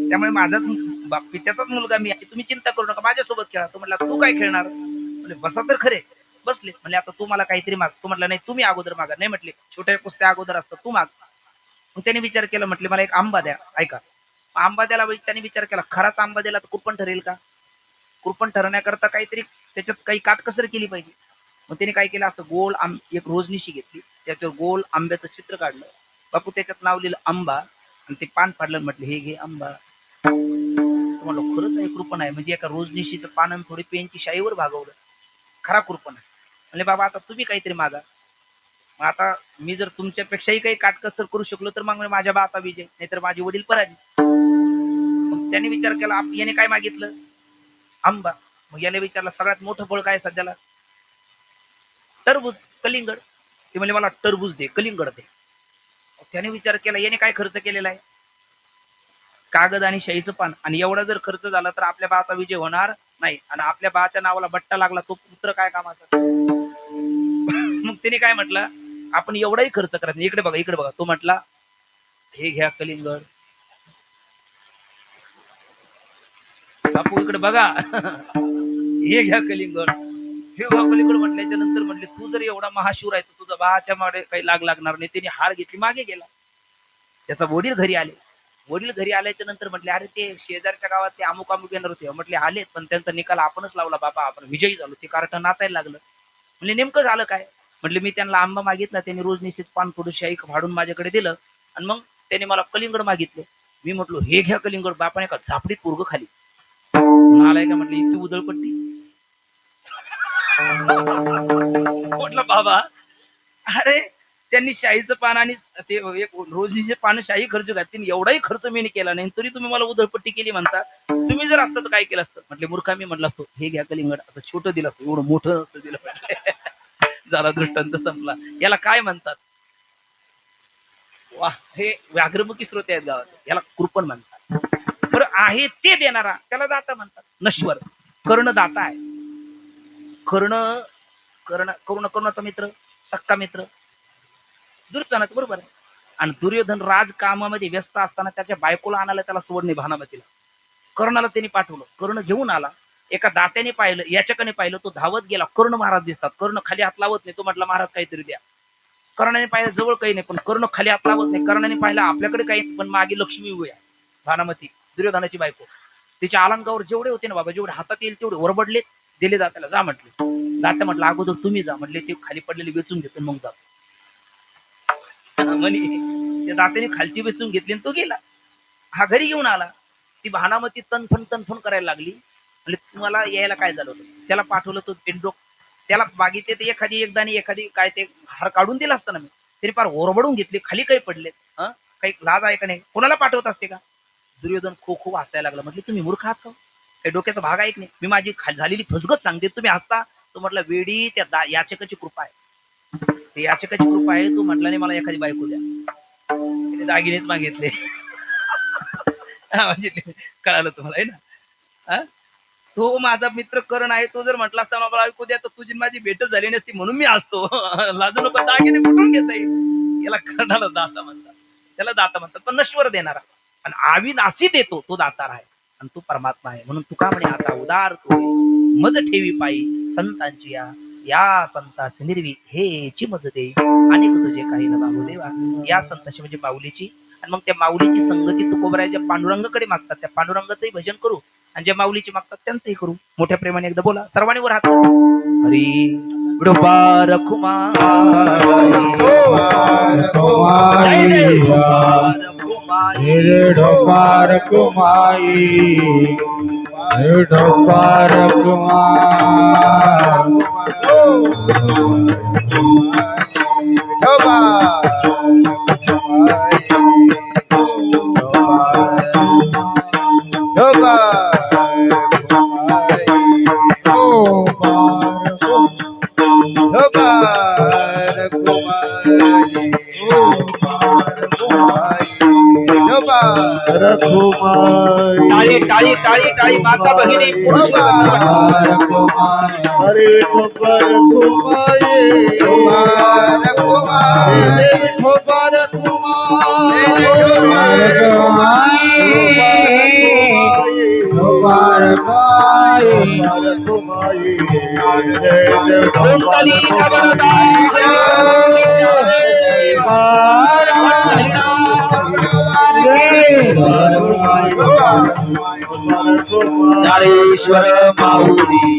त्यामुळे माझाच बाप पित्याचाच मुलगा मी आहे. तुम्ही चिंता करू नका, माझ्यासोबत खेळा. तो म्हटला तू काय खेळणार? म्हणजे बसा तर खरे. बसले. म्हणजे आता तू मला काहीतरी माग. तू म्हटला नाही तुम्ही अगोदर मागा. नाही म्हटले छोट्या कुस्त्या अगोदर असतात, तू माग. मग त्याने विचार केला, म्हटले मला एक आंबा द्या. ऐका, आंबा द्याला त्याने विचार केला, खराच आंबा दिला तर कुरपण ठरेल का? कुरपण ठरवण्याकरता काहीतरी त्याच्यात काही काटकसर केली पाहिजे. मग त्याने काय केलं, असं गोल एक रोजनिशी घेतली, त्याच्यावर गोल आंब्याचं चित्र काढलं. बापू त्याच्यात नाव लिहिलं आंबा, आणि ते पान फाडलं. म्हटलं हे घे आंबा. तुम्हाला खरंच आहे कृपण आहे. म्हणजे एका रोजनिशीचं पान थोडी पेनची शाईवर भागवलं. खरा कृपण आहे. म्हणजे बाबा आता तुम्ही काहीतरी मागा. मग आता मी जर तुमच्यापेक्षाही काही काटकसर करू शकलो तर मग माझ्या बापा विजय, नाहीतर माझे वडील पराजित. मग त्याने विचार केला, याने काय मागितलं? आंबा. मग याने विचारलं सगळ्यात मोठं फळ काय सध्याला? टरबूज कलिंगड. ते म्हणजे मला टरबूज दे, कलिंगड दे. त्याने विचार केला याने काय खर्च केलेला आहे, कागद आणि शाईचं पान. आणि एवढा जर खर्च झाला तर आपल्या बाचा विजय होणार नाही. आणि आपल्या बाच्या नावाला बट्टा लागला तो पुत्र काय कामाचा. मग त्याने काय म्हटलं, आपण एवढाही खर्च करत नाही. इकडे बघा, इकडे बघा. तो म्हटला हे घ्या कलिंगड. बापू इकडे बघा, हे घ्या कलिंगड. हे घ्या कलिंगड म्हटल्याच्या नंतर म्हटले तू जर एवढा महाशूर आहे तर तुझा बाच्या मागे काही लागणार नाही. त्याने हार घेतली, मागे गेला. त्याचा वडील घरी आले. वडील घरी आल्याच्या नंतर म्हटले अरे ते शेजारच्या गावात ते अमुक अमुक येणार होते. म्हटले आलेत पण त्यांचा निकाल आपणच लावला बाबा, आपण विजयी झालो. ते कार्ट नाचायला लागलं. म्हणजे नेमकं झालं काय. म्हटले मी त्यांना आंबा मागितला, त्यांनी रोज निश्चित पान थोडं शाई फाडून माझ्याकडे दिलं आणि मग त्याने मला कलिंगड मागितले. मी म्हटलो हे घ्या कलिंगड. बापाने का झापडीत पोरग खाली. नालाय का म्हटलं इतकी उधळपट्टी. म्हटलं बाबा अरे त्यांनी शाहीचं पान आणि ते एक रोजनीचे पान शाही खर्च घातली, एवढाही खर्च मी केला नाही तरी तुम्ही मला उधळपट्टी केली म्हणता. तुम्ही जर असतं तर काय केलं असतं. म्हटले मूर्खा मी म्हटलं असतो हे घ्या कलिंगड. आता छोटं दिलं असतं, एवढं मोठं दिलं. झाला दृष्टांत संपला. याला काय म्हणतात, वा हे व्याघ्रमुखी श्रोते आहेत गावात, याला कृपण म्हणतात. बरं आहे ते देणारा त्याला दाता म्हणतात. नश्वर कर्णदाता आहे. करुणाचा मित्र, सक्का मित्र दुर्योधन, बरोबर आहे. आणि दुर्योधन राजकामामध्ये व्यस्त असताना त्याच्या बायकोला आणायला त्याला सोडणे भानामतीला. कर्णाला त्यांनी पाठवलं. कर्ण घेऊन आला. एका दात्याने पाहिलं, याच्याकडे पाहिलं, तो धावत गेला. कर्ण महाराज दिसतात. कर्ण खाली हात लावत नाही. तो म्हटला महाराज काहीतरी द्या. कर्णाने पाहिलं जवळ काही नाही पण कर्ण खाली हात लावत नाही. कर्णाने पाहिलं आपल्याकडे काही पण मागे लक्ष्मी उभी आहे, भानामती दुर्योधनाची बायको. तिच्या अलंकावर जेवढे होते ना बाबा, जेवढे हातात येईल तेवढे ओरबडले, दिले दात्याला. जा म्हटले. दात्या म्हटलं अगोदर तुम्ही जा. म्हटले ते खाली पडलेली वेचून घेतो मग जा. म्हणे त्या दात्याने खालची वेचून घेतली आणि तो गेला. हा घरी घेऊन आला. ती भानामती तनफन करायला लागली. म्हणजे तुम्हाला यायला काय झालं होतं. त्याला पाठवलं तो पेंडोक. त्याला बागीचे ते एखादी काय ते हार काढून दिला असतं ना मी. तरी फार ओरबडून घेतली. खाली काही पडले. काही लाज आहे का नाही, कोणाला पाठवत असते का. दुर्योधन खूप हसायला लागला. म्हटले तुम्ही मूर्ख आहात का, काही डोक्याचा भाग आहे की नाही. मी माझी झालेली फसगत सांगते, तुम्ही हसता. तो म्हटलं वेडी त्या याचकाची कृपा आहे. ते याचकाची कृपा आहे. तू म्हटला नाही मला एखादी बायको द्या. तिने दागिनेच मागितले. म्हणजे कळालं तुम्हाला आहे ना. तो माझा मित्र कर्ण आहे. तो जर म्हटला असता मला ऐकू द्या तर तुझी माझी भेटच झाली नसती म्हणून मी असतो. लाजू नको, दागिने कुठून घेता येईल. याला कर्णाला दाता म्हणतात. त्याला दाता म्हणतात पण नश्वर देणारा. आणि अविनाशी देतो तो दातार आहे. आणि तो परमात्मा आहे. म्हणून तुका म्हणे आता उदार तो मज ठेवी पायी संतांची या संतांची निर्वी हेची मज दे अनेक तुझे काही न बाबू देवा. या संतांची म्हणजे माऊलीची. आणि मग त्या माऊलीची संगती तुकोबराच्या पांडुरंगाकडे मागतात. त्या पांडुरंगाचंही भजन करू आणि ज्या माऊलीची मागतात त्यांचंही करू. मोठ्या प्रेमाने एकदा बोला सर्वांनी वर हात. हरी विडोबा रखुमाई, टाळी टाळी टाळी टाळी माता भगिनी हरे ज्ञानेश्वर माऊली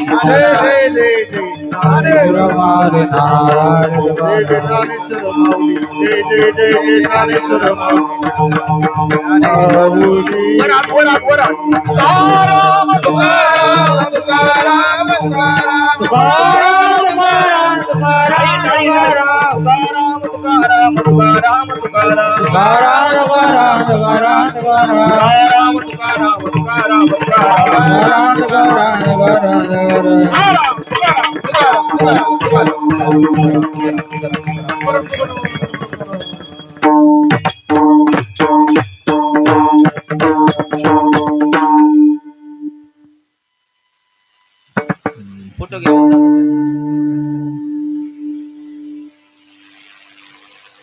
फोटो घेऊ